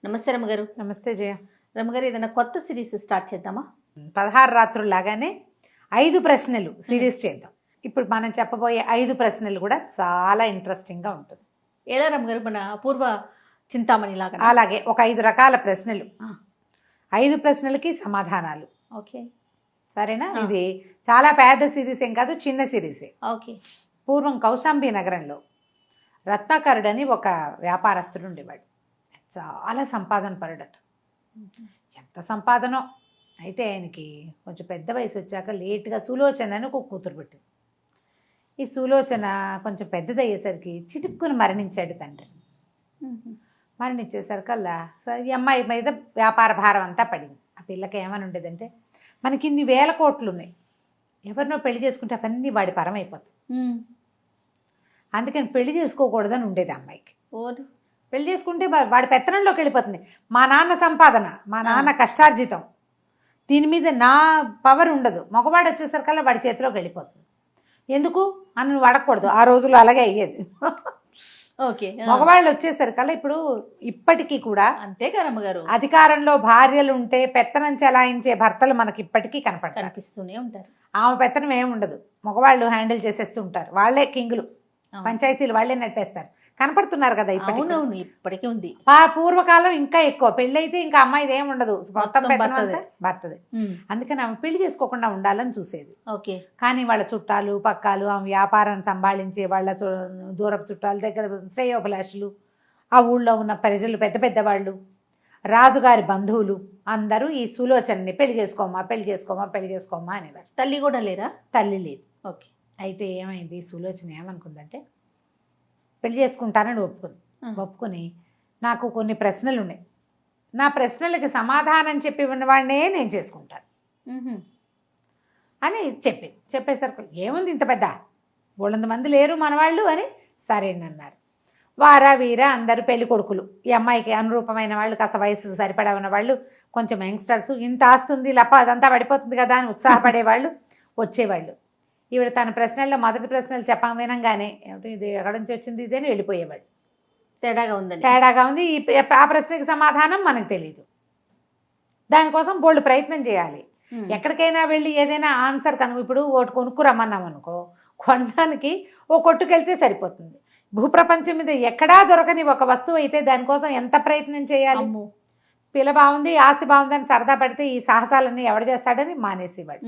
నమస్తే రమ్మగారు. నమస్తే జయ. రమ్మగారు, ఏదైనా కొత్త సిరీస్ స్టార్ట్ చేద్దామా? 16 రాత్రులు లాగానే 5 ప్రశ్నలు సిరీస్ చేద్దాం. ఇప్పుడు మనం చెప్పబోయే 5 ప్రశ్నలు కూడా చాలా ఇంట్రెస్టింగ్గా ఉంటుంది. ఎలా రమ్మగారు? మన పూర్వ చింతామణి లాగా? అలాగే ఒక 5 రకాల ప్రశ్నలు, 5 ప్రశ్నలకి సమాధానాలు. ఓకే, సరేనా? ఇది చాలా పెద్ద సిరీస్ ఏం కాదు, చిన్న సిరీసే. ఓకే. పూర్వం కౌశాంబి నగరంలో రత్నాకరుడు అని ఒక వ్యాపారస్తుడు ఉండేవాడు. చాలా సంపాదన పరుడట. ఎంత సంపాదనో. అయితే ఆయనకి కొంచెం పెద్ద వయసు వచ్చాక లేట్గా సులోచన అని ఒక కూతురు పుట్టింది. ఈ సులోచన కొంచెం పెద్దదయ్యేసరికి చిటుక్కుని మరణించాడు తండ్రి. మరణించేసరికల్లా ఈ అమ్మాయి మీద వ్యాపార భారం అంతా పడింది. ఆ పిల్లకి ఏమని ఉండేదంటే, మనకి ఇన్ని వేల కోట్లు ఉన్నాయి, ఎవరినో పెళ్లి చేసుకుంటే అవన్నీ వాడి పరం అయిపోతాయి, అందుకని పెళ్లి చేసుకోకూడదని ఉండేది అమ్మాయికి. పెళ్లి చేసుకుంటే వాడి పెత్తనంలోకి వెళ్ళిపోతుంది. మా నాన్న సంపాదన, మా నాన్న కష్టార్జితం, దీని మీద నా పవర్ ఉండదు. మగవాడు వచ్చేసరికల్లా వాడి చేతిలోకి వెళ్ళిపోతుంది. ఎందుకు అని నువ్వు అడగకూడదు. ఆ రోజుల్లో అలాగే అయ్యేది. ఓకే. మగవాళ్ళు వచ్చేసరికల్లా ఇప్పుడు ఇప్పటికీ కూడా అంతే కదమ్మగారు, అధికారంలో భార్యలు ఉంటే పెత్తనం చెలాయించే భర్తలు మనకి ఇప్పటికీ కనిపిస్తూనే ఉంటారు. ఆమె పెత్తనం ఏమి ఉండదు, మగవాళ్ళు హ్యాండిల్ చేసేస్తూ ఉంటారు. వాళ్ళే కింగులు, పంచాయతీలు వాళ్ళే నడిపేస్తారు. కనపడుతున్నారు కదా ఇప్పటికీ. ఇప్పటికీ ఉంది. పూర్వకాలం ఇంకా ఎక్కువ. పెళ్ళి అయితే ఇంకా అమ్మాయిది ఏమి ఉండదు, మొత్తం భర్తది. అందుకని ఆమె పెళ్లి చేసుకోకుండా ఉండాలని చూసేది. ఓకే. కానీ వాళ్ళ చుట్టాలు పక్కాలు, ఆమె వ్యాపారాన్ని సంభాళించే వాళ్ళ దూరపు చుట్టాల దగ్గర శ్రేయోభిలాషులు, ఆ ఊళ్ళో ఉన్న ప్రజలు, పెద్ద పెద్దవాళ్ళు, రాజుగారి బంధువులు అందరూ ఈ సులోచనని పెళ్లి చేసుకోమా పెళ్లి చేసుకోమా పెళ్లి చేసుకోమా అనేవారు. తల్లి కూడా లేరా? తల్లి లేదు. ఓకే. అయితే ఏమైంది, సులోచన ఏమనుకుందంటే పెళ్లి చేసుకుంటానని ఒప్పుకొని నాకు కొన్ని ప్రశ్నలు ఉన్నాయి, నా ప్రశ్నలకి సమాధానం చెప్పి ఉన్నవాడినే నేను చేసుకుంటాను అని చెప్పేసరికి ఏముంది ఇంత పెద్ద, 200 మంది లేరు మనవాళ్ళు అని సరేనన్నారు. వారా వీరా అందరూ పెళ్లి కొడుకులు, ఈ అమ్మాయికి అనురూపమైన వాళ్ళు, కాస్త వయసు సరిపడా ఉన్న వాళ్ళు, కొంచెం యంగ్స్టర్స్, ఇంత ఆస్తుంది లప్ప అదంతా పడిపోతుంది కదా అని ఉత్సాహపడేవాళ్ళు వచ్చేవాళ్ళు. ఈవిడ తన ప్రశ్నల్లో మొదటి ప్రశ్నలు వినంగానే ఏమిటి ఇది ఎక్కడి నుంచి వచ్చింది ఇదేని వెళ్ళిపోయేవాడు. తేడాగా ఉంది, ఆ ప్రశ్నకి సమాధానం మనకు తెలియదు. దానికోసం బోల్డ్ ప్రయత్నం చేయాలి. ఎక్కడికైనా వెళ్ళి ఏదైనా ఆన్సర్ ఇప్పుడు ఒకటి కొనుక్కురమ్మన్నాం అనుకో, కొనడానికి ఓ కొట్టుకెళ్తే సరిపోతుంది. భూప్రపంచం మీద ఎక్కడా దొరకని ఒక వస్తువు అయితే దానికోసం ఎంత ప్రయత్నం చేయాలి. పిల్ల బాగుంది, ఆస్తి బాగుందని సరదా పడితే ఈ సాహసాలన్నీ ఎవడు చేస్తాడని మానేసేవాడు.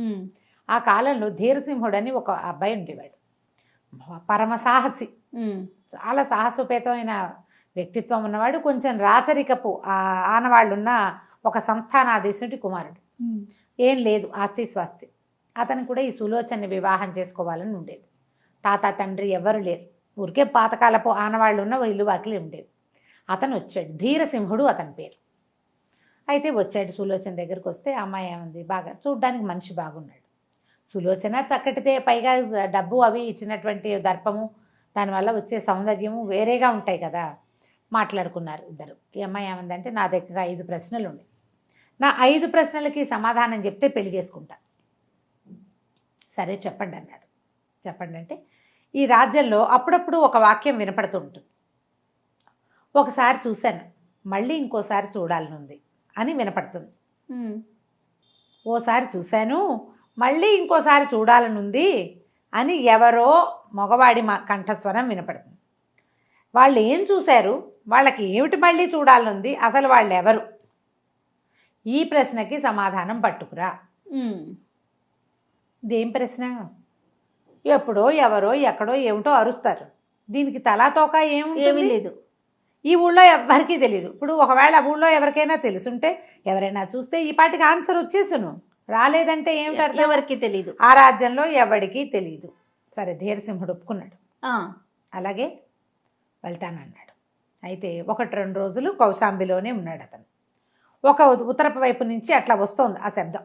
ఆ కాలంలో ధీరసింహుడు అని ఒక అబ్బాయి ఉండేవాడు. పరమ సాహసి, చాలా సాహసోపేతమైన వ్యక్తిత్వం ఉన్నవాడు. కొంచెం రాచరికపు ఆనవాళ్ళున్న ఒక సంస్థానాధీశుడి కుమారుడు. ఏం లేదు, ఆస్తి స్వాస్తి. అతను కూడా ఈ సులోచనని వివాహం చేసుకోవాలని ఉండేది. తాత తండ్రి ఎవరు లేరు, ఊరికే పాతకాలపు ఆనవాళ్ళు ఉన్న ఇల్లు వాకిలి ఉండేది. అతను వచ్చాడు, ధీరసింహుడు అతని పేరు. అయితే వచ్చాడు సులోచన దగ్గరికి. వస్తే అమ్మాయి ఏముంది, బాగా చూడ్డానికి మనిషి బాగున్నాడు. సులోచన చక్కటితే, పైగా డబ్బు అవి ఇచ్చినటువంటి దర్పము, దానివల్ల వచ్చే సౌందర్యము వేరేగా ఉంటాయి కదా. మాట్లాడుకున్నారు ఇద్దరు. ఈ అమ్మాయి ఏమందంటే, నా దగ్గర 5 ప్రశ్నలు ఉన్నాయి, నా 5 ప్రశ్నలకి సమాధానం చెప్తే పెళ్లి చేసుకుంటా. సరే చెప్పండి అన్నాడు. చెప్పండి అంటే, ఈ రాజ్యంలో అప్పుడప్పుడు ఒక వాక్యం వినపడుతూ ఉంటుంది. ఒకసారి చూశాను, మళ్ళీ ఇంకోసారి చూడాలనుంది అని వినపడుతుంది. ఓసారి చూశాను, మళ్ళీ ఇంకోసారి చూడాలనుంది అని ఎవరో మగవాడి కంఠస్వరం వినపడుతుంది. వాళ్ళు ఏం చూశారు, వాళ్ళకి ఏమిటి మళ్ళీ చూడాలనుంది, అసలు వాళ్ళు ఎవరు, ఈ ప్రశ్నకి సమాధానం పట్టుకురా. ఇదేం ప్రశ్న? ఎప్పుడో ఎవరో ఎక్కడో ఏమిటో అరుస్తారు, దీనికి తలాతోక ఏమీ లేదు. ఈ ఊళ్ళో ఎవరికీ తెలియదు. ఇప్పుడు ఒకవేళ ఊళ్ళో ఎవరికైనా తెలుసుంటే, ఎవరైనా చూస్తే ఈ పాటికి ఆన్సర్ వచ్చేసును. రాలేదంటే ఏమిటి, ఎవరికి తెలియదు. ఆ రాజ్యంలో ఎవరికీ తెలియదు. సరే, ధీరసింహుడు ఒప్పుకున్నాడు. అలాగే వెళ్తానన్నాడు. అయితే 1-2 రోజులు కౌశాంబిలోనే ఉన్నాడు అతను. ఒక ఉత్తరపు వైపు నుంచి అట్లా వస్తోంది ఆ శబ్దం.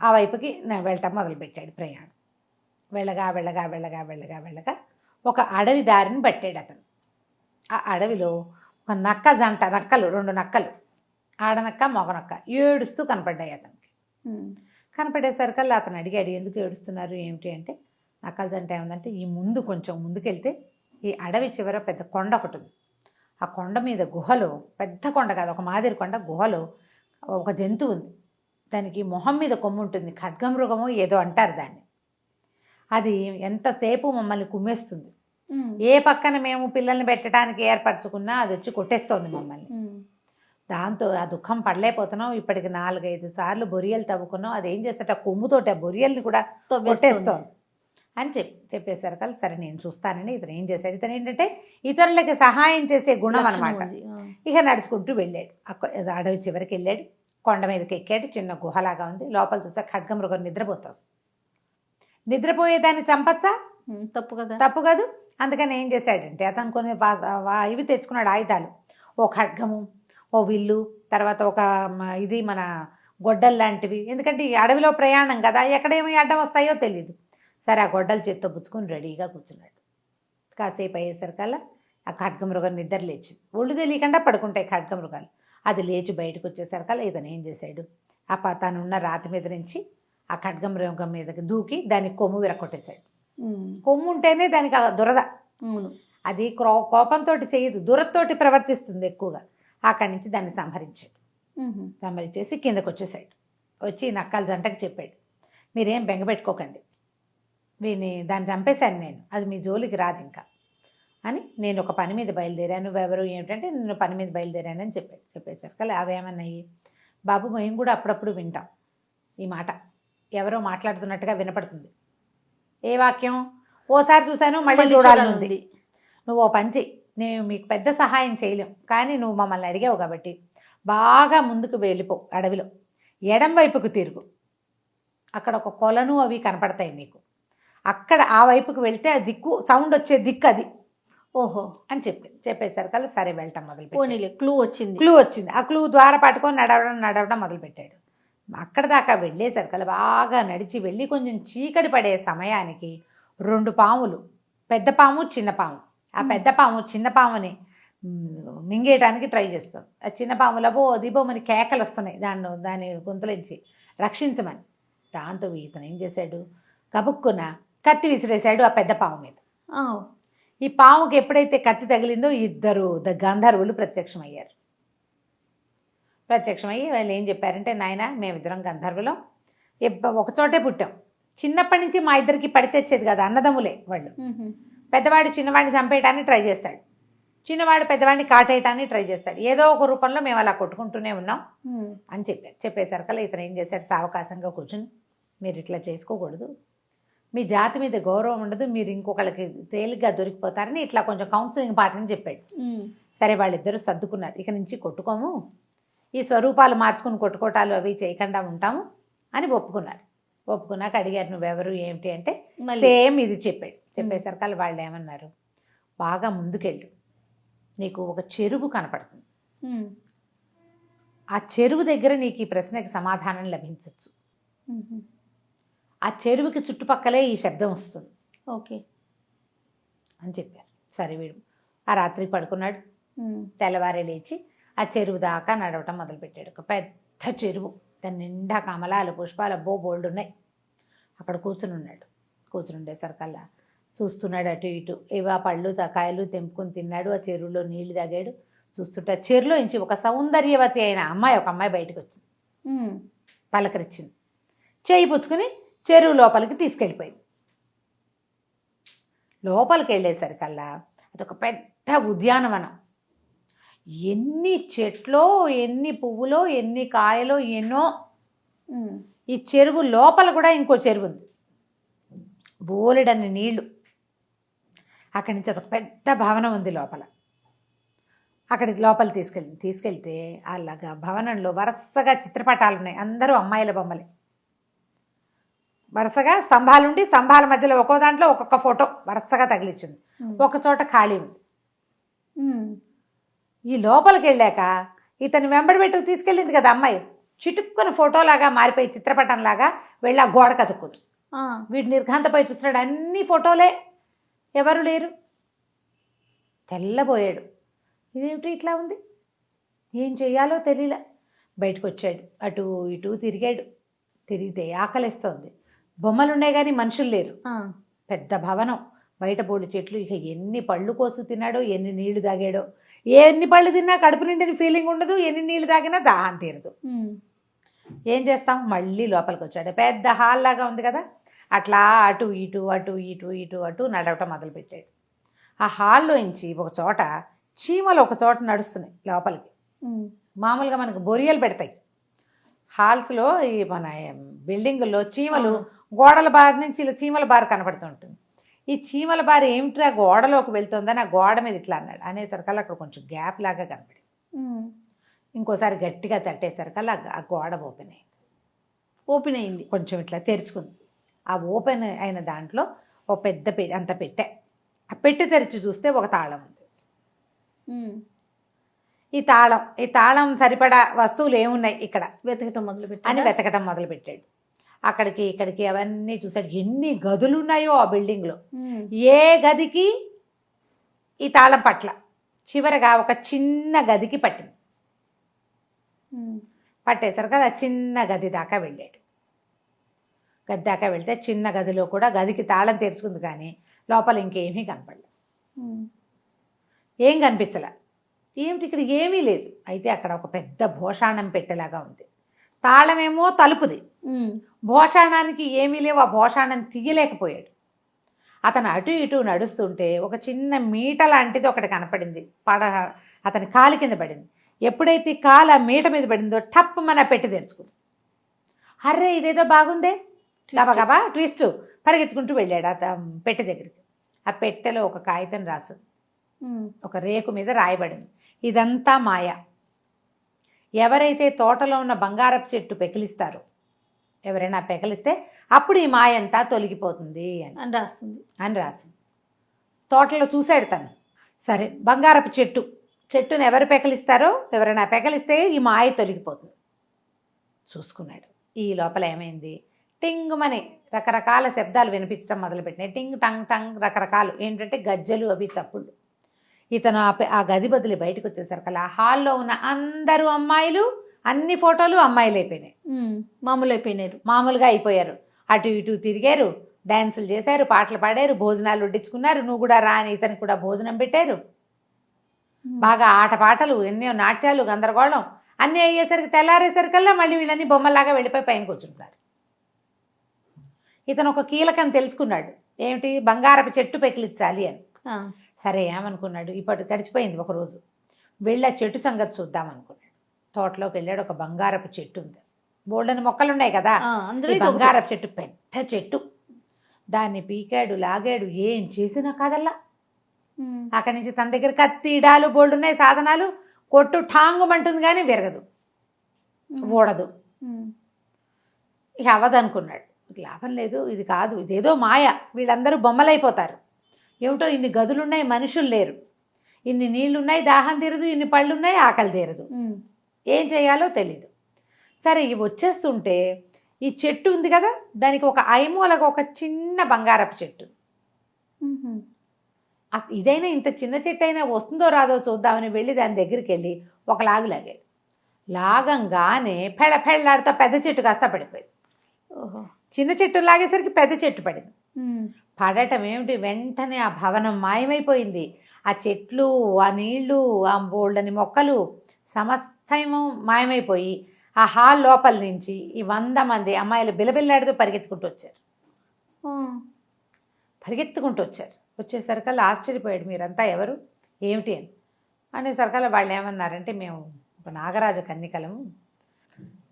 ఆ వైపుకి వెళ్తాం మొదలుపెట్టాడు ప్రయాణం. వెళ్ళగా వెళ్ళగా వెళ్ళగా వెళ్ళగా వెళ్ళగా ఒక అడవి దారిని పట్టాడు అతను. ఆ అడవిలో ఒక నక్క జంట, నక్కలు, 2 నక్కలు, ఆడనక్క మగనక్క, ఏడుస్తూ కనపడ్డాయి అతనికి. కనపడేసరికల్లా అతను అడిగాడు, ఎందుకు ఏడుస్తున్నారు ఏమిటి అంటే, నక్కల జంట ఏముందంటే, ఈ ముందు కొంచెం ముందుకెళ్తే ఈ అడవి చివర పెద్ద కొండ ఒకటి ఉంది, ఆ కొండ మీద గుహలో, పెద్ద కొండ కాదు, ఒక మాదిరి కొండ, గుహలో ఒక జంతువు ఉంది. దానికి మొహం మీద కొమ్ము ఉంటుంది, ఖడ్గమృగము ఏదో అంటారు దాన్ని. అది ఎంతసేపు మమ్మల్ని కుమ్మేస్తుంది. ఏ పక్కన మేము పిల్లల్ని పెట్టడానికి ఏర్పరచుకున్నా అది వచ్చి కొట్టేస్తోంది మమ్మల్ని. దాంతో ఆ దుఃఖం పడలేకపోతున్నాం. ఇప్పటికి 4-5 సార్లు బొరియలు తవ్వుకున్నాం. అది ఏం చేస్తే ఆ కొమ్ముతోటి ఆ బొరియల్ని కూడా కొట్టేస్తోంది అని చెప్పేశారు కదా. సరే నేను చూస్తానని ఇతను ఏం చేశాడు, ఇతను ఏంటంటే ఇతరులకి సహాయం చేసే గుణం అనమాట. ఇక నడుచుకుంటూ వెళ్ళాడు. అడవి చివరికి వెళ్ళాడు, కొండ మీదకి ఎక్కాడు. చిన్న గుహలాగా ఉంది. లోపల చూస్తే ఖడ్గమృగం నిద్రపోతాం. నిద్రపోయేదాన్ని చంపచ్చా? తప్పు కాదు. అందుకని ఏం చేశాడంటే అతను కొన్ని ఇవి తెచ్చుకున్నాడు, ఆయుధాలు. ఓ ఖడ్గము, ఓ విల్లు, తర్వాత ఒక ఇది మన గొడ్డలు లాంటివి. ఎందుకంటే ఈ అడవిలో ప్రయాణం కదా, ఎక్కడేమి అడ్డం వస్తాయో తెలియదు. సరే ఆ గొడ్డలు చేత్తో పుచ్చుకొని రెడీగా కూర్చున్నాడు. కాసేపు అయ్యేసరికల్లా ఆ ఖడ్గమృగం నిద్ర లేచింది. ఒళ్ళు తెలియకుండా పడుకుంటాయి ఖడ్గమృగాలు. అది లేచి బయటకు వచ్చేసరికల్లా ఇతను ఏం చేశాడు, తనున్న రాతి మీద నుంచి ఆ ఖడ్గమృగం మీదకి దూకి దానికి కొమ్ము విరగొట్టేశాడు. కొమ్ము ఉంటేనే దానికి దురద. అది కోపంతో చేయదు, దురదతోటి ప్రవర్తిస్తుంది ఎక్కువగా. అక్కడి నుంచి దాన్ని సంహరించేసి కిందకు వచ్చేసాడు. వచ్చి నక్కాల జంటకు చెప్పాడు, మీరేం బెంగపెట్టుకోకండి, దాన్ని చంపేశాను నేను, అది మీ జోలికి రాదు ఇంకా అని. నేను ఒక పని మీద బయలుదేరాను, నువ్వెవరు ఏమిటంటే నేను పని మీద బయలుదేరానని చెప్పేశారు కదా. అవేమన్నాయి, బాబు మేము కూడా అప్పుడప్పుడు వింటాం ఈ మాట, ఎవరో మాట్లాడుతున్నట్టుగా వినపడుతుంది. ఏ వాక్యం? ఓసారి చూశాను, మళ్ళీ చూడాలనుంది. నువ్వు ఓ పని చెయ్యి, నేను మీకు పెద్ద సహాయం చేయలేం, కానీ నువ్వు మమ్మల్ని అడిగావు కాబట్టి బాగా ముందుకు వెళ్ళిపో, అడవిలో ఎడం వైపుకు తిరుగు, అక్కడ ఒక కొలను అవి కనపడతాయి నీకు, అక్కడ ఆ వైపుకు వెళ్తే ఆ దిక్కు సౌండ్ వచ్చే దిక్కు అది. ఓహో అని చెప్పేశారు కదా. సరే వెళ్ళటం మొదలుపెట్టాడు. క్లూ వచ్చింది. ఆ క్లూ ద్వారా పట్టుకొని నడవడం మొదలుపెట్టాడు. అక్కడ దాకా వెళ్ళేసరి కదా బాగా నడిచి వెళ్ళి కొంచెం చీకటి పడే సమయానికి 2 పాములు, పెద్ద పాము చిన్న పాము. ఆ పెద్ద పాము చిన్న పాముని మింగేయడానికి ట్రై చేస్తుంది. ఆ చిన్న పాములబో దిబోమని కేకలు వస్తున్నాయి దాని గొంతులోంచి రక్షించమని. దాంతో ఇతను ఏం చేశాడు, కబుక్కున కత్తి విసిరేశాడు ఆ పెద్ద పాము మీద. ఈ పాముకి ఎప్పుడైతే కత్తి తగిలిందో 2 గంధర్వులు ప్రత్యక్షమయ్యారు. ప్రత్యక్షమయ్యి వాళ్ళు ఏం చెప్పారంటే, నాయన మేమిద్దరం గంధర్వులం, ఒకచోటే పుట్టాం, చిన్నప్పటి నుంచి మా ఇద్దరికి పడిచచ్చేది కదా, అన్నదమ్ములే వాళ్ళు. పెద్దవాడు చిన్నవాడిని చంపేయటానికి ట్రై చేస్తాడు, చిన్నవాడు పెద్దవాడిని కాటేయటానికి ట్రై చేస్తాడు, ఏదో ఒక రూపంలో మేము అలా కొట్టుకుంటూనే ఉన్నాం అని చెప్పేసరికల్లా ఇతను ఏం చేశాడు, సావకాశంగా కూర్చుని, మీరు ఇట్లా చేసుకోకూడదు, మీ జాతి మీద గౌరవం ఉండదు, మీరు ఇంకొకళ్ళకి తేలిగ్గా దొరికిపోతారని ఇట్లా కొంచెం కౌన్సిలింగ్ పాటని చెప్పాడు. సరే వాళ్ళిద్దరూ సర్దుకున్నారు, ఇక నుంచి కొట్టుకోము, ఈ స్వరూపాలు మార్చుకుని కొట్టుకోటాలు అవి చేయకుండా ఉంటాము అని ఒప్పుకున్నాక అడిగారు, నువ్వెవరు ఏమిటి అంటే సేమ్ ఇది చెప్పేసరికి వాళ్ళు ఏమన్నారు, బాగా ముందుకెళ్ళు, నీకు ఒక చెరువు కనపడుతుంది, ఆ చెరువు దగ్గర నీకు ఈ ప్రశ్నకి సమాధానం లభించవచ్చు, ఆ చెరువుకి చుట్టుపక్కలే ఈ శబ్దం వస్తుంది. ఓకే అని చెప్పారు. సరే వీడు ఆ రాత్రి పడుకున్నాడు. తెల్లవారే లేచి ఆ చెరువు దాకా నడవటం మొదలుపెట్టాడు. ఒక పెద్ద చెరువు, దాని నిండా కమలాలు పుష్పాలు బోల్డ్ ఉన్నాయి. అక్కడ కూర్చుని ఉండేసరికల్లా చూస్తున్నాడు అటు ఇటు, ఏవా పళ్ళు కాయలు తెంపుకొని తిన్నాడు. ఆ చెరువులో నీళ్లు తాగాడు. చూస్తుంటే ఆ చెరువులో నుంచి ఒక సౌందర్యవతి అయిన ఒక అమ్మాయి బయటకు వచ్చింది, పలకరించింది, చేయి పుచ్చుకుని చెరువు లోపలికి తీసుకెళ్ళిపోయింది. లోపలికి వెళ్ళేసరికల్లా అదొక పెద్ద ఉద్యానవనం, ఎన్ని చెట్లో ఎన్ని పువ్వులో ఎన్ని కాయలో ఎన్నో. ఈ చెరువు లోపల కూడా ఇంకో చెరువు ఉంది, బోలెడన్ని నీళ్లు. అక్కడి నుంచి అదొక పెద్ద భవనం ఉంది లోపల. అక్కడికి లోపల తీసుకెళ్తే అలాగా భవనంలో వరుసగా చిత్రపటాలు ఉన్నాయి, అందరూ అమ్మాయిల బొమ్మలే. వరుసగా స్తంభాలుండి స్తంభాల మధ్యలో ఒక్కో దాంట్లో ఒక్కొక్క ఫోటో వరుసగా తగిలించింది, ఒక చోట ఖాళీ ఉంది. ఈ లోపలికి వెళ్ళాక ఇతను వెంబడి పెట్టి తీసుకెళ్ళింది కదా అమ్మాయి, చిటుక్కున ఫోటోలాగా మారిపోయి చిత్రపటంలాగా వెళ్ళి ఆ గోడ కతుక్కుంది. వీడు నిర్ఘాంతపై చూస్తున్నాడు, అన్ని ఫోటోలే, ఎవరు లేరు. తెల్లబోయాడు, ఇదేమిటి ఇట్లా ఉంది, ఏం చెయ్యాలో తెలియలే. బయటకు వచ్చాడు, అటు ఇటు తిరిగితే ఆకలిస్తోంది. బొమ్మలు ఉన్నాయి కానీ మనుషులు లేరు. పెద్ద భవనం, బయట బోడి చెట్లు. ఇక ఎన్ని పళ్ళు కోసు తిన్నాడో, ఎన్ని నీళ్లు తాగాడో, ఎన్ని పళ్ళు తిన్నా కడుపు నిండిన ఫీలింగ్ ఉండదు, ఎన్ని నీళ్ళు తాగినా దాహం తీరదు. ఏం చేస్తాం, మళ్ళీ లోపలికి వచ్చాడు. పెద్ద హాల్ లాగా ఉంది కదా, అట్లా అటు ఇటు అటు ఇటు ఇటు అటు నడవటం మొదలుపెట్టాడు. ఆ హాల్లోంచి ఒక చోట చీమలు ఒక చోట నడుస్తున్నాయి లోపలికి. మామూలుగా మనకు బొరియలు పెడతాయి హాల్స్లో, ఈ మన బిల్డింగుల్లో చీమలు గోడల బారి నుంచి ఇలా చీమల బారి కనపడుతుంటుంది. ఈ చీమల బారి ఏమిట్రా గోడలోకి వెళ్తుందని ఆ గోడ మీద ఇట్లా అన్నాడు. అనేసరికల్లా అక్కడ కొంచెం గ్యాప్ లాగా కనపడి ఇంకోసారి గట్టిగా తట్టేసరికల్లా ఆ గోడ ఓపెన్ అయింది, కొంచెం ఇట్లా తెరుచుకుంది. ఆ ఓపెన్ అయిన దాంట్లో ఒక పెద్ద అంత పెట్టె. ఆ పెట్టె తెరిచి చూస్తే ఒక తాళం ఉంది. ఈ తాళం సరిపడా వస్తువులు ఏమున్నాయి ఇక్కడ వెతకటం మొదలుపెట్టాడు. అక్కడికి ఇక్కడికి అవన్నీ చూశాడు. ఎన్ని గదులు ఉన్నాయో ఆ బిల్డింగ్లో, ఏ గదికి ఈ తాళం పట్ల. చివరగా ఒక చిన్న గదికి పట్టింది. పట్టేసరికి ఆ చిన్న గది దాకా వెళ్ళాడు. గది దాకా వెళ్తే చిన్న గదిలో కూడా గదికి తాళం తెరుచుకుంది, కానీ లోపల ఇంకేమీ కనపడలేదు. ఏం కనిపించలే. ఏమిటి ఇక్కడ ఏమీ లేదు. అయితే అక్కడ ఒక పెద్ద భోషాణం పెట్టేలాగా ఉంది. తాళమేమో తలుపుది, భోషాణానికి ఏమీ లేవు. ఆ భోషాణం తీయలేకపోయాడు. అతను అటు ఇటు నడుస్తుంటే ఒక చిన్న మీట లాంటిది ఒకటి కనపడింది. అతని కాలు కింద పడింది. ఎప్పుడైతే కాలు ఆ మీట మీద పడిందో టప్ మన పెట్టి తెరుచుకుంది. అర్రే ఇదేదో బాగుందే, గబగబా ట్విస్ట్ పరిగెత్తుకుంటూ వెళ్ళాడు ఆ పెట్టె దగ్గరికి. ఆ పెట్టెలో ఒక కాగితం రాసు, ఒక రేకు మీద రాయబడింది, ఇదంతా మాయ. ఎవరైతే తోటలో ఉన్న బంగారపు చెట్టు పెకిలిస్తారో, ఎవరైనా పెకిలిస్తే అప్పుడు ఈ మాయ అంతా తొలగిపోతుంది అని రాసింది. తోటలో చూశాడు తను. సరే, బంగారపు చెట్టును ఎవరు పెకిలిస్తారో, ఎవరైనా పెకిలిస్తే ఈ మాయ తొలగిపోతుంది చూసుకున్నాడు. ఈ లోపల ఏమైంది, టింగుమని రకరకాల శబ్దాలు వినిపించడం మొదలుపెట్టినాయి. టింగ్ టంగ్ టంగ్ రకరకాలు, ఏంటంటే గజ్జలు అవి చప్పుళ్ళు. ఇతను ఆ గది బదులు బయటకు వచ్చేసరికి ఆ హాల్లో ఉన్న అందరూ అమ్మాయిలు, అన్ని ఫోటోలు అమ్మాయిలు అయిపోయినాయి. మామూలుగా అయిపోయారు. అటు ఇటు తిరిగారు, డ్యాన్సులు చేశారు, పాటలు పాడారు, భోజనాలు వడ్డించుకున్నారు. నువ్వు కూడా రా అని ఇతనికి కూడా భోజనం పెట్టారు. బాగా ఆటపాటలు, ఎన్నో నాట్యాలు, గందరగోళం అన్నీ అయ్యేసరికి తెల్లారేసరికల్లా మళ్ళీ వీళ్ళని బొమ్మలాగా వెళ్ళిపోయి పైన కూర్చుంటారు. ఇతను ఒక కీలకం తెలుసుకున్నాడు, ఏమిటి, బంగారపు చెట్టు పెకిలించాలి అని. సరే ఏమనుకున్నాడు, ఇప్పటి గడిచిపోయింది ఒక రోజు, వెళ్ళి ఆ చెట్టు సంగతి చూద్దాం అనుకున్నాడు. తోటలోకి వెళ్ళాడు. ఒక బంగారపు చెట్టు ఉంది, బోల్డని మొక్కలు ఉన్నాయి కదా, బంగారపు చెట్టు, పెద్ద చెట్టు. దాన్ని పీకాడు, లాగాడు, ఏం చేసినా కదల్లా. అక్కడి నుంచి తన దగ్గర కత్తిడాలు బోల్డ్ ఉన్నాయి, సాధనాలు. కొట్టు ఠాంగుమంటుంది కానీ విరగదు, ఊడదు. ఇక అవ్వదనుకున్నాడు. లాభం లేదు, ఇది కాదు, ఇదేదో మాయ, వీళ్ళందరూ బొమ్మలైపోతారు. ఏమిటో ఇన్ని గదులున్నాయి, మనుషులు లేరు, ఇన్ని నీళ్లున్నాయి, దాహం తీరదు, ఇన్ని పళ్ళున్నాయి, ఆకలి తీరదు, ఏం చేయాలో తెలీదు. సరే, ఇవి వచ్చేస్తుంటే ఈ చెట్టు ఉంది కదా, దానికి ఒక ఐమూలకు ఒక చిన్న బంగారపు చెట్టు. ఇదైనా ఇంత చిన్న చెట్టు అయినా వస్తుందో రాదో చూద్దామని వెళ్ళి దాని దగ్గరికి వెళ్ళి ఒక లాగు లాగాడు. లాగంగానే పెళ్ళాడుతో పెద్ద చెట్టు కాస్త పడిపోయింది. చిన్న చెట్టు లాగేసరికి పెద్ద చెట్టు పడింది. పడటం ఏమిటి, వెంటనే ఆ భవనం మాయమైపోయింది. ఆ చెట్లు, ఆ నీళ్లు, ఆ బోల్డని మొక్కలు సమస్తము మాయమైపోయి ఆ హాల్ లోపల నుంచి ఈ 100 మంది అమ్మాయిలు బిలబిల్లాడుతూ పరిగెత్తుకుంటూ వచ్చారు. వచ్చేసరికల్లా ఆశ్చర్యపోయాడు, మీరంతా ఎవరు, ఏమిటి అని. అనేసరికల్లా వాళ్ళు ఏమన్నారంటే, మేము ఒక నాగరాజ కన్నికలము,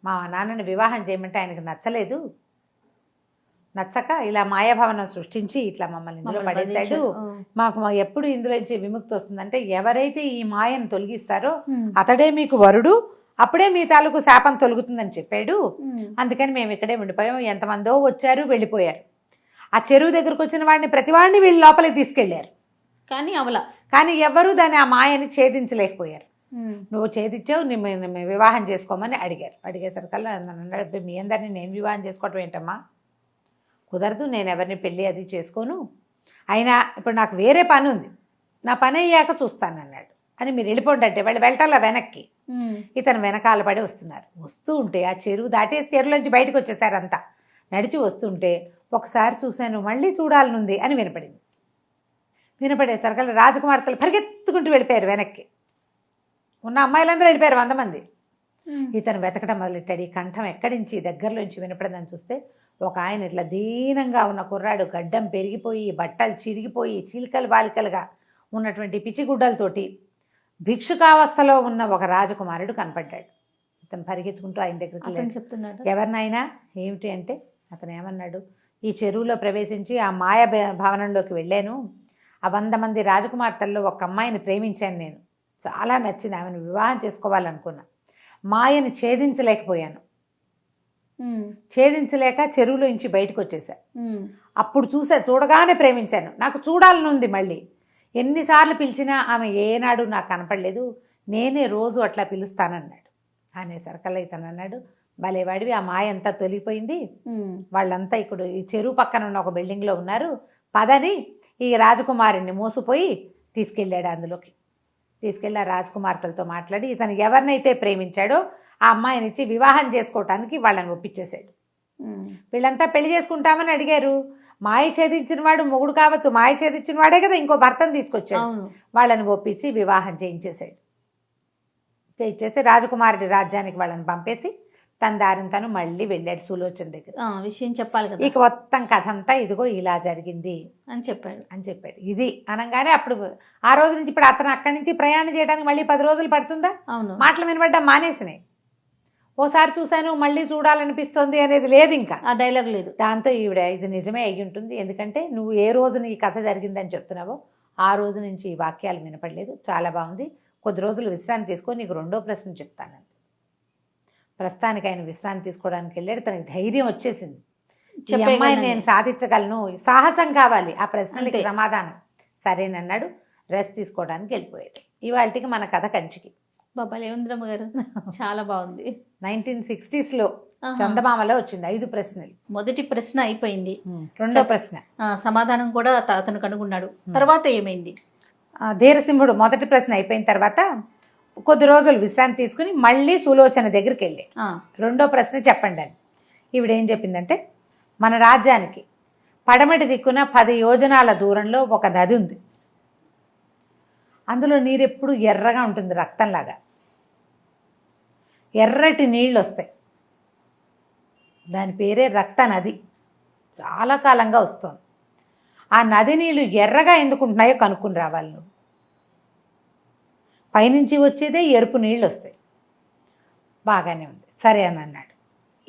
మా నాన్నని వివాహం చేయమంటే ఆయనకు నచ్చక ఇలా మాయాభవనం సృష్టించి ఇట్లా మమ్మల్ని ఇందులో పడేశాడు. మాకు ఎప్పుడు ఇందులోంచి విముక్తి వస్తుందంటే, ఎవరైతే ఈ మాయను తొలగిస్తారో అతడే మీకు వరుడు, అప్పుడే మీ తాలూకు శాపం తొలుగుతుందని చెప్పాడు. అందుకని మేము ఇక్కడే ఉండిపోయాము. ఎంతమందో వచ్చారు, వెళ్ళిపోయారు. ఆ చెరువు దగ్గరకు వచ్చిన వాడిని ప్రతివాడిని వీళ్ళు లోపలికి తీసుకెళ్లారు, కానీ ఎవరు దాన్ని ఆ మాయని ఛేదించలేకపోయారు. నువ్వు ఛేదించావు, మేము వివాహం చేసుకోమని అడిగేసరికల్లా అన్నాడు, మీ అందరినీ నేను వివాహం చేసుకోవటం ఏంటమ్మా, కుదరదు, నేను ఎవరిని పెళ్ళి అది చేసుకోను, అయినా ఇప్పుడు నాకు వేరే పని ఉంది, నా పని అయ్యాక చూస్తాను అన్నాడు. అని మీరు వెళ్ళిపోండి అంటే వాళ్ళు వెళ్ళటాల వెనక్కి. ఇతను వెనకాల పడి వస్తున్నారు. వస్తూ ఉంటే ఆ చెరువు దాటేసి చెరువులోంచి బయటకు వచ్చేసారు అంతా. నడిచి వస్తుంటే ఒకసారి చూశాను, మళ్ళీ చూడాలనుంది అని వినపడేసరికి రాజకుమార్తెలు పరిగెత్తుకుంటూ వెళ్ళిపోయారు వెనక్కి. ఉన్న అమ్మాయిలందరూ వెళ్ళిపోయారు 100 మంది. ఇతను వెతకడం మొదలెట్టాడు. ఈ కంఠం ఎక్కడి నుంచి దగ్గరలోంచి వినపడదని చూస్తే ఒక ఆయన ఇట్లా దీనంగా ఉన్న కుర్రాడు, గడ్డం పెరిగిపోయి బట్టలు చిరిగిపోయి చీలికలు బాలికలుగా ఉన్నటువంటి పిచ్చిగుడ్డలతోటి భిక్షుకావస్థలో ఉన్న ఒక రాజకుమారుడు కనపడ్డాడు. ఇతను పరిగెత్తుకుంటూ ఆయన దగ్గరికి వెళ్ళాడు. చెప్తున్నాడు, ఎవరినైనా ఏమిటి అంటే అతను ఏమన్నాడు, ఈ చెరువులో ప్రవేశించి ఆ మాయ భవనంలోకి వెళ్ళాను. ఆ 100 మంది రాజకుమార్తెల్లో ఒక అమ్మాయిని ప్రేమించాను. నేను చాలా నచ్చింది, ఆమెను వివాహం చేసుకోవాలనుకున్నా. మాయను ఛేదించలేకపోయాను. ఛేదించలేక చెరువులో నుంచి బయటకు వచ్చేసా. అప్పుడు చూడగానే ప్రేమించాను. నాకు చూడాలని ఉంది. మళ్ళీ ఎన్నిసార్లు పిలిచినా ఆమె ఏనాడు నాకు కనపడలేదు. నేనే రోజు అట్లా పిలుస్తానన్నాడు. అనేసరికల్లా ఇతను అన్నాడు, భలేవాడివి, ఆ మాయ అంతా తొలిగిపోయింది. వాళ్ళంతా ఇప్పుడు ఈ చెరువు పక్కన ఉన్న ఒక బిల్డింగ్లో ఉన్నారు. పదని ఈ రాజకుమారుని మోసుపోయి తీసుకెళ్ళాడు. అందులోకి తీసుకెళ్ళి ఆ రాజకుమార్తెలతో మాట్లాడి ఇతను ఎవరినైతే ప్రేమించాడో ఆ అమ్మాయినిచ్చి వివాహం చేసుకోవటానికి వాళ్ళని ఒప్పించేశాడు. వీళ్ళంతా పెళ్లి చేసుకుంటామని అడిగారు. మాయ ఛేదించిన వాడు మొగుడు కావచ్చు, మాయ ఛేదించిన వాడే కదా ఇంకో భర్తను తీసుకొచ్చాడు. వాళ్ళని ఒప్పించి వివాహం చేయించేశాడు. చేయించేసి రాజకుమారుడి రాజ్యానికి వాళ్ళని పంపేసి తన దారిని తను మళ్ళీ వెళ్ళాడు సులోచన దగ్గర. విషయం చెప్పాలి కదా, ఇక మొత్తం కథ అంతా ఇదిగో ఇలా జరిగింది అని చెప్పాడు. ఇది అనగానే అప్పుడు ఆ రోజు నుంచి ఇప్పుడు అతను అక్కడి నుంచి ప్రయాణం చేయడానికి మళ్ళీ 10 రోజులు పడుతుందా? అవును. మాటలు వినబడ్డా మానేసినాయి. ఓసారి చూశాను మళ్ళీ చూడాలనిపిస్తుంది అనేది లేదు, ఇంకా ఆ డైలాగ్ లేదు. దాంతో ఈవిడ ఇది నిజమే అయ్యి ఉంటుంది. ఎందుకంటే నువ్వు ఏ రోజున ఈ కథ జరిగిందని చెప్తున్నావో ఆ రోజు నుంచి ఈ వాక్యాలు వినపడలేదు. చాలా బాగుంది, కొద్ది రోజులు విశ్రాంతి తీసుకొని నీకు 2వ ప్రశ్న చెప్తానంది. ప్రస్తుతానికి ఆయన విశ్రాంతి తీసుకోవడానికి వెళ్ళాడు. తనకి ధైర్యం వచ్చేసింది, ఈ అమ్మాయిని నేను సాధించగలను, సాహసం కావాలి, ఆ ప్రశ్నలకి సమాధానం. సరేనన్నాడు. రెస్ట్ తీసుకోవడానికి వెళ్ళిపోయాడు. ఇవాళకి మన కథ కంచికి. బాబాలేంద్రమ్మ గారు చాలా బాగుంది. 1960s చందమామలో వచ్చింది 5 ప్రశ్నలు. మొదటి ప్రశ్న అయిపోయింది. 2వ ప్రశ్న సమాధానం కూడా అతను కనుగొన్నాడు. తర్వాత ఏమైంది? ధీరసింహుడు మొదటి ప్రశ్న అయిపోయిన తర్వాత కొద్ది రోజులు విశ్రాంతి తీసుకుని మళ్ళీ సులోచన దగ్గరికి వెళ్ళి 2వ ప్రశ్న చెప్పండి అని. ఈవిడేం చెప్పిందంటే, మన రాజ్యానికి పడమటి దిక్కున 10 యోజనాల దూరంలో ఒక నది ఉంది. అందులో నీరు ఎప్పుడు ఎర్రగా ఉంటుంది, రక్తంలాగా ఎర్రటి నీళ్ళు వస్తాయి. దాని పేరే రక్త నది. చాలా కాలంగా వస్తుంది. ఆ నది నీళ్ళు ఎర్రగా ఎందుకుంటున్నాయో కనుక్కుని రావాలి నువ్వు. పైనుంచి వచ్చేదే ఎరుపు నీళ్ళు వస్తాయి. బాగానే ఉంది, సరే అని అన్నాడు.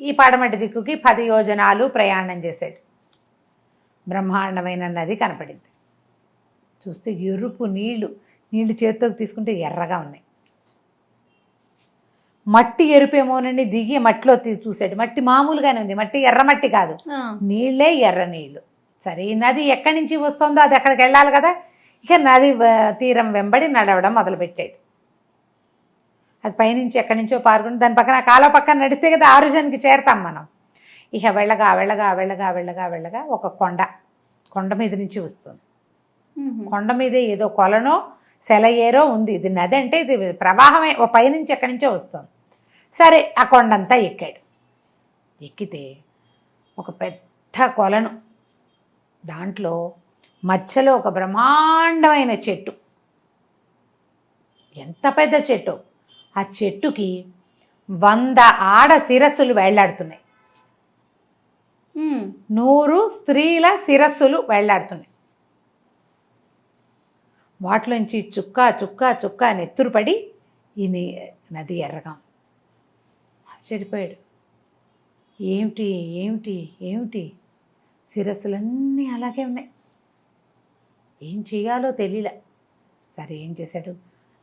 ఈ పడమటి దిక్కుకి 10 యోజనాలు ప్రయాణం చేశాడు. బ్రహ్మాండమైన నది కనపడింది. చూస్తే ఎరుపు నీళ్లు చేతిలోకి తీసుకుంటే ఎర్రగా ఉన్నాయి. మట్టి ఎరుపేమోనని దిగి మట్టిలో చూశాడు. మట్టి మామూలుగానే ఉంది, మట్టి ఎర్రమట్టి కాదు, నీళ్ళే ఎర్ర నీళ్ళు. సరే, ఈ నది ఎక్కడి నుంచి వస్తుందో అది అక్కడికి వెళ్ళాలి కదా. ఇక నది తీరం వెంబడి నడవడం మొదలుపెట్టాడు. అది పైనుంచి ఎక్కడి నుంచో పారుకుని దాని పక్కన కాలువ పక్కన నడిస్తే కదా ఆరుజన్కి చేరతాం మనం. ఇక వెళ్ళగా వెళ్ళగా వెళ్ళగా వెళ్ళగా వెళ్ళగా ఒక కొండ మీద నుంచి వస్తుంది. కొండ మీదే ఏదో కొలనో సెలయేరో ఉంది. ఇది నది అంటే ఇది ప్రవాహమే, ఓ పైనుంచి ఎక్కడి నుంచో వస్తుంది. సరే, ఆ కొండంతా ఎక్కాడు. ఎక్కితే ఒక పెద్ద కొలను, దాంట్లో మధ్యలో ఒక బ్రహ్మాండమైన చెట్టు. ఎంత పెద్ద చెట్టు! ఆ చెట్టుకి 100 ఆడ శిరస్సులు వేళ్లాడుతున్నాయి. 100 స్త్రీల శిరస్సులు వేళ్లాడుతున్నాయి. వాటిలోంచి చుక్క చుక్క చుక్క నెత్తురుపడి ఈ నది ఎర్రగా. ఆశ్చర్యపోయాడు. ఏమిటి ఏమిటి ఏమిటి శిరస్సులన్నీ అలాగే ఉన్నాయి. ఏం చేయాలో తెలియలే. సరే, ఏం చేశాడు,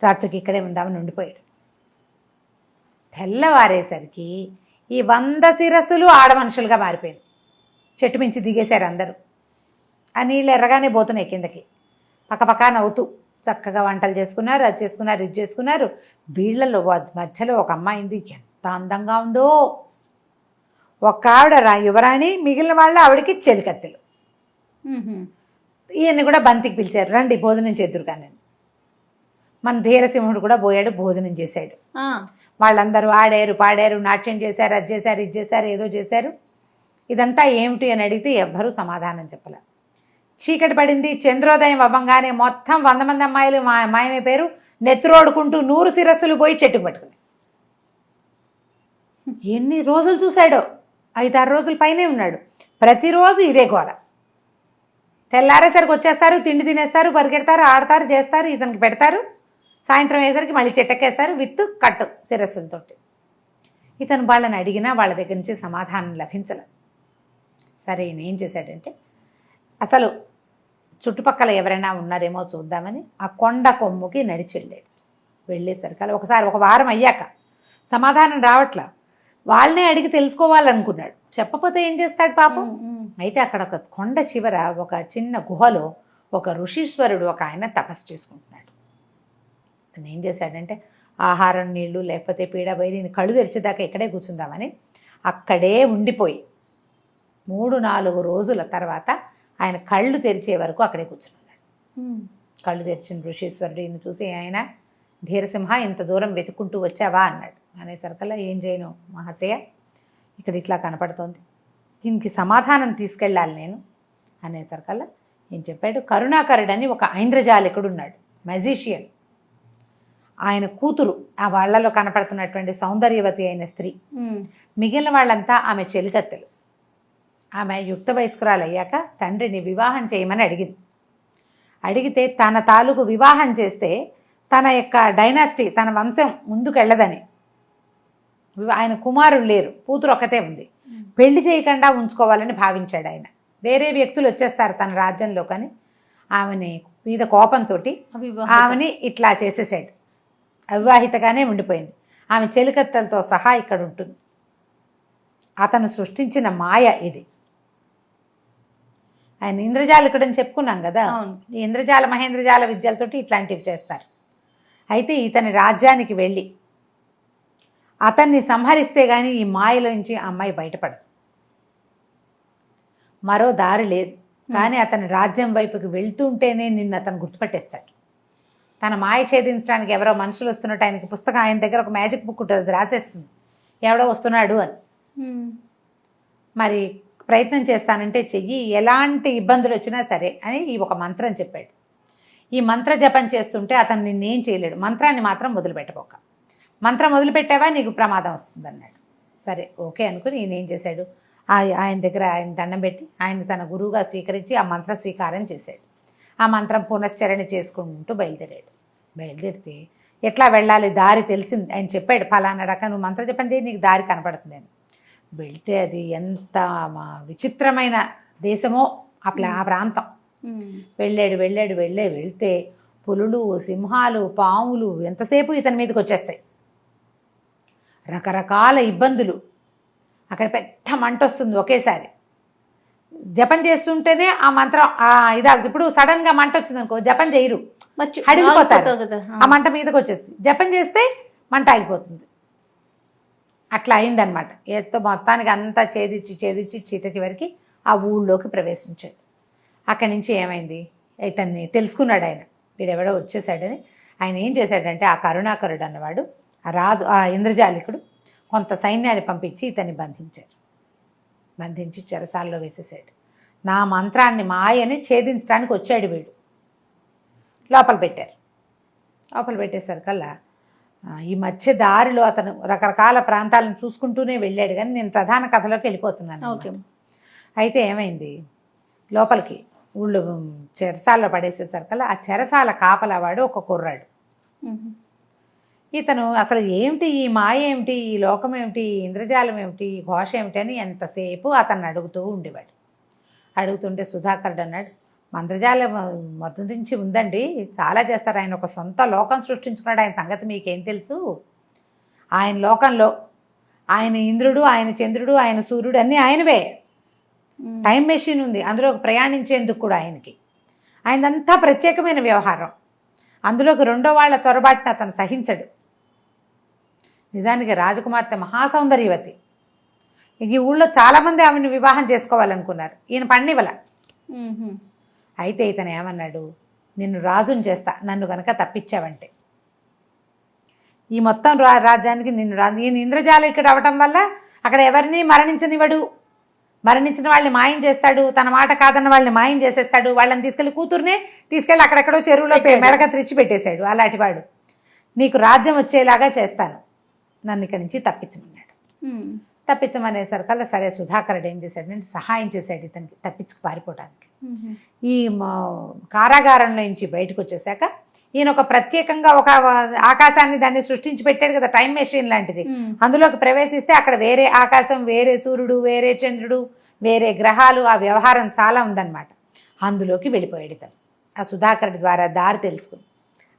రాత్రికి ఇక్కడే ఉందామని ఉండిపోయాడు. తెల్లవారేసరికి ఈ 100 శిరస్సులు ఆడమనుషులుగా మారిపోయింది. చెట్టు మించి దిగేశారు అందరూ. ఆ నీళ్ళు ఎర్రగానే పోతున్నాయి కిందకి. పక్కపక్క నవ్వుతూ చక్కగా వంటలు చేసుకున్నారు, అది చేసుకున్నారు, ఇది చేసుకున్నారు. వీళ్ళలో మధ్యలో ఒక అమ్మాయి ఉంది, ఎంత అందంగా ఉందో. ఒక ఆవిడ యువరాణి, మిగిలిన వాళ్ళు ఆవిడకి చెలికత్తెలు. ఈయన్ని కూడా బంతికి పిలిచారు, రండి భోజనం చేద్దురు కానీ. మన ధీరసింహుడు కూడా పోయాడు, భోజనం చేశాడు. వాళ్ళందరూ ఆడారు, పాడారు, నాట్యం చేశారు, అది చేశారు, ఇది చేశారు, ఏదో చేశారు. ఇదంతా ఏమిటి అని అడిగితే ఎవ్వరూ సమాధానం చెప్పలే. చీకటి పడింది. చంద్రోదయం అవ్వంగానే మొత్తం 100 మంది అమ్మాయిలు మాయమైపోయారు. నెత్తురోడుకుంటూ 100 శిరస్సులు పోయి చెట్టుకు పట్టుకుని ఎన్ని రోజులు చూశాడో 5-6 రోజుల పైనే ఉన్నాడు. ప్రతిరోజు ఇదే గోల. తెల్లారేసరికి వచ్చేస్తారు, తిండి తినేస్తారు, పరిగెడతారు, ఆడతారు, చేస్తారు, ఇతనికి పెడతారు. సాయంత్రం అయ్యేసరికి మళ్ళీ చెట్టెక్కేస్తారు విత్ కట్టు శిరస్సులతో. ఇతను వాళ్ళని అడిగినా వాళ్ళ దగ్గర నుంచి సమాధానం లభించలేదు. సరే ఈయన ఏం చేశాడంటే అసలు చుట్టుపక్కల ఎవరైనా ఉన్నారేమో చూద్దామని ఆ కొండ కొమ్ముకి నడిచి వెళ్ళేసరికి ఒకసారి 1 వారం అయ్యాక సమాధానం రావట్లా. వాళ్ళనే అడిగి తెలుసుకోవాలనుకున్నాడు. చెప్పకపోతే ఏం చేస్తాడు పాపం. అయితే అక్కడ ఒక కొండ చివర ఒక చిన్న గుహలో ఒక ఋషీశ్వరుడు ఒక ఆయన తపస్సు చేసుకుంటున్నాడు. అతను ఏం చేశాడంటే ఆహారం నీళ్లు లేకపోతే పీడ బయలు కళ్ళు తెరిచేదాకా ఇక్కడే కూర్చుందామని అక్కడే ఉండిపోయి 3-4 రోజుల తర్వాత ఆయన కళ్ళు తెరిచే వరకు అక్కడే కూర్చున్నాడు. కళ్ళు తెరిచిన ఋషీశ్వరుడు ఈయన చూసి, ఆయన ధీరసింహ ఇంత దూరం వెతుక్కుంటూ వచ్చావా అన్నాడు. అనేసరికల్లా ఏం చేయను మహాశయ, ఇక్కడ ఇట్లా కనపడుతోంది, దీనికి సమాధానం తీసుకెళ్ళాలి నేను అనేసరికల్లా ఏం చెప్పాడు, కరుణాకరుడని ఒక ఐంద్రజాలికుడు ఉన్నాడు, మెజిషియన్. ఆయన కూతురు ఆ వాళ్ళలో కనపడుతున్నటువంటి సౌందర్యవతి అయిన స్త్రీ. మిగిలిన వాళ్ళంతా ఆమె చెలికత్తెలు. ఆమె యుక్త వయస్కురాలు అయ్యాక తండ్రిని వివాహం చేయమని అడిగితే తన తాలూకు వివాహం చేస్తే తన యొక్క డైనాసిటీ, తన వంశం ముందుకెళ్ళదని, ఆయన కుమారుడు లేరు, కూతురు ఒక్కతే ఉంది, పెళ్లి చేయకుండా ఉంచుకోవాలని భావించాడు ఆయన. వేరే వ్యక్తులు వచ్చేస్తారు తన రాజ్యంలో, కానీ ఆమెని మీద కోపంతో ఆమెని ఇట్లా చేసేసాడు. అవివాహితగానే ఉండిపోయింది. ఆమె చెలికత్తెలతో సహా ఇక్కడ ఉంటుంది. అతను సృష్టించిన మాయ ఇది. ఆయన ఇంద్రజాలికుడని చెప్పుకున్నాం కదా, ఈ ఇంద్రజాల మహేంద్రజాల విద్యలతోటి ఇట్లాంటివి చేస్తారు. అయితే ఇతని రాజ్యానికి వెళ్ళి అతన్ని సంహరిస్తే కానీ ఈ మాయలోంచి అమ్మాయి బయటపడదు. మరో దారి లేదు. కానీ అతని రాజ్యం వైపుకి వెళ్తుంటేనే నిన్ను అతను గుర్తుపట్టేస్తాడు. తన మాయ ఛేదించడానికి ఎవరో మనుషులు వస్తున్నట్టు ఆయనకి పుస్తకం, ఆయన దగ్గర ఒక మ్యాజిక్ బుక్ ఉంటుంది, అది రాసేస్తుంది ఎవడో వస్తున్నాడు అని. మరి ప్రయత్నం చేస్తానంటే చెయ్యి, ఎలాంటి ఇబ్బందులు వచ్చినా సరే అని ఈ ఒక మంత్రం చెప్పాడు. ఈ మంత్ర జపం చేస్తుంటే అతను నిన్నేం చేయలేడు. మంత్రాన్ని మాత్రం వదిలిపెట్టబోక, మంత్రం వదిలిపెట్టావా నీకు ప్రమాదం వస్తుంది అన్నాడు. సరే ఓకే అనుకుని ఈయన ఏం చేశాడు, ఆయన దగ్గర ఆయన దండం పెట్టి ఆయన తన గురువుగా స్వీకరించి ఆ మంత్ర స్వీకారం చేశాడు. ఆ మంత్రం పునశ్చరణ చేసుకుంటూ బయలుదేరితే ఎట్లా వెళ్ళాలి దారి తెలిసింది. ఆయన చెప్పాడు, ఫలానా రకం నువ్వు మంత్రం చెప్పండి నీకు దారి కనపడుతుంది అని. వెళితే అది ఎంత విచిత్రమైన దేశమో ఆ ప్రాంతం. వెళ్తే పులులు, సింహాలు, పాములు ఎంతసేపు ఇతని మీదకి వచ్చేస్తాయి. రకరకాల ఇబ్బందులు. అక్కడ పెద్ద మంట వస్తుంది ఒకేసారి. జపం చేస్తుంటేనే ఆ మంత్రం ఇప్పుడు సడన్ గా మంట వచ్చింది అనుకో, జపం చేయరు, హడిలిపోతారు. ఆ మంట మీదకి వచ్చేస్తుంది. జపం చేస్తే మంట ఆగిపోతుంది. అట్లా అయిందనమాట. ఏదో మొత్తానికి అంతా ఛేదించి చీట చివరికి ఆ ఊళ్ళోకి ప్రవేశించాడు. అక్కడి నుంచి ఏమైంది, ఇతన్ని తెలుసుకున్నాడు ఆయన, వీడెవడో వచ్చేసాడని. ఆయన ఏం చేశాడంటే ఆ కరుణాకరుడు అన్నవాడు, ఆ ఇంద్రజాలికుడు కొంత సైన్యాన్ని పంపించి ఇతన్ని బంధించి చెరసాల్లో వేసేసాడు. నా మంత్రాన్ని మాయని ఛేదించడానికి వచ్చాడు వీడు. లోపల పెట్టేసరికల్లా ఈ మధ్య దారిలో అతను రకరకాల ప్రాంతాలను చూసుకుంటూనే వెళ్ళాడు. కానీ నేను ప్రధాన కథలోకి వెళ్ళిపోతున్నాను. ఓకే. అయితే ఏమైంది, లోపలికి ఊళ్ళో చెరసాల్లో పడేసేసరికల్లా ఆ చెరసాల కాపలవాడు ఒక కుర్రాడు. ఇతను అసలు ఏమిటి ఈ మాయ ఏమిటి, ఈ లోకం ఏమిటి, ఈ ఇంద్రజాలం ఏమిటి, ఈ ఘోష ఏమిటి అని ఎంతసేపు అతన్ని అడుగుతూ ఉండేవాడు. అడుగుతుంటే సుధాకరుడు అన్నాడు, మంత్రజాలం మొదటి నుంచి ఉందండి, చాలా చేస్తారు. ఆయన ఒక సొంత లోకం సృష్టించుకున్నాడు. ఆయన సంగతి మీకేం తెలుసు? ఆయన లోకంలో ఆయన ఇంద్రుడు, ఆయన చంద్రుడు, ఆయన సూర్యుడు అన్నీ ఆయనవే. టైం మెషిన్ ఉంది, అందులో ప్రయాణించేందుకు కూడా ఆయనదంతా ప్రత్యేకమైన వ్యవహారం. అందులోకి రెండో వాళ్ళ చొరబాటుని అతను సహించడు. నిజానికి రాజకుమార్తె మహాసౌందర్యవతి. ఈ ఊళ్ళో చాలామంది ఆమెను వివాహం చేసుకోవాలనుకున్నారు, ఈయన పన్నివల. అయితే ఇతను ఏమన్నాడు, నిన్ను రాజుని చేస్తా నన్ను కనుక తప్పించావంటే. ఈ మొత్తం రాజ్యానికి ఈయన ఇంద్రజాలికుడు అవటం వల్ల అక్కడ ఎవరిని మరణించనివ్వడు. మరణించిన వాళ్ళని మాయం చేస్తాడు, తన మాట కాదన్న వాళ్ళని మాయం చేసేస్తాడు. వాళ్ళని కూతుర్నే తీసుకెళ్ళి అక్కడెక్కడో చెరువులో మెడక తెచ్చి పెట్టేశాడు. అలాంటి వాడు నీకు రాజ్యం వచ్చేలాగా చేస్తాను, నన్ను ఇక్కడి నుంచి తప్పించమన్నాడు. ఉమ్. తప్పించమనేసరికల్లా సరే సుధాకరుడు ఏం చేశాడంటే సహాయం చేశాడు ఇతనికి తప్పించుకు పారిపోవడానికి. ఉమ్. ఈ కారాగారంలో నుంచి బయటకు వచ్చేసాక ఈయన ఒక ప్రత్యేకంగా ఒక ఆకాశాన్ని దాన్ని సృష్టించి పెట్టాడు కదా, టైం మెషిన్ లాంటిది. ఉమ్. అందులోకి ప్రవేశిస్తే అక్కడ వేరే ఆకాశం, వేరే సూర్యుడు, వేరే చంద్రుడు, వేరే గ్రహాలు, ఆ వ్యవహారం చాలా ఉందన్నమాట. అందులోకి వెళ్ళిపోయాడు ఇతను ఆ సుధాకరుడి ద్వారా దారి తెలుసుకుని.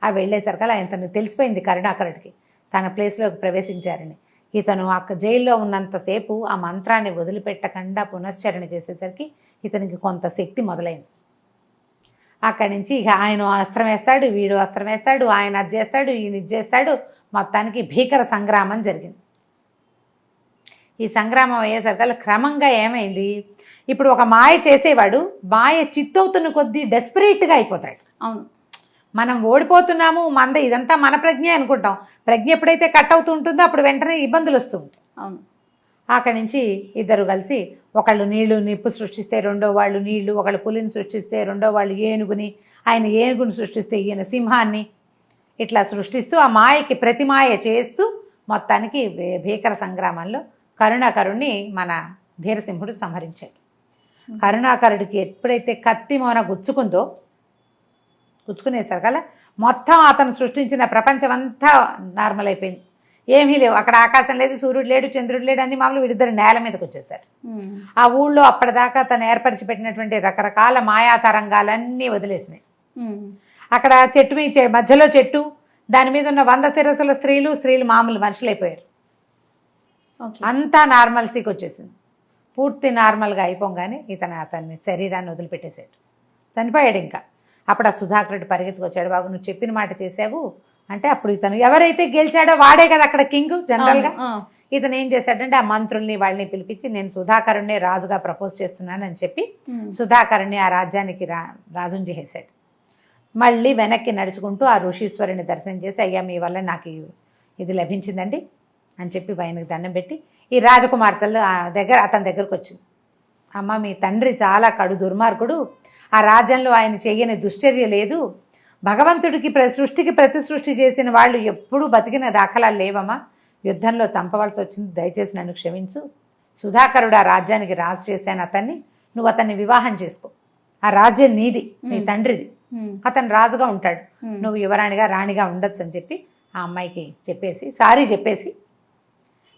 ఆ వెళ్ళేసరికల్లా ఇతనికి తెలిసిపోయింది కరుణాకరుడికి తన ప్లేస్లోకి ప్రవేశించారని. ఇతను జైల్లో ఉన్నంతసేపు ఆ మంత్రాన్ని వదిలిపెట్టకుండా పునశ్చరణ చేసేసరికి ఇతనికి కొంత శక్తి మొదలైంది. అక్కడి నుంచి ఇక ఆయన అస్త్రం వేస్తాడు, వీడు అస్త్రం వేస్తాడు, ఆయన అది చేస్తాడు, ఈయన ఇది చేస్తాడు. మొత్తానికి భీకర సంగ్రామం జరిగింది. ఈ సంగ్రామం అయ్యేసరికల్లా క్రమంగా ఏమైంది, ఇప్పుడు ఒక మాయ చేసేవాడు మాయ చిత్తవుతున్న కొద్దీ డెస్పరేట్గా అయిపోతాడు. అవును, మనం ఓడిపోతున్నాము, ఇదంతా మన ప్రజ్ఞ అనుకుంటాం. ప్రజ్ఞ ఎప్పుడైతే కట్ అవుతూ ఉంటుందో అప్పుడు వెంటనే ఇబ్బందులు వస్తూ ఉంటాయి. అవును. అక్కడి నుంచి ఇద్దరు కలిసి ఒకళ్ళు నీళ్లు నిప్పు సృష్టిస్తే రెండో వాళ్ళు నీళ్లు, ఒకళ్ళు పులిని సృష్టిస్తే రెండో వాళ్ళు ఏనుగుని, ఆయన ఏనుగుని సృష్టిస్తే ఈయన సింహాన్ని, ఇట్లా సృష్టిస్తూ ఆ మాయకి ప్రతిమాయ చేస్తూ మొత్తానికి భీకర సంగ్రామంలో కరుణాకరుణ్ణి మన ధీరసింహుడు సంహరించాడు. కరుణాకరుడికి ఎప్పుడైతే కత్తి మోన గుచ్చుకునేసరికల్లా మొత్తం అతను సృష్టించిన ప్రపంచం అంతా నార్మల్ అయిపోయింది. ఏమీ లేవు, అక్కడ ఆకాశం లేదు, సూర్యుడు లేడు, చంద్రుడు లేడు, అన్ని మామూలు వీడిద్దరు నేల మీదకి వచ్చేసారు. ఆ ఊళ్ళో అప్పటిదాకా తను ఏర్పరిచి పెట్టినటువంటి రకరకాల మాయా తరంగాలన్నీ వదిలేసినాయి. అక్కడ చెట్టు మధ్యలో చెట్టు, దాని మీద ఉన్న 100 శిరస్సుల స్త్రీలు మామూలు మనుషులైపోయారు. అంతా నార్మల్సీకి వచ్చేసింది. పూర్తి నార్మల్గా అయిపోగానే అతన్ని శరీరాన్ని వదిలిపెట్టేశాడు, చనిపోయాడు. ఇంకా అప్పుడు ఆ సుధాకరుడు పరిగెత్తుకొచ్చాడు, బాబు నువ్వు చెప్పిన మాట చేసావు అంటే. అప్పుడు ఇతను ఎవరైతే గెలిచాడో వాడే కదా అక్కడ కింగ్ జనరల్గా. ఇతను ఏం చేశాడంటే ఆ మంత్రుల్ని వాళ్ళని పిలిపించి నేను సుధాకరుణ్ణి రాజుగా ప్రపోజ్ చేస్తున్నానని చెప్పి సుధాకరుణ్ణి ఆ రాజ్యానికి రాజుని చేసేశాడు. మళ్ళీ వెనక్కి నడుచుకుంటూ ఆ ఋషీశ్వరుని దర్శనం చేసి, అయ్యా మీ వల్ల నాకు ఇది లభించిందండి అని చెప్పి ఆయనకు దండం పెట్టి ఈ రాజకుమార్తెలు అతని దగ్గరకు వచ్చింది. అమ్మ మీ తండ్రి చాలా కడు దుర్మార్గుడు, ఆ రాజ్యంలో ఆయన చెయ్యని దుశ్చర్య లేదు, భగవంతుడికి సృష్టికి ప్రతి సృష్టి చేసిన వాళ్ళు ఎప్పుడూ బతికిన దాఖలాలు లేవమ్మా, యుద్ధంలో చంపవలసి వచ్చింది, దయచేసి నన్ను క్షమించు. సుధాకరుడు ఆ రాజ్యానికి రాజు చేశాను అతన్ని, నువ్వు అతన్ని వివాహం చేసుకో, ఆ రాజ్యం నీది, నీ తండ్రిది, అతను రాజుగా ఉంటాడు, నువ్వు యువరాణిగా రాణిగా ఉండొచ్చు అని చెప్పి ఆ అమ్మాయికి చెప్పేసి సారీ చెప్పేసి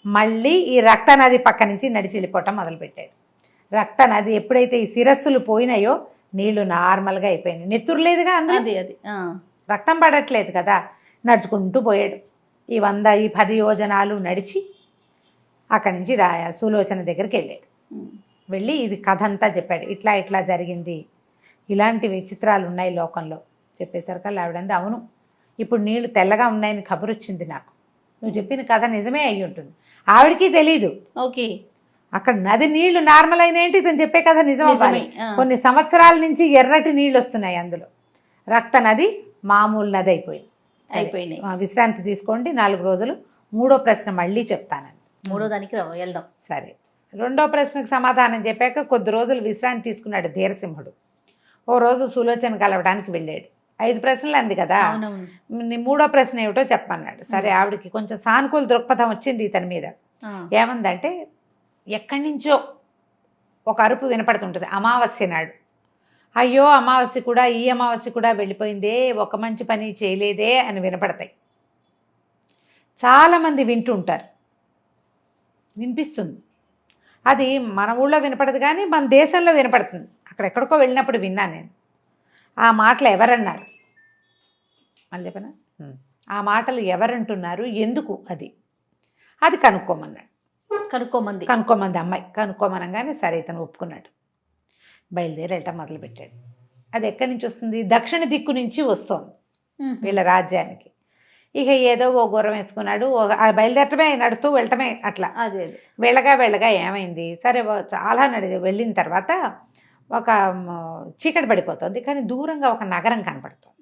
మళ్ళీ ఈ రక్తనది పక్క నుంచి నడిచి వెళ్ళిపోవటం మొదలుపెట్టాడు. రక్తనది ఎప్పుడైతే ఈ శిరస్సులు పోయినాయో నీళ్లు నార్మల్గా అయిపోయినాయి, నెత్తురు లేదుగా అందులో, రక్తం పడట్లేదు కదా, నడుచుకుంటూ పోయాడు. ఈ 10 యోజనాలు నడిచి అక్కడి నుంచి సులోచన దగ్గరికి వెళ్ళాడు. వెళ్ళి ఇది కథ అంతా చెప్పాడు, ఇట్లా ఇట్లా జరిగింది, ఇలాంటి విచిత్రాలు ఉన్నాయి లోకంలో. చెప్పేసరికల్లా ఆవిడంది, అవును ఇప్పుడు నీళ్లు తెల్లగా ఉన్నాయని కబురు వచ్చింది నాకు, నువ్వు చెప్పిన కథ నిజమే అయి ఉంటుంది. ఆవిడికి తెలీదు. ఓకే, అక్కడ నది నీళ్లు నార్మల్ అయినాయంటే ఇతను చెప్పే కథ నిజం అవ్వాలి. కొన్ని సంవత్సరాల నుంచి ఎర్రటి నీళ్ళు వస్తున్నాయి, అందులో రక్త నది మామూలు నది అయిపోయింది. విశ్రాంతి తీసుకోండి 4 రోజులు, 3వ ప్రశ్న మళ్ళీ చెప్తానండి. 3వ దానికి వెళ్దాం. సరే, 2వ ప్రశ్నకు సమాధానం చెప్పాక కొద్ది రోజులు విశ్రాంతి తీసుకున్నాడు ధీరసింహుడు. ఓ రోజు సులోచన కలవడానికి వెళ్ళాడు. 5 ప్రశ్నలు అంది కదా, 3వ ప్రశ్న ఏమిటో చెప్పన్నాడు. సరే, ఆవిడకి కొంచెం సానుకూల దృక్పథం వచ్చింది ఇతని మీద. ఏమందంటే, ఎక్కడి నుంచో ఒక అరుపు వినపడుతుంటుంది అమావాస్య నాడు. అయ్యో అమావాస్య కూడా, ఈ అమావాస్య కూడా వెళ్ళిపోయిందే, ఒక మంచి పని చేయలేదే అని వినపడతాయి. చాలామంది వింటుంటారు, వినిపిస్తుంది. అది మన ఊళ్ళో వినపడదు కానీ మన దేశంలో వినపడుతుంది. అక్కడెక్కడికో వెళ్ళినప్పుడు విన్నాను నేను. ఆ మాటలు ఎవరన్నారు అని చెప్పనా, ఆ మాటలు ఎవరంటున్నారు, ఎందుకు అది కనుక్కోమన్నాడు. కనుక్కోమంది అమ్మాయి. కనుక్కోమనగానే సరే ఇతను ఒప్పుకున్నాడు. బయలుదేరి వెళ్ళటం మొదలుపెట్టాడు. అది ఎక్కడి నుంచి వస్తుంది, దక్షిణ దిక్కు నుంచి వస్తోంది వీళ్ళ రాజ్యానికి. ఇక ఏదో ఓ గుర్రం వేసుకున్నాడు, బయలుదేరటమే, నడుస్తూ వెళ్ళటమే. అట్లా వెళ్ళగా ఏమైంది, సరే చాలా వెళ్ళిన తర్వాత ఒక చీకటి పడిపోతుంది, కానీ దూరంగా ఒక నగరం కనపడుతుంది.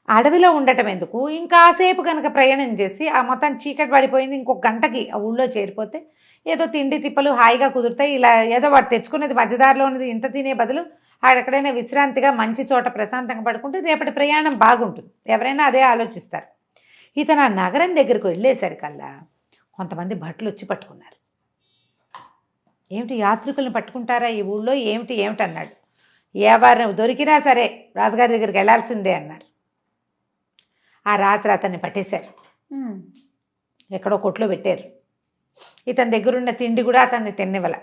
అడవిలో ఉండటం ఎందుకు, ఇంకాసేపు కనుక ప్రయాణం చేసి ఆ మొత్తం చీకటి పడిపోయింది, ఇంకొక గంటకి ఆ ఊళ్ళో చేరిపోతే ఏదో తిండి తిప్పలు హాయిగా కుదురుతాయి. ఇలా ఏదో వాడు తెచ్చుకునేది మధ్యదారిలో ఉన్నది ఇంత తినే బదులు ఎక్కడైనా విశ్రాంతిగా మంచి చోట ప్రశాంతంగా పడుకుంటే రేపటి ప్రయాణం బాగుంటుంది. ఎవరైనా అదే ఆలోచిస్తారు. ఇతను ఆ నగరం దగ్గరికి వెళ్ళేసరికల్లా కొంతమంది భటులు వచ్చి పట్టుకున్నారు. ఏమిటి యాత్రికులను పట్టుకుంటారా ఈ ఊళ్ళో, ఏమిటి ఏమిటి అన్నాడు. ఎవరు దొరికినా సరే రాజుగారి దగ్గరికి వెళ్ళాల్సిందే అన్నారు. ఆ రాత్రి అతన్ని పట్టేశారు, ఎక్కడో కొట్లో పెట్టారు. ఇతని దగ్గరున్న తిండి కూడా అతన్ని తిన్నివ్వల.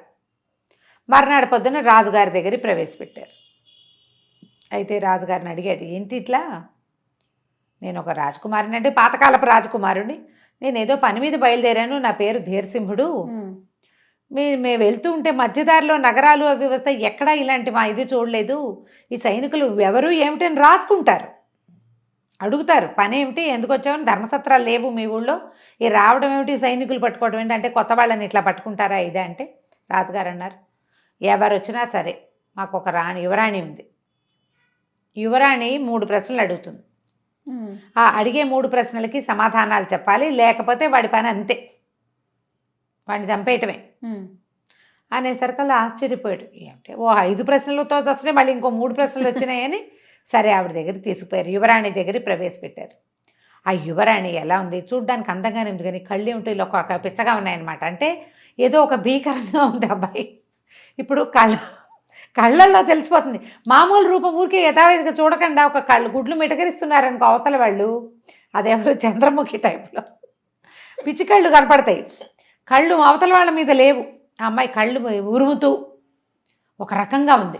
మర్నాడు పొద్దున రాజుగారి దగ్గర ప్రవేశపెట్టారు. అయితే రాజుగారిని అడిగాడు, ఏంటి ఇట్లా, నేను ఒక రాజకుమారుని అంటే పాతకాలపు రాజకుమారుని, నేను ఏదో పని మీద బయలుదేరాను, నా పేరు ధీరసింహుడు, మేము వెళ్తూ ఉంటే మధ్యదారిలో నగరాలు అవి వస్తాయి, ఎక్కడా ఇలాంటి మా ఇది చూడలేదు, ఈ సైనికులు ఎవరు ఏమిటని రాసుకుంటారు, అడుగుతారు పని ఏమిటి, ఎందుకు వచ్చామని, ధర్మసత్రాలు లేవు మీ ఊళ్ళో, ఈ రావడం ఏమిటి, సైనికులు పట్టుకోవడం ఏంటి అంటే కొత్త వాళ్ళని ఇట్లా పట్టుకుంటారా ఇదే అంటే రాజుగారు అన్నారు, ఎవరు వచ్చినా సరే మాకు ఒక యువరాణి ఉంది, యువరాణి 3 ప్రశ్నలు అడుగుతుంది, ఆ అడిగే 3 ప్రశ్నలకి సమాధానాలు చెప్పాలి, లేకపోతే వాడి పని అంతే, వాడిని చంపేయటమే అనేసరికల్లా ఆశ్చర్యపోయాడు. ఏమిటి ఓ 5 ప్రశ్నలతో వస్తున్నాయి, మళ్ళీ ఇంకో 3 ప్రశ్నలు వచ్చినాయని సరే ఆవిడ దగ్గరికి తీసుకుపోయారు, యువరాణి దగ్గర ప్రవేశపెట్టారు. ఆ యువరాణి ఎలా ఉంది, చూడ్డానికి అందంగానే ఉంది కానీ కళ్ళు ఏమిటో ఇలా ఒక పిచ్చగా ఉన్నాయన్నమాట. అంటే ఏదో ఒక భీకరంగా ఉంది అబ్బాయి. ఇప్పుడు కళ్ళల్లో తెలిసిపోతుంది, మామూలు రూపం ఊరికే యథావిధిగా చూడకుండా ఒక గుడ్లు మిటకరిస్తున్నారనుకో అవతల వాళ్ళు, అదెవరో చంద్రముఖి టైప్లో పిచ్చి కళ్ళు కనపడతాయి, కళ్ళు అవతల వాళ్ళ మీద లేవు. ఆ అమ్మాయి కళ్ళు ఉరుముతూ ఒక రకంగా ఉంది.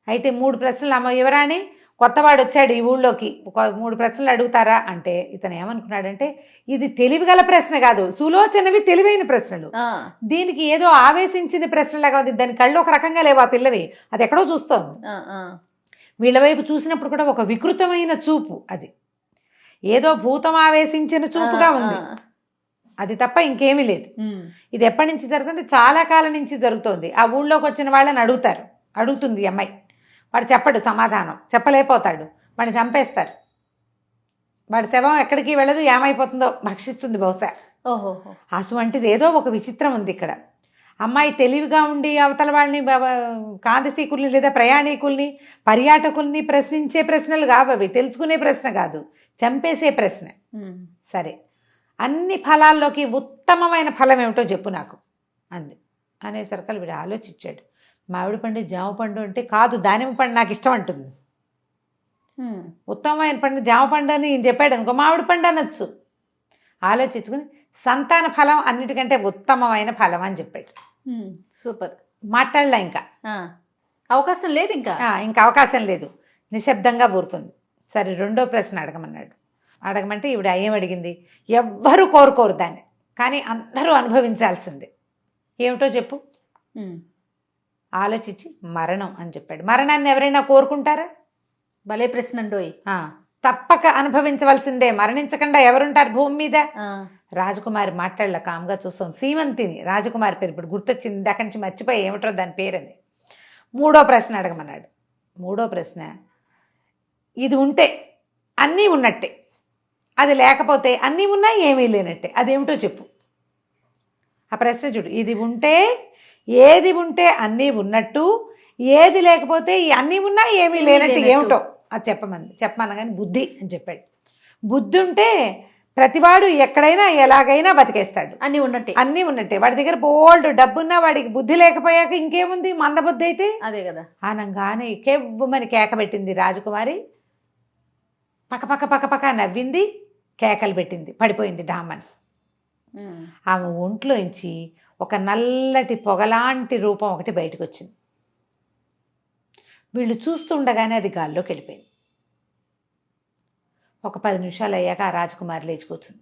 అయితే 3 ప్రశ్నలు, అమ్మ యువరాణి కొత్తవాడు వచ్చాడు ఈ ఊళ్ళోకి, ఒక 3 ప్రశ్నలు అడుగుతారా అంటే ఇతను ఏమనుకున్నాడంటే ఇది తెలివిగల ప్రశ్న కాదు, సులోచనవి తెలివైన ప్రశ్నలు, దీనికి ఏదో ఆవేశించిన ప్రశ్నలాగా ఉంది, దాని కళ్ళు ఒక రకంగా లేవు ఆ పిల్లవి, అది ఎక్కడో చూస్తోంది. వీళ్ళ వైపు చూసినప్పుడు కూడా ఒక వికృతమైన చూపు, అది ఏదో భూతం ఆవేశించిన చూపుగా ఉంది, అది తప్ప ఇంకేమీ లేదు. ఇది ఎప్పటి నుంచి జరుగుతుంది, చాలా కాలం నుంచి జరుగుతోంది. ఆ ఊళ్ళోకి వచ్చిన వాళ్ళని అడుగుతుంది ఈ అమ్మాయి, వాడు చెప్పడు సమాధానం, చెప్పలేకపోతాడు, వాడిని చంపేస్తారు, వాడి శవం ఎక్కడికి వెళ్ళదు, ఏమైపోతుందో భక్షిస్తుంది బహుశా. ఓహో, అటువంటిది ఏదో ఒక విచిత్రం ఉంది ఇక్కడ. అమ్మాయి తెలివిగా ఉండి అవతల వాళ్ళని కాంతిసీకుల్ని లేదా ప్రయాణికుల్ని పర్యాటకుల్ని ప్రశ్నించే ప్రశ్నలు కావు అవి, తెలుసుకునే ప్రశ్న కాదు, చంపేసే ప్రశ్న. సరే అన్ని ఫలాల్లోకి ఉత్తమమైన ఫలం ఏమిటో చెప్పు నాకు అంది. అనేసరికి వీడు ఆలోచించాడు, మామిడి పండు జామ పండు అంటే కాదు, దానిమ్మ పండు నాకు ఇష్టం అంటుంది. ఉత్తమమైన పండు జామ పండు అని చెప్పాడు అనుకో, మామిడి పండు అనొచ్చు. ఆలోచించుకుని సంతాన ఫలం అన్నిటికంటే ఉత్తమమైన ఫలం అని చెప్పాడు. సూపర్. మాట్లాడలే, ఇంకా అవకాశం లేదు, ఇంకా అవకాశం లేదు, నిశ్శబ్దంగా ఊరుకుంది. సరే 2వ ప్రశ్న అడగమన్నాడు. అడగమంటే ఈవిడ ఏమడిగింది, ఎవ్వరూ కోరుకోరు దాన్ని, కానీ అందరూ అనుభవించాల్సిందే, ఏమిటో చెప్పు. ఆలోచించి మరణం అని చెప్పాడు. మరణాన్ని ఎవరైనా కోరుకుంటారా? భలే ప్రశ్న అండోయ్. తప్పక అనుభవించవలసిందే, మరణించకుండా ఎవరుంటారు భూమి మీద. రాజకుమారి మాట్లాడలే, కామ్గా చూస్తుంది. సీమంతిని రాజకుమారి పేరు ఇప్పుడు గుర్తొచ్చింది, ఇందాక నుంచి మర్చిపోయి ఏమిటో దాని పేరని. 3వ ప్రశ్న అడగమన్నాడు. 3వ ప్రశ్న, ఇది ఉంటే అన్నీ ఉన్నట్టే, అది లేకపోతే అన్నీ ఉన్నా ఏమీ లేనట్టే, అదేమిటో చెప్పు. ఆ ప్రశ్న చూడు, ఇది ఉంటే ఏది ఉంటే అన్నీ ఉన్నట్టు, ఏది లేకపోతే అన్నీ ఉన్నా ఏమీ లేనట్టు ఏమిటో అది చెప్పమన్నా కానీ బుద్ధి అని చెప్పాడు. బుద్ధి ఉంటే ప్రతివాడు ఎక్కడైనా ఎలాగైనా బతికేస్తాడు, అన్నీ ఉన్నట్టే. వాడి దగ్గర బోల్డ్ డబ్బున్నా వాడికి బుద్ధి లేకపోయాక ఇంకేముంది, మందబుద్ధి అయితే అదే కదా. అనగానే కెవ్వమని కేక పెట్టింది రాజకుమారి. పక్క నవ్వింది, కేకలు పెట్టింది, పడిపోయింది డామని. ఆమె ఒంట్లోంచి ఒక నల్లటి పొగలాంటి రూపం ఒకటి బయటకు వచ్చింది. వీళ్ళు చూస్తుండగానే అది గాల్లోకి వెళ్ళిపోయింది. ఒక 10 నిమిషాలు అయ్యాక ఆ రాజకుమారి లేచి కూర్చుంది.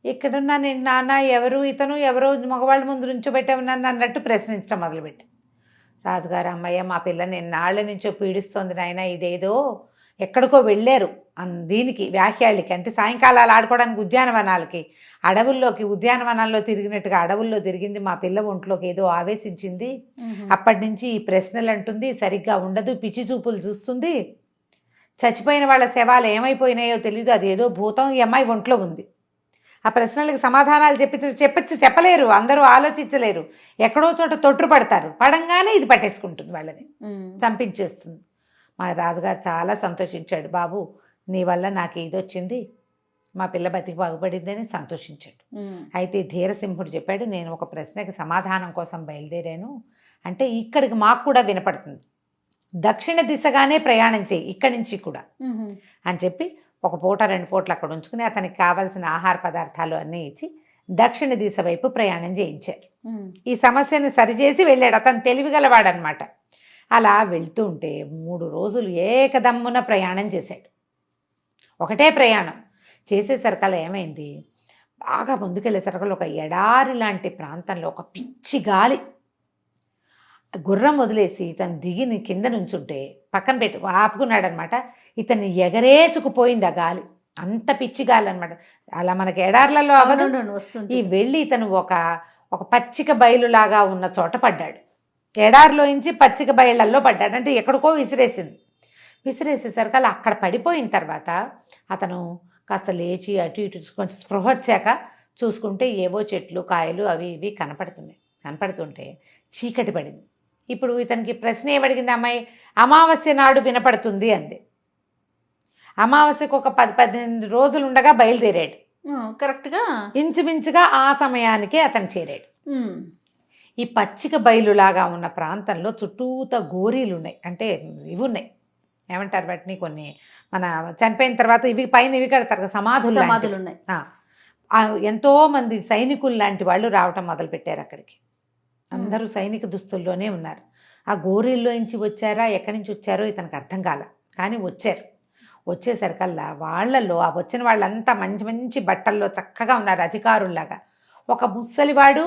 ఇక్కడున్నా నేను నాన్న ఎవరు ఇతను, ఎవరో మగవాళ్ళ ముందు నుంచోబెట్టావు నన్ను అన్నట్టు ప్రశ్నించడం మొదలుపెట్టి. రాజుగారు, అమ్మయ్య మా పిల్ల నేను నాళ్ళ నుంచో పీడిస్తోంది నాయన, ఇదేదో ఎక్కడికో వెళ్ళారు దీనికి వ్యాఖ్యాళ్ళకి, అంటే సాయంకాలాలు ఆడుకోవడానికి ఉద్యానవనాలకి, అడవుల్లోకి, ఉద్యానవనాల్లో తిరిగినట్టుగా అడవుల్లో తిరిగింది, మా పిల్ల ఒంట్లోకి ఏదో ఆవేశించింది, అప్పటి నుంచి ఈ ప్రశ్నలు అంటుంది, సరిగ్గా ఉండదు, పిచ్చి చూపులు చూస్తుంది, చచ్చిపోయిన వాళ్ళ శవాలు ఏమైపోయినాయో తెలీదు, అది ఏదో భూతం ఈ అమ్మాయి ఒంట్లో ఉంది. ఆ ప్రశ్నలకు సమాధానాలు చెప్పలేరు, అందరూ ఆలోచించలేరు, ఎక్కడో చోట తొట్టుపడతారు, పడంగానే ఇది పట్టేసుకుంటుంది, వాళ్ళని చంపించేస్తుంది. మా రాజుగారు చాలా సంతోషించాడు, బాబు నీ వల్ల నాకు ఇది వచ్చింది, మా పిల్ల బతికి బాగుపడిందని సంతోషించాడు. అయితే ధీరసింహుడు చెప్పాడు, నేను ఒక ప్రశ్నకి సమాధానం కోసం బయలుదేరాను, అంటే ఇక్కడికి మాకు కూడా వినపడుతుంది, దక్షిణ దిశగానే ప్రయాణం చేయి ఇక్కడి నుంచి కూడా అని చెప్పి 1 పూట 2 పూటలు అక్కడ ఉంచుకుని అతనికి కావాల్సిన ఆహార పదార్థాలు అన్నీ ఇచ్చి దక్షిణ దిశ వైపు ప్రయాణం చేయించారు. ఈ సమస్యను సరిచేసి వెళ్ళాడు. అతను తెలివిగలవాడనమాట. అలా వెళ్తూ ఉంటే 3 రోజులు ఏకదమ్మున ప్రయాణం చేశాడు. ఒకటే ప్రయాణం చేసేసరికల్లా ఏమైంది, బాగా ముందుకెళ్ళేసరికల్లా ఒక ఎడారి లాంటి ప్రాంతంలో ఒక పిచ్చి గాలి, గుర్రం వదిలేసి ఇతను దిగి కింద నుంచుంటే పక్కన పెట్టి ఆపుకున్నాడు అనమాట. ఇతన్ని ఎగరేసుకుపోయింది ఆ గాలి, అంత పిచ్చి గాలి అనమాట. అలా మనకి ఎడార్లలో అవదు వస్తుంది. ఈ వెళ్ళి ఇతను ఒక పచ్చిక బయలులాగా ఉన్న చోట పడ్డాడు. ఎడారిలోంచి పచ్చిక బయళ్ళల్లో పడ్డాడు, అంటే ఎక్కడికో విసిరేసింది. విసిరేసేసరికి అలా అక్కడ పడిపోయిన తర్వాత అతను కాస్త లేచి అటు ఇటు కొంచెం స్పృహ వచ్చాక చూసుకుంటే ఏవో చెట్లు కాయలు అవి ఇవి కనపడుతుంటే చీకటి పడింది. ఇప్పుడు ఇతనికి ప్రశ్న ఏమడిగింది అమ్మాయి, అమావాస్య నాడు వినపడుతుంది అంది. అమావాస్యకు ఒక 10-18 రోజులు ఉండగా బయలుదేరాడు. కరెక్ట్గా ఇంచుమించుగా ఆ సమయానికే అతను చేరాడు. ఈ పచ్చిక బయలులాగా ఉన్న ప్రాంతంలో చుట్టూత గోరీలు ఉన్నాయి, అంటే ఇవి ఉన్నాయి, ఏమంటారు వాటిని, కొన్ని మన చనిపోయిన తర్వాత ఇవి పైన ఇవి కడతారు కదా, సమాధులు ఉన్నాయి. ఎంతో మంది సైనికులు లాంటి వాళ్ళు రావటం మొదలుపెట్టారు అక్కడికి. అందరూ సైనిక దుస్తుల్లోనే ఉన్నారు. ఆ గోరీల్లోంచి వచ్చారా ఎక్కడి నుంచి వచ్చారో ఇతనికి అర్థం కాల, కానీ వచ్చేసరికల్లా వాళ్ళల్లో ఆ వచ్చిన వాళ్ళంతా మంచి మంచి బట్టల్లో చక్కగా ఉన్నారు, అధికారుల్లాగా. ఒక ముసలివాడు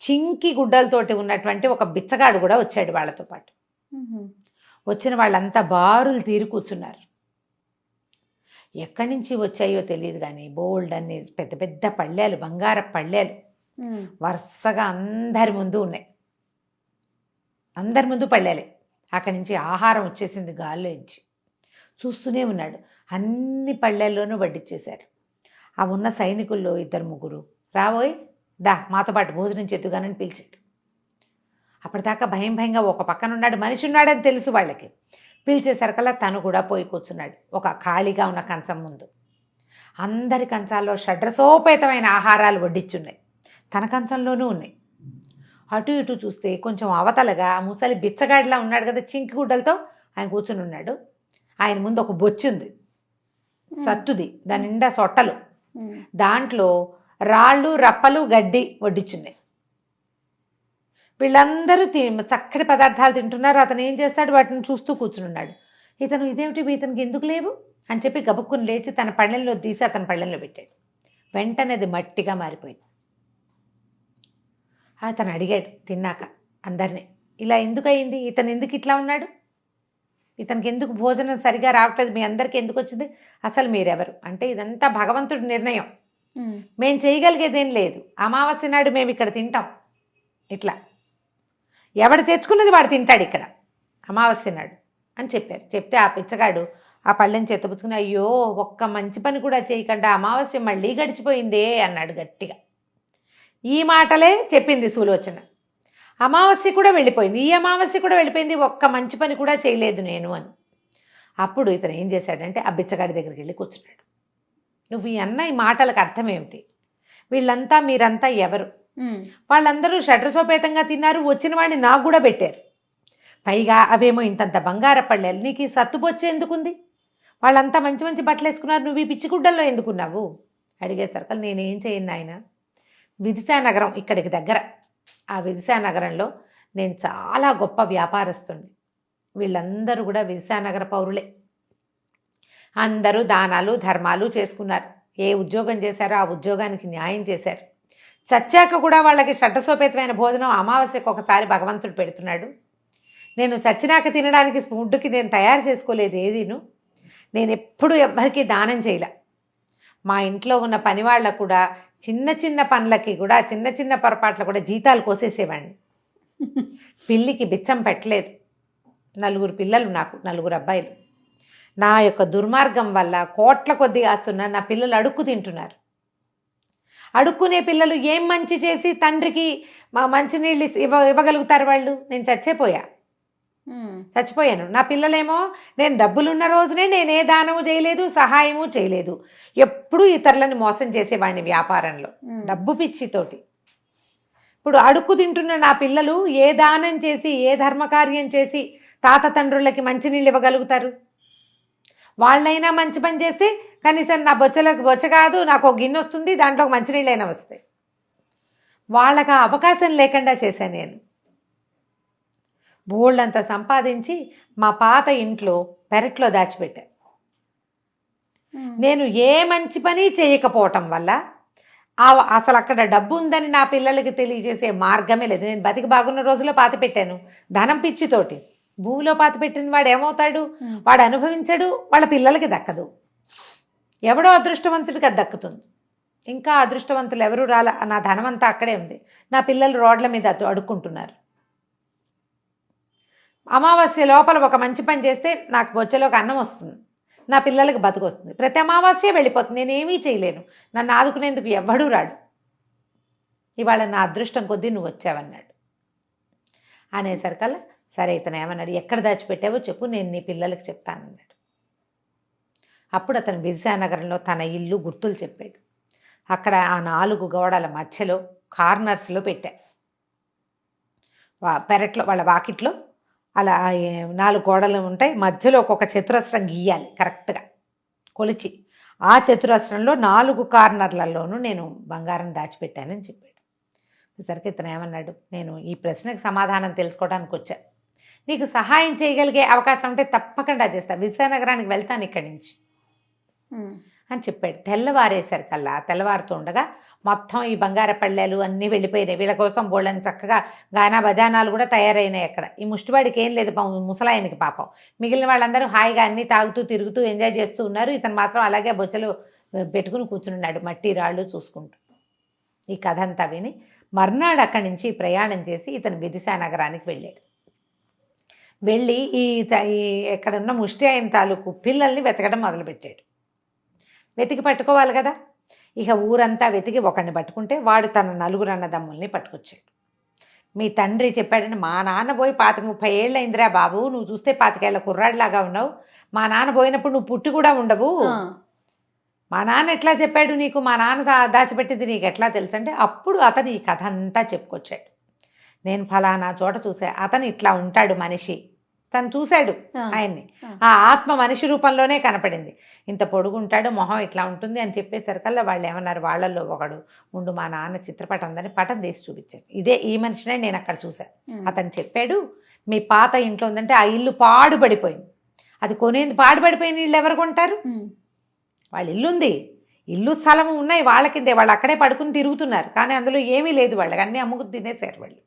చింకి గుడ్డలతోటి ఉన్నటువంటి ఒక బిచ్చగాడు కూడా వచ్చాడు వాళ్ళతో పాటు. వచ్చిన వాళ్ళంతా బారులు తీరి కూర్చున్నారు. ఎక్కడి నుంచి వచ్చాయో తెలియదు కానీ బోల్డ్ అన్ని పెద్ద పెద్ద పళ్ళేలు, బంగారపు పళ్ళేలు వరుసగా అందరి ముందు ఉన్నాయి. అందరి ముందు పళ్ళేలే. అక్కడి నుంచి ఆహారం వచ్చేసింది గాల్లో నుంచి. చూస్తూనే ఉన్నాడు. అన్ని పళ్ళేల్లోనూ వడ్డిచ్చేశారు. ఆ ఉన్న సైనికుల్లో 2-3 రాబోయ్ దా మాతో పాటు భోజనం చేద్దుగానని పిలిచాడు. అప్పటిదాకా భయంగా ఒక పక్కన ఉన్నాడు, మనిషి ఉన్నాడని తెలుసు వాళ్ళకి. పిలిచేసరికల్లా తను కూడా పోయి కూర్చున్నాడు ఒక ఖాళీగా ఉన్న కంచం ముందు. అందరి కంచాల్లో షడ్రసోపేతమైన ఆహారాలు వడ్డిచ్చున్నాయి, తన కంచంలోనూ ఉన్నాయి. అటు ఇటు చూస్తే కొంచెం అవతలగా ముసలి బిచ్చగాడిలా ఉన్నాడు కదా, చింకి గుడ్డలతో ఆయన కూర్చుని ఉన్నాడు. ఆయన ముందు ఒక బొచ్చుంది, సత్తుది, దాని నిండా సొట్టలు, దాంట్లో రాళ్ళు రప్పలు గడ్డి వడ్డిచ్చున్నాయి. వీళ్ళందరూ చక్కటి పదార్థాలు తింటున్నారు. అతను ఏం చేస్తాడు, వాటిని చూస్తూ కూర్చున్నాడు. ఇదేమిటి ఇతనికి ఎందుకు లేవు అని చెప్పి గబుక్కుని లేచి తన పళ్ళెంలో తీసి అతని పళ్ళెంలో పెట్టాడు. వెంటనే అది మట్టిగా మారిపోయింది. అతను అడిగాడు తిన్నాక అందరినీ, ఇలా ఎందుకు అయింది, ఇతను ఎందుకు ఇట్లా ఉన్నాడు, ఇతనికి ఎందుకు భోజనం సరిగా రావట్లేదు, మీ అందరికీ ఎందుకు వచ్చింది, అసలు మీరెవరు అంటే, ఇదంతా భగవంతుడి నిర్ణయం, మేము చేయగలిగేదేం లేదు, అమావాస్య నాడు మేము ఇక్కడ తింటాం, ఇట్లా ఎవడు తెచ్చుకున్నది వాడు తింటాడు ఇక్కడ అమావాస్య నాడు అని చెప్పారు. చెప్తే ఆ పిచ్చగాడు ఆ పళ్ళెని చేతపుచ్చుకుని, అయ్యో ఒక్క మంచి పని కూడా చేయకుండా అమావాస్య మళ్ళీ గడిచిపోయిందే అన్నాడు గట్టిగా. ఈ మాటలే చెప్పింది సులోచన. అమావాస్య కూడా వెళ్ళిపోయింది, ఈ అమావాస్య కూడా వెళ్ళిపోయింది, ఒక్క మంచి పని కూడా చేయలేదు నేను అని. అప్పుడు ఇతను ఏం చేశాడంటే ఆ బిచ్చగాడి దగ్గరికి వెళ్ళి కూర్చున్నాడు. నువ్వు ఈ అన్న ఈ మాటలకు అర్థం ఏమిటి, వీళ్ళంతా మీరంతా ఎవరు, వాళ్ళందరూ షడ్రసోపేతంగా తిన్నారు, వచ్చిన వాడిని నాకు కూడా పెట్టారు, పైగా అవేమో ఇంతంత బంగార పళ్ళేలు, నీకు ఈ సత్తుబొచ్చే ఎందుకుంది, వాళ్ళంతా మంచి మంచి బట్టలు వేసుకున్నారు, నువ్వు ఈ పిచ్చిగుడ్డల్లో ఎందుకున్నావు అడిగేసరికి, నేనేం చేయను ఆయన, విదిశానగరం ఇక్కడికి దగ్గర, ఆ విదిశానగరంలో నేను చాలా గొప్ప వ్యాపారస్తుని, వీళ్ళందరూ కూడా విదిశానగర పౌరులే, అందరూ దానాలు ధర్మాలు చేసుకున్నారు, ఏ ఉద్యోగం చేశారో ఆ ఉద్యోగానికి న్యాయం చేశారు, చచ్చాక కూడా వాళ్ళకి షడ్డసోపేతమైన భోజనం అమావాస్యకు ఒకసారి భగవంతుడు పెడుతున్నాడు, నేను చచ్చినాక తినడానికి ఫుడ్కి నేను తయారు చేసుకోలేదు ఏదీను, నేను ఎప్పుడు ఎవ్వరికీ దానం చేయలే, మా ఇంట్లో ఉన్న పని వాళ్ళకు కూడా చిన్న చిన్న పనులకి కూడా చిన్న చిన్న పొరపాట్లు కూడా జీతాలు కోసేసేవాడిని, పిల్లికి బిచ్చం పెట్టలేదు, 4 పిల్లలు నాకు 4 అబ్బాయిలు, నా యొక్క దుర్మార్గం వల్ల కోట్ల కొద్ది ఆస్తున్న నా పిల్లలు అడుక్కు తింటున్నారు, అడుక్కునే పిల్లలు ఏం మంచి చేసి తండ్రికి మంచినీళ్ళు ఇవ్వగలుగుతారు వాళ్ళు, నేను చచ్చిపోయా, చచ్చిపోయాను. నా పిల్లలేమో నేను డబ్బులున్న రోజునే నేనే దానము చేయలేదు, సహాయము చేయలేదు. ఎప్పుడూ ఇతరులని మోసం చేసేవాడిని వ్యాపారంలో, డబ్బు పిచ్చితోటి. ఇప్పుడు అడుక్కు తింటున్న నా పిల్లలు ఏ దానం చేసి, ఏ ధర్మకార్యం చేసి తాత తండ్రులకి మంచినీళ్ళు ఇవ్వగలుగుతారు? వాళ్ళైనా మంచి పని చేస్తే కనీసం నా బొచ్చలోకి బొచ్చ కాదు, నాకు ఒక గిన్నె వస్తుంది, దాంట్లో ఒక మంచినీళ్ళైనా వస్తాయి. వాళ్ళకి ఆ అవకాశం లేకుండా చేశాను నేను. బోళ్ళంతా సంపాదించి మా పాత ఇంట్లో పెరట్లో దాచిపెట్టా. నేను ఏ మంచి పని చేయకపోవటం వల్ల అసలు అక్కడ డబ్బు ఉందని నా పిల్లలకి తెలియజేసే మార్గమే లేదు. నేను బతికి బాగున్న రోజుల్లో పాతి పెట్టాను ధనం పిచ్చితోటి. భూమిలో పాతి పెట్టిన వాడు ఏమవుతాడు? వాడు అనుభవించడు, వాళ్ళ పిల్లలకి దక్కదు. ఎవడో అదృష్టవంతుడికి అది దక్కుతుంది. ఇంకా అదృష్టవంతులు ఎవరు రాలా. నా ధనం అంతా అక్కడే ఉంది. నా పిల్లలు రోడ్ల మీద అడుక్కుంటున్నారు. అమావాస్య లోపల ఒక మంచి పని చేస్తే నాకు బొచ్చలోకి అన్నం వస్తుంది, నా పిల్లలకి బతుకు వస్తుంది. ప్రతి అమావాస్య వెళ్ళిపోతుంది, నేనేమీ చేయలేను. నన్ను ఆదుకునేందుకు ఎవ్వడూ రాడు. ఇవాళ నా అదృష్టం కొద్దీ నువ్వు వచ్చావన్నాడు. అనేసరికల్లా సరే ఇతను ఏమన్నాడు, ఎక్కడ దాచిపెట్టావో చెప్పు, నేను నీ పిల్లలకి చెప్తానన్నాడు. అప్పుడు అతను విజయనగరంలో తన ఇల్లు గుర్తులు చెప్పాడు. అక్కడ ఆ 4 గోడల మధ్యలో కార్నర్స్లో పెట్టా. పెరట్లో వాళ్ళ వాకిట్లో అలా 4 గోడలు ఉంటాయి, మధ్యలో ఒక్కొక్క చతురస్రం గీయాలి కరెక్ట్గా కొలిచి. ఆ చతురస్రంలో 4 కార్నర్లలోనూ నేను బంగారం దాచిపెట్టానని చెప్పాడు. సరికి ఇతను ఏమన్నాడు, నేను ఈ ప్రశ్నకు సమాధానం తెలుసుకోవడానికి వచ్చా, నీకు సహాయం చేయగలిగే అవకాశం ఉంటే తప్పకుండా చేస్తాను, విజయనగరానికి వెళ్తాను ఇక్కడి నుంచి అని చెప్పాడు. తెల్లవారేసరికల్లా తెల్లవారుతూ ఉండగా మొత్తం ఈ బంగార పళ్ళెలు అన్నీ వెళ్ళిపోయినాయి. వీళ్ళ కోసం బోళ్ళని చక్కగా గానా బజానాలు కూడా తయారైనాయి అక్కడ. ఈ ముష్టివాడికి ఏం లేదు, ముసలాయనికి పాపం. మిగిలిన వాళ్ళందరూ హాయిగా అన్నీ తాగుతూ తిరుగుతూ ఎంజాయ్ చేస్తూ ఉన్నారు. ఇతను మాత్రం అలాగే బొచ్చలు పెట్టుకుని కూర్చున్నాడు, మట్టి రాళ్ళు చూసుకుంటూ. ఈ కథ అంతా విని మర్నాడు అక్కడి నుంచి ప్రయాణం చేసి ఇతను విదిశా నగరానికి వెళ్ళాడు. వెళ్ళి ఈ ఎక్కడున్న ముష్టి అయిన తాలూకు పిల్లల్ని వెతకడం మొదలుపెట్టాడు. వెతికి పట్టుకోవాలి కదా. ఇక ఊరంతా వెతికి ఒకరిని పట్టుకుంటే వాడు తన 4 అన్నదమ్ముల్ని పట్టుకొచ్చాడు. మీ తండ్రి చెప్పాడని, మా నాన్న పోయి 25-30 ఏళ్ళు అయిందిరా బాబు, నువ్వు చూస్తే 25 ఏళ్ళ కుర్రాడిలాగా ఉన్నావు, మా నాన్న పోయినప్పుడు నువ్వు పుట్టి కూడా ఉండవు, మా నాన్న ఎట్లా చెప్పాడు నీకు, మా నాన్న దాచిపెట్టింది నీకు ఎట్లా తెలుసు అంటే, అప్పుడు అతను ఈ కథ అంతా చెప్పుకొచ్చాడు. నేను ఫలానా చోట చూసా, అతను ఇట్లా ఉంటాడు మనిషి, తను చూశాడు ఆయన్ని, ఆ ఆత్మ మనిషి రూపంలోనే కనపడింది, ఇంత పొడుగుంటాడు, మొహం ఇట్లా ఉంటుంది అని చెప్పేసరికల్లా వాళ్ళు ఏమన్నారు, వాళ్ళల్లో ఒకడు ఉండు మా నాన్న చిత్రపటం ఉందని పటం తీసి చూపించాను, ఇదే ఈ మనిషినే నేను అక్కడ చూశాను. అతను చెప్పాడు, మీ పాత ఇంట్లో ఉందంటే ఆ ఇల్లు పాడుపడిపోయింది, అది కొనేది పాడుపడిపోయిన ఇల్లు ఎవరు కొంటారు? వాళ్ళ ఇల్లుంది, ఇల్లు స్థలము ఉన్నాయి వాళ్ళ కిందే, వాళ్ళు అక్కడే పడుకుని తిరుగుతున్నారు, కానీ అందులో ఏమీ లేదు, వాళ్ళకి అన్నీ అమ్ముకు తినేశారు వాళ్ళు.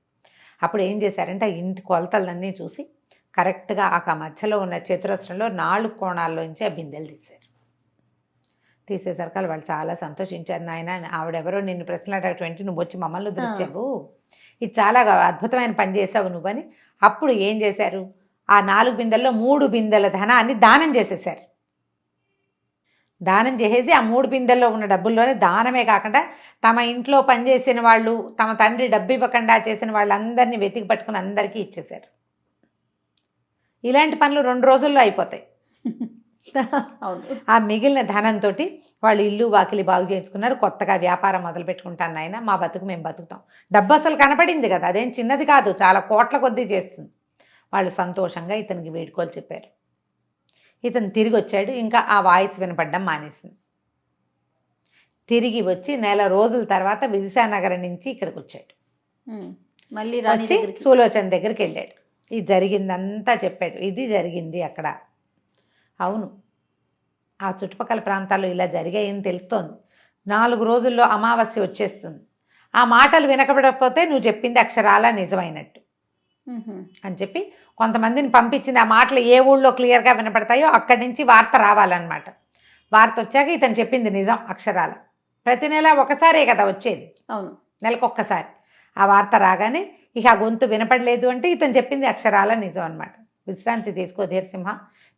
అప్పుడు ఏం చేశారంటే ఆ ఇంటి కొలతలన్నీ చూసి కరెక్ట్గా ఆ మధ్యలో ఉన్న చతురస్రంలో 4 కోణాల్లోంచి ఆ బిందెలు తీశారు. తీసేసరికి వాళ్ళు చాలా సంతోషించారు. నాయన ఆవిడెవరో నిన్ను ప్రశ్నలు అడగటువంటి నువ్వు వచ్చి మమ్మల్ని ఉద్ధరించావు, ఇది చాలా అద్భుతమైన పని చేసావు నువ్వని. అప్పుడు ఏం చేశారు, ఆ 4 బిందెల్లో 3 బిందెల ధనాన్ని దానం చేసేసారు. దానం చేసేసి ఆ 3 బిందెల్లో ఉన్న డబ్బుల్లోనే దానమే కాకుండా తమ ఇంట్లో పనిచేసిన వాళ్ళు, తమ తండ్రి డబ్బు ఇవ్వకుండా చేసిన వాళ్ళందరినీ వెతికి పట్టుకుని అందరికీ ఇచ్చేశారు. ఇలాంటి పనులు 2 రోజుల్లో అయిపోతాయి. ఆ మిగిలిన ధనంతో వాళ్ళు ఇల్లు వాకిలి బాగు చేసుకున్నారు, కొత్తగా వ్యాపారం మొదలు పెట్టుకుంటాను నాయన, మా బతుకు మేము బతుకుతాం. డబ్బు అసలు కనపడింది కదా, అదేం చిన్నది కాదు, చాలా కోట్ల కొద్దీ చేస్తుంది. వాళ్ళు సంతోషంగా ఇతనికి వేడుకోలు చెప్పారు. ఇతను తిరిగి వచ్చాడు, ఇంకా ఆ వాయిస్ వినపడడం మానేసింది. తిరిగి వచ్చి 1 రోజుల తర్వాత విదిశానగరం నుంచి ఇక్కడికి వచ్చాడు. మళ్ళీ సులోచన దగ్గరికి వెళ్ళాడు. ఇది జరిగిందంతా చెప్పాడు, ఇది జరిగింది అక్కడ. అవును, ఆ చుట్టుపక్కల ప్రాంతాల్లో ఇలా జరిగాయని తెలుస్తోంది. 4 రోజుల్లో అమావాస్య వచ్చేస్తుంది. ఆ మాటలు వినకపోతే నువ్వు చెప్పింది అక్షరాలా నిజమైనట్టు అని చెప్పి కొంతమందిని పంపించింది. ఆ మాటలు ఏ ఊళ్ళో క్లియర్గా వినపడతాయో అక్కడి నుంచి వార్త రావాలన్నమాట. వార్త వచ్చాక ఇతను చెప్పింది నిజం అక్షరాల. ప్రతి నెల ఒకసారే కదా వచ్చేది, అవును, నెలకొక్కసారి. ఆ వార్త రాగానే ఇక ఆ గొంతు వినపడలేదు అంటే ఇతను చెప్పింది అక్షరాల నిజం అనమాట. విశ్రాంతి తీసుకో ధీరసింహ,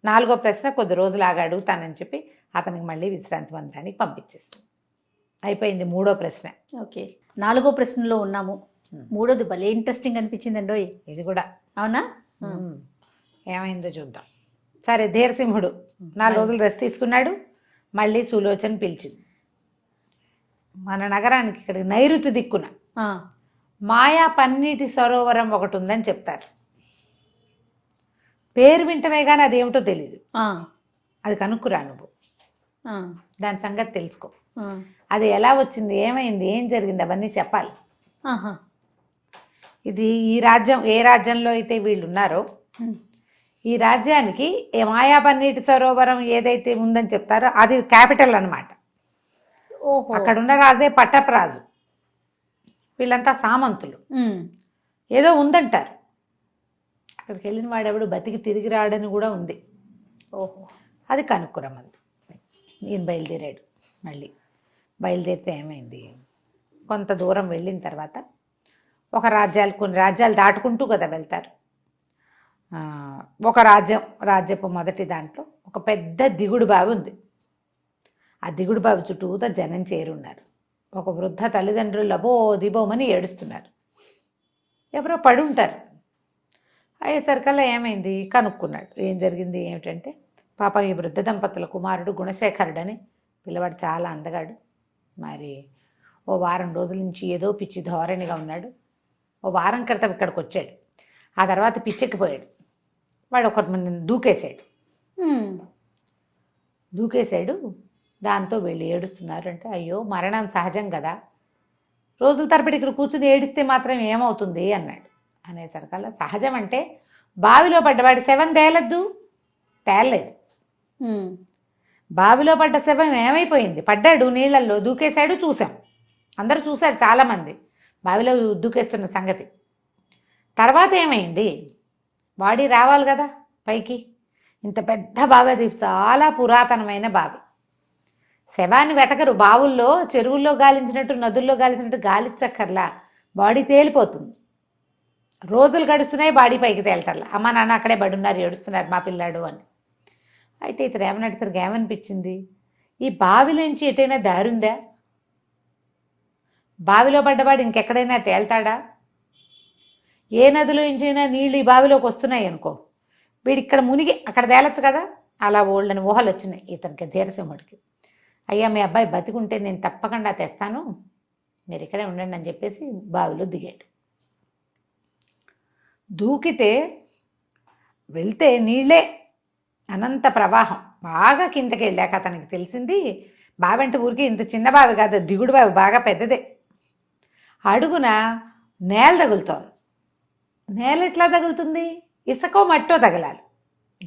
4వ ప్రశ్న కొద్ది రోజులు ఆగా అడుగుతానని చెప్పి అతనికి మళ్ళీ విశ్రాంతి మందిరానికి పంపించేస్తుంది. అయిపోయింది 3వ ప్రశ్న. ఓకే, 4వ ప్రశ్నలో ఉన్నాము. 3వది భలే ఇంట్రెస్టింగ్ అనిపించిందండి ఇది కూడా. అవునా? ఏమైందో చూద్దాం. సరే, ధీరసింహుడు 4 రోజులు రెస్ట్ తీసుకున్నాడు. మళ్ళీ సులోచన పిలిచింది. మన నగరానికి ఇక్కడ నైరుతి దిక్కున ఆ, మాయా పన్నీటి సరోవరం ఒకటి ఉందని చెప్తారు. పేరు వింటమే కానీ అదేమిటో తెలియదు. ఆ, అది కనుక్కురా నువ్వు, ఆ, దాని సంగతి తెలుసుకో. ఆ. అది ఎలా వచ్చింది, ఏమైంది, ఏం జరిగింది అవన్నీ చెప్పాలి. ఆహా. ఇది ఈ రాజ్యం, ఏ రాజ్యంలో అయితే వీళ్ళు ఉన్నారో ఉమ్. ఈ రాజ్యానికి ఏ మాయాపన్నీటి సరోవరం ఏదైతే ఉందని చెప్తారో అది క్యాపిటల్ అన్నమాట. ఓహో. అక్కడున్న రాజే పట్టపరాజు. వీళ్ళంతా సామంతులు. ఉమ్. ఏదో ఉందంటారు. అక్కడికి వెళ్ళిన వాడెవడు బతికి తిరిగి రాడని కూడా ఉంది. ఓహో. అది కనుక్కురమ్మంది. ఈయన బయలుదేరాడు. మళ్ళీ బయలుదేరితే ఏమైంది, కొంత దూరం వెళ్ళిన తర్వాత కొన్ని రాజ్యాలు దాటుకుంటూ కదా వెళ్తారు. ఒక రాజ్యపు మొదటి దాంట్లో ఒక పెద్ద దిగుడు బావి ఉంది. ఆ దిగుడు బావి చుట్టూతా జనం చేరున్నారు. ఒక వృద్ధ తల్లిదండ్రులు లబో దిబోమని ఏడుస్తున్నారు. ఎవరో పడి ఉంటారు. అయ్యేసరికల్లా ఏమైంది కనుక్కున్నాడు. ఏం జరిగింది ఏమిటంటే, పాప ఈ వృద్ధ దంపతుల కుమారుడు గుణశేఖరుడని, పిల్లవాడు చాలా అందగాడు. మరి ఓ వారం రోజుల నుంచి ఏదో పిచ్చి ధోరణిగా ఉన్నాడు. ఓ వారం క్రితం ఇక్కడికి వచ్చాడు. ఆ తర్వాత పిచ్చెక్కిపోయాడు. వాడు ఒకరిని దూకేశాడు. ఉమ్. దూకేశాడు. దాంతో వీళ్ళు ఏడుస్తున్నారు. అంటే అయ్యో మరణం సహజం కదా, రోజుల తరబడి ఇక్కడ కూర్చుని ఏడిస్తే మాత్రం ఏమవుతుంది అన్నాడు. అనేసరికల్లా సహజం అంటే బావిలో పడ్డవాడి శవం తేలద్దు, తేలలేదు. ఉమ్. బావిలో పడ్డ శవం ఏమైపోయింది, పడ్డాడు నీళ్ళల్లో, దూకేశాడు. చూసాం, అందరూ చూశారు చాలామంది బావిలో దూకేస్తున్న సంగతి. తర్వాత ఏమైంది, బాడీ రావాలి కదా పైకి. ఇంత పెద్ద బావి, అది చాలా పురాతనమైన బావి. శవాన్ని వెతకరు, బావుల్లో చెరువుల్లో గాలించినట్టు నదుల్లో గాలించినట్టు గాలిచ్చక్కర్లా, బాడీ తేలిపోతుంది. రోజులు గడుస్తున్నాయి, బాడీ పైకి తేలటల్లా. అమ్మ నాన్న అక్కడే పడున్నారు, ఏడుస్తున్నారు మా పిల్లాడు అని. అయితే ఇతను ఏమన్నట్టు ఏమనిపించింది, ఈ బావిలోంచి ఎటైనా దారుందా, బావిలో పడ్డవాడు ఇంకెక్కడైనా తేల్తాడా, ఏ నదిలో నుంచైనా నీళ్ళు ఈ బావిలోకి వస్తున్నాయి అనుకో, వీడు ఇక్కడ మునిగి అక్కడ తేలచ్చు కదా. అలా ఓళ్ళని ఊహలు వచ్చినాయి ఇతనికి, ధీరసింహుడికి. అయ్యా మీ అబ్బాయి బతికుంటే నేను తప్పకుండా తెస్తాను, మీరు ఇక్కడే ఉండండి అని చెప్పేసి బావిలో దిగాడు. దూకితే వెళ్తే నీళ్ళే, అనంత ప్రవాహం. బాగా కిందకి వెళ్ళాక అతనికి తెలిసింది బావి అంటే ఊరికి ఇంత చిన్న బావి కాదు, దిగుడు బావి, బాగా పెద్దదే. అడుగున నేల తగులుతోంది. నేల ఎట్లా తగులుతుంది, ఇసుకో మట్టో తగలాలి,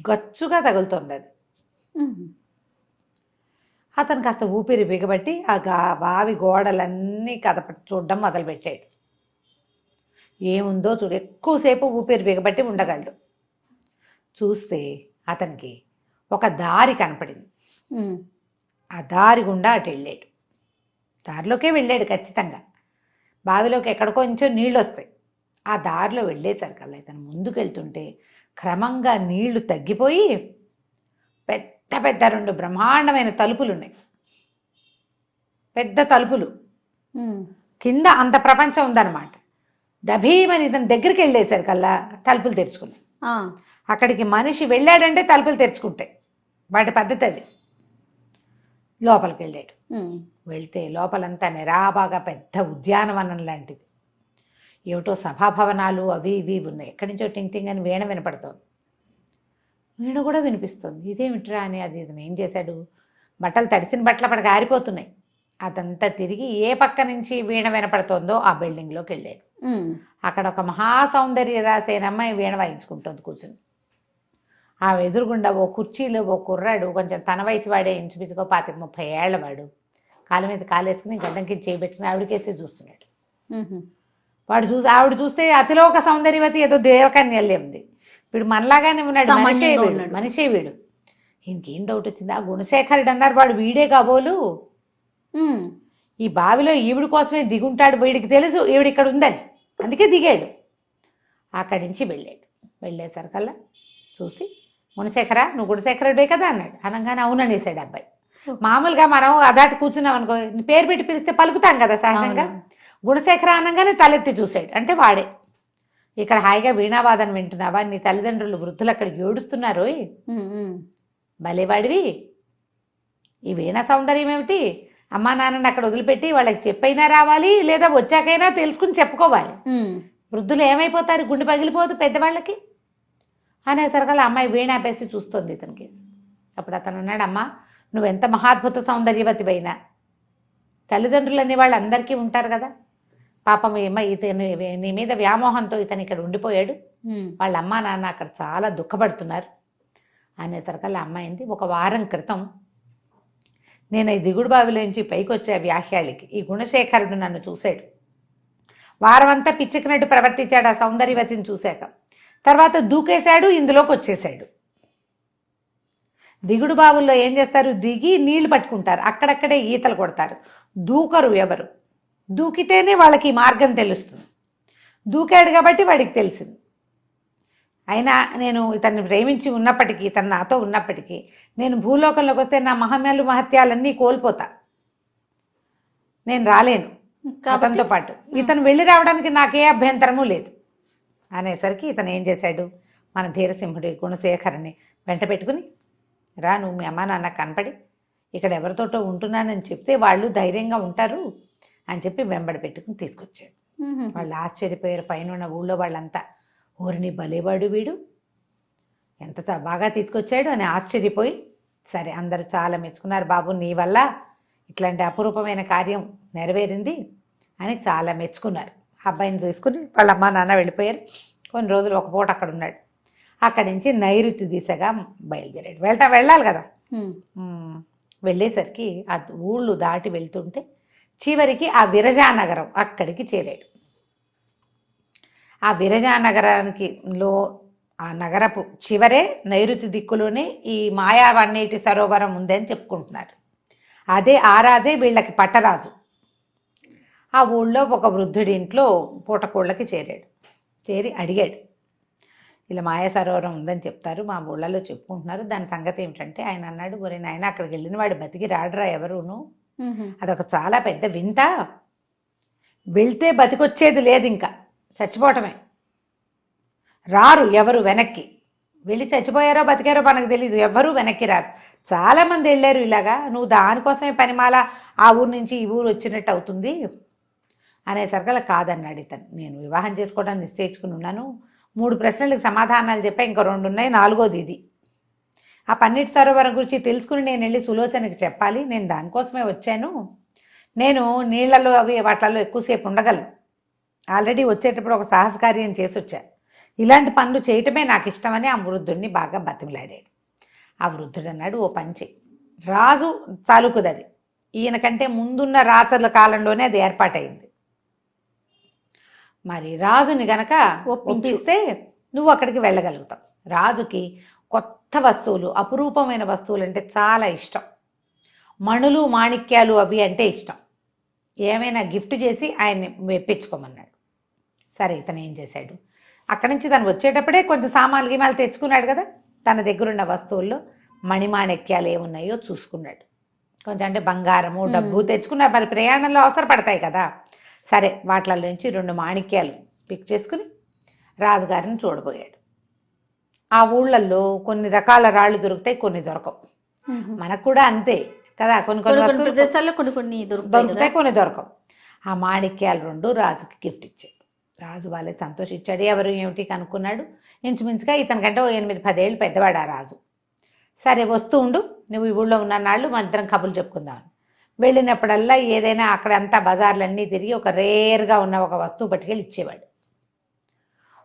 గచ్చుగా తగులుతోంది అది. ఉమ్. అతను కాస్త ఊపిరి బిగబట్టి ఆ బావి గోడలన్నీ చూడడం మొదలుపెట్టాడు. ఏముందో చూడు, ఎక్కువసేపు ఊపిరి బిగబట్టి ఉండగలడు. చూస్తే అతనికి ఒక దారి కనపడింది. ఉమ్. ఆ దారి గుండా అటు వెళ్ళాడు. దారిలోకే వెళ్ళాడు ఖచ్చితంగా. బావిలోకి ఎక్కడికో కొంచెం నీళ్ళు వస్తాయి. ఆ దారిలో వెళ్ళేసరికల్లా ఇతను ముందుకు వెళ్తుంటే క్రమంగా నీళ్లు తగ్గిపోయి పెద్ద పెద్ద 2 బ్రహ్మాండమైన తలుపులు ఉన్నాయి. పెద్ద తలుపులు, ఉమ్. కింద అంత ప్రపంచం ఉందన్నమాట. దభీమని ఇతను దగ్గరికి వెళ్ళేసరికల్లా తలుపులు తెరుచుకున్నాయి. ఆ. అక్కడికి మనిషి వెళ్ళాడంటే తలుపులు తెరుచుకుంటాయి, వాటి పద్ధతి అది. లోపలికి వెళ్ళాడు. ఉమ్. వెళ్తే లోపలంతా నిరాబాగా పెద్ద ఉద్యానవనం లాంటిది. ఏమిటో సభాభవనాలు అవి ఇవి ఉన్నాయి. ఎక్కడి నుంచో టింగ్ టింగ్ అని వీణ వినపడుతోంది. వీణ కూడా వినిపిస్తుంది. ఇదేమిట్రా అని అది ఇతను ఏం చేశాడు, బట్టలు తడిసిన బట్టలు అప్పటికి ఆరిపోతున్నాయి. అదంతా తిరిగి ఏ పక్క నుంచి వీణ వినపడుతోందో ఆ బిల్డింగ్లోకి వెళ్ళాడు. ఉమ్. అక్కడ ఒక మహాసౌందర్య రాసేన అమ్మాయి వీణ వాయించుకుంటుంది కూర్చుని. ఆ ఎదురుగుండా ఓ కుర్చీలో ఓ కుర్రాడు, కొంచెం తన వయసు వాడే, ఇంచుమించుకో 25-30 ఏళ్ల వాడు, కాలు మీద కాలేసుకుని గడ్డంకి చేయబెట్టుకుని ఆవిడకేసి చూస్తున్నాడు. ఉహు. ఆవిడ చూస్తే అతిలోక సౌందర్యవతి, ఏదో దేవకన్యల్లే ఉంది. వీడు మనలాగానే ఉన్నాడు, మనిషే వీడు. ఇంకేం డౌట్ వచ్చింది, ఆ గుణశేఖరుడు అన్నారు, వాడు వీడే కాబోలు. ఉమ్. ఈ బావిలో ఈవిడి కోసమే దిగుంటాడు, వీడికి తెలుసు ఈవిడ ఇక్కడ ఉందని, అందుకే దిగాడు. అక్కడి నుంచి వెళ్ళాడు. వెళ్ళేసరికల్లా చూసి, గుణశేఖర నువ్వు గుణశేఖరుడివే కదా అన్నాడు. అనగానే అవుననేసాడు అబ్బాయి. మామూలుగా మనం అదాటి కూర్చున్నాం అనుకో, పేరు పెట్టి పిలిస్తే పలుకుతాం కదా సహజంగా. గుణశేఖర అనగానే తలెత్తి చూశాడు, అంటే వాడే. ఇక్కడ హాయిగా వీణావాదన వింటున్నావా? నీ తల్లిదండ్రులు వృద్ధులు అక్కడికి ఏడుస్తున్నారు. భలేవాడివి, ఈ వీణ సౌందర్యం ఏమిటి? అమ్మా నాన్నని అక్కడ వదిలిపెట్టి వాళ్ళకి చెప్పైనా రావాలి, లేదా వచ్చాకైనా తెలుసుకుని చెప్పుకోవాలి. వృద్ధులు ఏమైపోతారు, గుండె పగిలిపోదు పెద్దవాళ్ళకి అనేసరికల్లా అమ్మాయి వీణ ఆపేసి చూస్తుంది ఇతనికి. అప్పుడు అతను అన్నాడు, అమ్మా నువ్వెంత మహాద్భుత సౌందర్యవతివైనా తల్లిదండ్రులు అనే వాళ్ళు అందరికీ ఉంటారు కదా. పాపం ఇతని నీ మీద వ్యామోహంతో ఇతను ఇక్కడ ఉండిపోయాడు, వాళ్ళ అమ్మా నాన్న అక్కడ చాలా దుఃఖపడుతున్నారు అనేసరికల్లా అమ్మాయింది, ఒక వారం క్రితం నేను ఈ దిగుడు బావిలోంచి పైకి వచ్చే వ్యాహ్యాళికి ఈ గుణశేఖరుడు నన్ను చూశాడు. వారం అంతా పిచ్చెక్కినట్టు ప్రవర్తించాడు ఆ సౌందర్యవతిని చూశాక. తర్వాత దూకేశాడు, ఇందులోకి వచ్చేసాడు. దిగుడు బావుల్లో ఏం చేస్తారు, దిగి నీళ్లు పట్టుకుంటారు, అక్కడక్కడే ఈతలు కొడతారు, దూకరు ఎవరు. దూకితేనే వాళ్ళకి మార్గం తెలుస్తుంది. దూకాడు కాబట్టి వాడికి తెలిసింది. అయినా నేను ఇతన్ని ప్రేమించి ఉన్నప్పటికీ, ఇతను నాతో ఉన్నప్పటికీ, నేను భూలోకంలోకి వస్తే నా మహత్యాలన్నీ కోల్పోతా, నేను రాలేను అతనితో పాటు. ఇతను వెళ్ళి రావడానికి నాకే అభ్యంతరము లేదు అనేసరికి ఇతను ఏం చేశాడు, మన ధీరసింహుడి గుణశేఖరుని వెంట పెట్టుకుని, రా నువ్వు మీ అమ్మ నాన్న కనపడి ఇక్కడ ఎవరితోటో ఉంటున్నానని చెప్తే వాళ్ళు ధైర్యంగా ఉంటారు అని చెప్పి వెంబడి పెట్టుకుని తీసుకొచ్చాడు. వాళ్ళు ఆశ్చర్యపోయారు, పైన ఉన్న ఊళ్ళో వాళ్ళంతా, ఊరిని బలేవాడు వీడు, ఎంత బాగా తీసుకొచ్చాడు అని ఆశ్చర్యపోయి, సరే అందరూ చాలా మెచ్చుకున్నారు, బాబు నీ వల్ల ఇట్లాంటి అపురూపమైన కార్యం నెరవేరింది అని చాలా మెచ్చుకున్నారు. అబ్బాయిని తీసుకుని వాళ్ళ అమ్మ నాన్న వెళ్ళిపోయారు. కొన్ని రోజులు ఒక పూట అక్కడ ఉన్నాడు. అక్కడి నుంచి నైరుతి దిశగా బయలుదేరాడు. వెళ్ళాలి కదా. వెళ్ళేసరికి ఆ ఊళ్ళు దాటి వెళ్తుంటే చివరికి ఆ విరజానగరం అక్కడికి చేరాడు. ఆ విరజానగరానికి ఆ నగరపు చివరే నైరుతి దిక్కులోనే ఈ మాయావన్నేటి సరోవరం ఉందని చెప్పుకుంటున్నారు. అదే ఆ రాజే వీళ్ళకి పట్టరాజు. ఆ ఊళ్ళో ఒక వృద్ధుడి ఇంట్లో పూటకోళ్ళకి చేరాడు. చేరి అడిగాడు, ఇలా మాయా సరోవరం ఉందని చెప్తారు, మా ఊళ్ళలో చెప్పుకుంటున్నారు, దాని సంగతి ఏమిటంటే ఆయన అన్నాడు, ఒరే నాయన అక్కడికి వెళ్ళిన వాడు బతికి రాడురా ఎవరును, అదొక చాలా పెద్ద వింత, వెళ్తే బతికొచ్చేది లేదు, ఇంకా చచ్చిపోవటమే, రారు ఎవరు వెనక్కి, వెళ్ళి చచ్చిపోయారో బతికారో మనకు తెలీదు, ఎవరు వెనక్కి రారు, చాలామంది వెళ్ళారు ఇలాగా, నువ్వు దానికోసమే పనిమాల ఆ ఊరు నుంచి ఈ ఊరు వచ్చినట్టు అవుతుంది అనేసరికల్లా కాదన్నాడు ఇతను. నేను వివాహం చేసుకోవడానికి నిశ్చయించుకుని ఉన్నాను, 3 ప్రశ్నలకు సమాధానాలు చెప్పా, ఇంకా 2 ఉన్నాయి, 4వది ఇది. ఆ పన్నీటి సరోవరం గురించి తెలుసుకుని నేను వెళ్ళి సులోచనకి చెప్పాలి, నేను దానికోసమే వచ్చాను, నేను నీళ్లలో అవి వాటిల్లో ఎక్కువసేపు ఉండగలను, ఆల్రెడీ వచ్చేటప్పుడు ఒక సాహసకార్యం చేసి వచ్చా, ఇలాంటి పనులు చేయటమే నాకు ఇష్టమని ఆ వృద్ధుడిని బాగా బతిమలాడాడు. ఆ వృద్ధుడు అన్నాడు, ఓ పని చెయ్యి, రాజు తాలూకుదది, ఈయన కంటే ముందున్న రాజుల కాలంలోనే అది ఏర్పాటైంది, మరి రాజుని గనక ఒప్పిస్తే నువ్వు అక్కడికి వెళ్ళగలుగుతావు. రాజుకి కొత్త వస్తువులు, అపురూపమైన వస్తువులు అంటే చాలా ఇష్టం, మణులు మాణిక్యాలు అవి అంటే ఇష్టం, ఏమైనా గిఫ్ట్ చేసి ఆయన్ని మెప్పించుకోమన్నాడు. సరే ఇతను ఏం చేశాడు, అక్కడి నుంచి తను వచ్చేటప్పుడే కొంచెం సామాన్లు గిమాలు తెచ్చుకున్నాడు కదా, తన దగ్గరున్న వస్తువుల్లో మణిమాణిక్యాలు ఏమున్నాయో చూసుకున్నాడు, కొంచెం అంటే బంగారము డబ్బు తెచ్చుకున్నాడు, మరి ప్రయాణంలో అవసరపడతాయి కదా. సరే వాటిలో నుంచి 2 మాణిక్యాలు పిక్ చేసుకుని రాజుగారిని చూడబోయాడు. ఆ ఊళ్ళల్లో కొన్ని రకాల రాళ్ళు దొరుకుతాయి, కొన్ని దొరకవు, మనకు కూడా అంతే కదా, కొన్ని ప్రదేశాల్లో కొన్ని దొరుకుతాయి, కొన్ని దొరకవు. ఆ మాణిక్యాలు 2 రాజుకి గిఫ్ట్ ఇచ్చాడు. రాజు వాళ్ళే సంతోషించాడు. ఎవరు ఏమిటి కనుక్కున్నాడు, ఇంచుమించుగా ఇతనికంటే 8-10 ఏళ్ళు పెద్దవాడు ఆ రాజు. సరే వస్తూ ఉండు, నువ్వు ఈ ఊళ్ళో ఉన్న నాళ్ళు మన ఇద్దరం కబుర్లు చెప్పుకుందామని. వెళ్ళినప్పుడల్లా ఏదైనా అక్కడంతా బజార్లన్నీ తిరిగి ఒక రేర్గా ఉన్న ఒక వస్తువు పట్టుకెళ్ళి ఇచ్చేవాడు.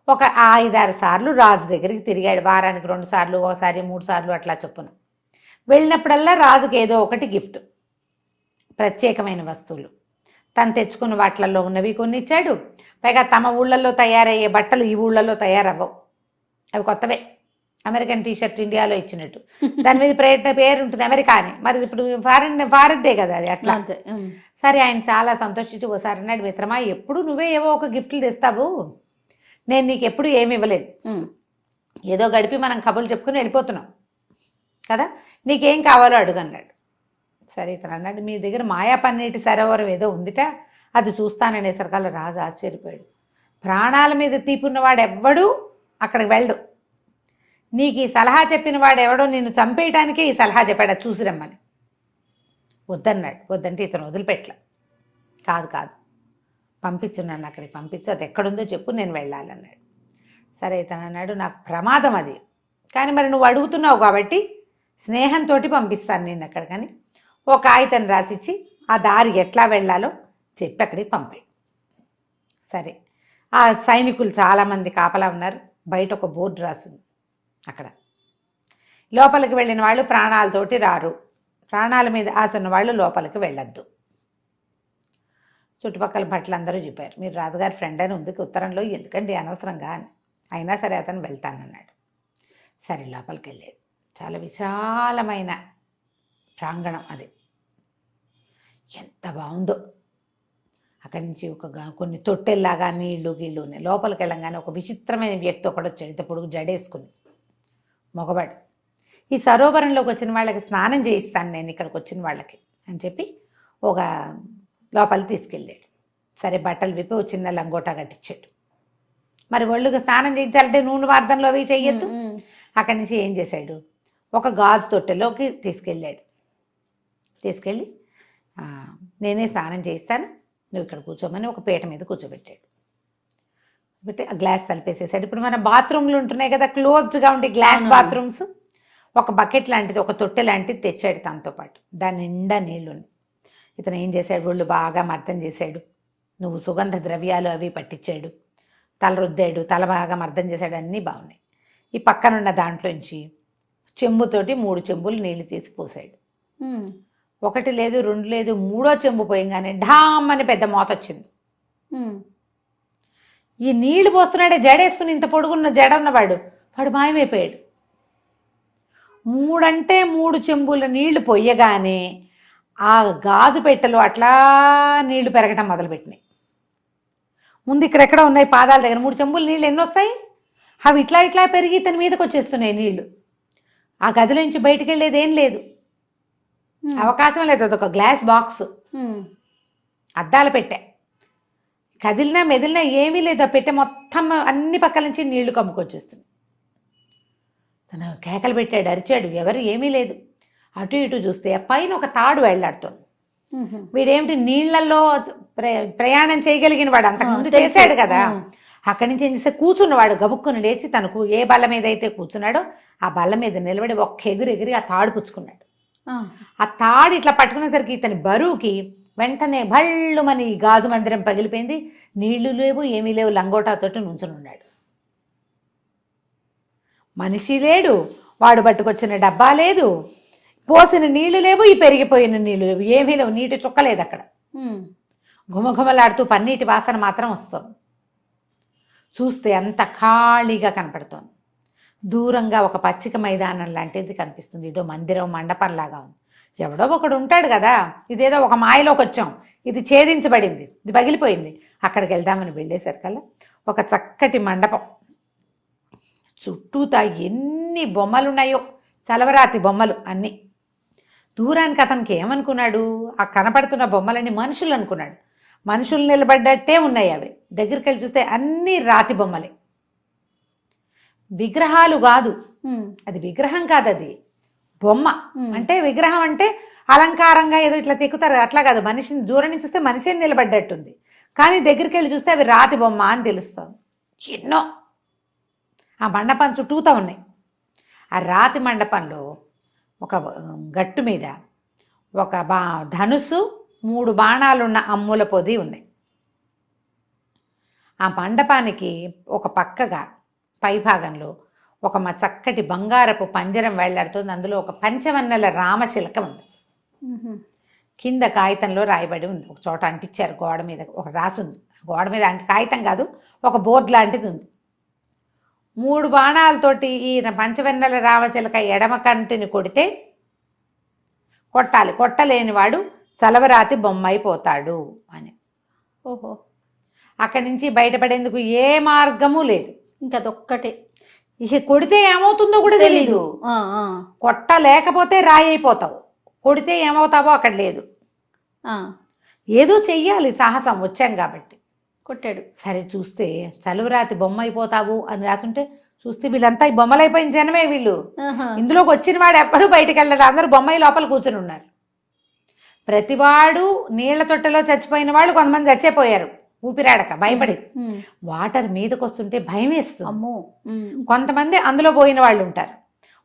ఒక 5-6 సార్లు రాజు దగ్గరికి తిరిగాడు, వారానికి 2 సార్లు, ఒకసారి 3 సార్లు అట్లా చొప్పున. వెళ్ళినప్పుడల్లా రాజుకి ఏదో ఒకటి గిఫ్ట్, ప్రత్యేకమైన వస్తువులు, తను తెచ్చుకున్న వాటిలలో ఉన్నవి కొన్ని ఇచ్చాడు. పైగా తమ ఊళ్ళల్లో తయారయ్యే బట్టలు ఈ ఊళ్ళల్లో తయారవ్వవు, అవి కొత్తవే, అమెరికన్ టీషర్ట్ ఇండియాలో ఇచ్చినట్టు, దాని మీద పేరు ఉంటుంది అమెరికా అని, మరి ఇప్పుడు ఫారెన్దే కదా అది, అట్లా. సరే ఆయన చాలా సంతోషించి ఓసారి అన్నాడు, మిత్రమా ఎప్పుడు నువ్వే ఏవో ఒక గిఫ్ట్లు తెస్తావు, నేను నీకు ఎప్పుడు ఏమి ఇవ్వలేదు, ఏదో గడిపి మనం కబుర్లు చెప్పుకుని వెళ్ళిపోతున్నాం కదా, నీకేం కావాలో అడుగు అన్నాడు. సరే ఇతను అన్నాడు, మీ దగ్గర మాయా పన్నీటి సరోవరం ఏదో ఉందిట, అది చూస్తాననేసరికల్లా రాజు ఆశ్చర్యపోయాడు. ప్రాణాల మీద తీపున్నవాడు ఎవ్వడూ అక్కడికి వెళ్ళడు. నీకు ఈ సలహా చెప్పిన వాడు ఎవడో నిన్ను చంపేయడానికే ఈ సలహా చెప్పాడు, చూసి రమ్మని. వద్దన్నాడు. వద్దంటే ఇతను వదిలిపెట్టలే. కాదు కాదు, పంపించు, నన్ను అక్కడికి పంపించు, అది ఎక్కడుందో చెప్పు, నేను వెళ్ళాలన్నాడు. సరే ఇతను అన్నాడు, నాకు ప్రమాదం అది, కానీ మరి నువ్వు అడుగుతున్నావు కాబట్టి స్నేహంతో పంపిస్తాను నేను అక్కడ. కానీ ఒక కాగితం రాసిచ్చి ఆ దారి ఎట్లా వెళ్ళాలో చెప్పి అక్కడికి పంపాడు. సరే, ఆ సైనికులు చాలామంది కాపలా ఉన్నారు. బయట ఒక బోర్డు రాసింది. అక్కడ లోపలికి వెళ్ళిన వాళ్ళు ప్రాణాలతోటి రారు, ప్రాణాల మీద ఆసున్న వాళ్ళు లోపలికి వెళ్ళొద్దు. చుట్టుపక్కల భట్లందరూ చెప్పారు, మీరు రాజుగారి ఫ్రెండ్ అని ఉంది ఉత్తరంలో, ఎందుకండి అనవసరంగా అని. అయినా సరే అతను వెళ్తానన్నాడు. సరే లోపలికి వెళ్ళాడు. చాలా విశాలమైన ప్రాంగణం అది, ఎంత బాగుందో. అక్కడి నుంచి కొన్ని తొట్టెల్లాగా నీళ్లు గీళ్ళు ఉన్నాయి. లోపలికి వెళ్ళంగానే ఒక విచిత్రమైన వ్యక్తి ఒకడు వచ్చాడు, ఇంత పొడుగు జడేసుకుని, మగవాడు. ఈ సరోవరంలోకి వచ్చిన వాళ్ళకి స్నానం చేయిస్తాను నేను ఇక్కడికి వచ్చిన వాళ్ళకి అని చెప్పి ఒక లోపలికి తీసుకెళ్ళాడు. సరే బట్టలు విప్పి ఒక చిన్న లంగోటా కట్టించాడు. మరి ఒళ్ళుగా స్నానం చేయించాలంటే నూనె వార్ధంలో అవి చెయ్యొద్దు. అక్కడి నుంచి ఏం చేశాడు, ఒక గాజు తొట్టెలోకి తీసుకెళ్ళాడు. తీసుకెళ్ళి నేనే స్నానం చేయిస్తాను, నువ్వు ఇక్కడ కూర్చోమని ఒక పీట మీద కూర్చోబెట్టాడు. పెట్టి ఆ గ్లాస్ తలిపేసేసాడు. ఇప్పుడు మన బాత్రూమ్లు ఉంటున్నాయి కదా, క్లోజ్డ్గా ఉండే గ్లాస్ బాత్రూమ్స్, ఒక బకెట్ లాంటిది, ఒక తొట్టె లాంటిది తెచ్చాడు తనతో పాటు. దాని నిండా నీళ్లుని ఇతను ఏం చేశాడు, ఒళ్ళు బాగా మర్దం చేశాడు, నువ్వు సుగంధ ద్రవ్యాలు అవి పట్టించాడు, తల రుద్దాడు, తల బాగా మర్దం చేశాడు, అన్నీ బాగున్నాయి. ఈ పక్కనున్న దాంట్లోంచి చెంబుతోటి 3 చెంబులు నీళ్లు తీసి పోసాడు. 1 లేదు 2 లేదు, 3వ చెంబు పోయంగానే ఢామ్ అని పెద్ద మోత వచ్చింది. ఈ నీళ్లు పోస్తున్నాడే జడేసుకుని ఇంత పొడుగున్న జడ ఉన్నవాడు, వాడు మాయమైపోయాడు. 3 అంటే 3 చెంబుల నీళ్లు పొయ్యగానే ఆ గాజు పెట్టెలు అట్లా నీళ్లు పెరగటం మొదలుపెట్టినాయి. ముందు ఇక్కడెక్కడ ఉన్నాయి పాదాల దగ్గర 3 చెంబుల నీళ్ళు ఎన్ని వస్తాయి, అవి ఇట్లా ఇట్లా పెరిగి తన మీదకి వచ్చేస్తున్నాయి నీళ్లు. ఆ గదిలో నుంచి బయటికి వెళ్ళేది ఏం లేదు, అవకాశం లేదు. అదొక గ్లాస్ బాక్స్, అద్దాల పెట్టె, కదిలినా మెదిలినా ఏమీ లేదు. ఆ పెట్టె మొత్తం అన్ని పక్కల నుంచి నీళ్లు కమ్ముకొచ్చేస్తుంది. తను కేకలు పెట్టాడు, అరిచాడు, ఎవరు ఏమీ లేదు. అటు ఇటు చూస్తే పైన ఒక తాడు వెళ్లాడుతోంది. వీడేమిటి నీళ్లలో ప్రయాణం చేయగలిగిన వాడు, అంతకుముందు చేశాడు కదా. అక్కడి నుంచి ఏం చేస్తే కూర్చున్నవాడు గబుక్కుని లేచి తనకు ఏ బల్ల మీద అయితే కూర్చున్నాడో ఆ బల్ల మీద నిలబడి ఒక్క ఎగిరి ఆ తాడు పుచ్చుకున్నాడు. ఆ తాడు ఇట్లా పట్టుకునేసరికి ఇతని బరువుకి వెంటనే భళ్ళుమని గాజు మందిరం పగిలిపోయింది. నీళ్లు లేవు, ఏమీ లేవు, లంగోటాతోటి నుంచుని ఉన్నాడు. మనిషి లేడు, వాడు పట్టుకొచ్చిన డబ్బా లేదు, పోసిన నీళ్లు లేవు, ఈ పెరిగిపోయిన నీళ్లు లేవు, ఏమీ లేవు, నీటి చుక్క లేదు అక్కడ. ఘుమఘుమలాడుతూ పన్నీటి వాసన మాత్రం వస్తుంది. చూస్తే అంత ఖాళీగా కనపడుతోంది. దూరంగా ఒక పచ్చిక మైదానం లాంటిది కనిపిస్తుంది, ఏదో మందిరం మండపంలాగా ఉంది. ఎవడో ఒకడు ఉంటాడు కదా, ఇదేదో ఒక మాయలోకి వచ్చాం, ఇది ఛేదించబడింది, ఇది పగిలిపోయింది, అక్కడికి వెళ్దామని వెళ్ళేసరికల్లా ఒక చక్కటి మండపం, చుట్టూతా ఎన్ని బొమ్మలున్నాయో, చలవరాతి బొమ్మలు అన్నీ. దూరానికి అతనికి ఏమనుకున్నాడు, ఆ కనపడుతున్న బొమ్మలన్నీ మనుషులు అనుకున్నాడు. మనుషులు నిలబడ్డట్టే ఉన్నాయి అవి. దగ్గరికి వెళ్ళి చూస్తే అన్ని రాతి బొమ్మలే, విగ్రహాలు కాదు. అది విగ్రహం కాదు, అది బొమ్మ. అంటే విగ్రహం అంటే అలంకారంగా ఏదో ఇట్లా తెక్కుతారు, అట్లా కాదు. మనిషిని దూరం నుంచి చూస్తే మనిషిని నిలబడ్డట్టుంది, కానీ దగ్గరికి వెళ్ళి చూస్తే అవి రాతి బొమ్మ అని తెలుస్తుంది. ఎన్నో ఆ మండపం చుట్టూతా ఉన్నాయి. ఆ రాతి మండపంలో ఒక గట్టు మీద ఒక ధనుసు, 3 బాణాలున్న అమ్ముల పొది ఉన్నాయి. ఆ మండపానికి ఒక పక్కగా పైభాగంలో ఒక చక్కటి బంగారపు పంజరం వేళ్లాడుతుంది. అందులో ఒక పంచవన్నెల రామచిలక ఉంది. కింద కాగితంలో రాయబడి ఉంది, ఒక చోట అంటించారు గోడ మీద, ఒక రాసి ఉంది. గోడ మీద అంటే కాగితం కాదు, ఒక బోర్డు లాంటిది ఉంది. 3 బాణాలతోటి ఈ పంచవన్నెల రామచిలక ఎడమ కంటిని కొడితే కొట్టాలి, కొట్టలేనివాడు చలవరాతి బొమ్మ అయిపోతాడు అని. ఓహో, అక్కడి నుంచి బయటపడేందుకు ఏ మార్గము లేదు, ఇంకా అదొక్కటే. ఇక కొడితే ఏమవుతుందో కూడా తెలీదు. కొట్టలేకపోతే రాయి అయిపోతావు, కొడితే ఏమవుతావో అక్కడ లేదు. ఏదో చెయ్యాలి, సాహసం, వచ్చాం కాబట్టి. కొట్టాడు. సరే చూస్తే చలువరాతి బొమ్మ అయిపోతావు అని రాసుంటే చూస్తే వీళ్ళంతా ఈ బొమ్మలైపోయిన జనమే వీళ్ళు. ఆహా. ఇందులోకి వచ్చిన వాడు ఎప్పుడూ బయటకు వెళ్ళాడు, అందరూ బొమ్మాయి లోపల కూర్చుని ఉన్నారు. ప్రతివాడు నీళ్ల తొట్టెలో చచ్చిపోయిన వాళ్ళు కొంతమంది చచ్చిపోయారు ఊపిరాడక భయపడి. ఉమ్. వాటర్ మీదకి వస్తుంటే భయం వేస్తుంది. అమ్మో. కొంతమంది అందులో పోయిన వాళ్ళు ఉంటారు.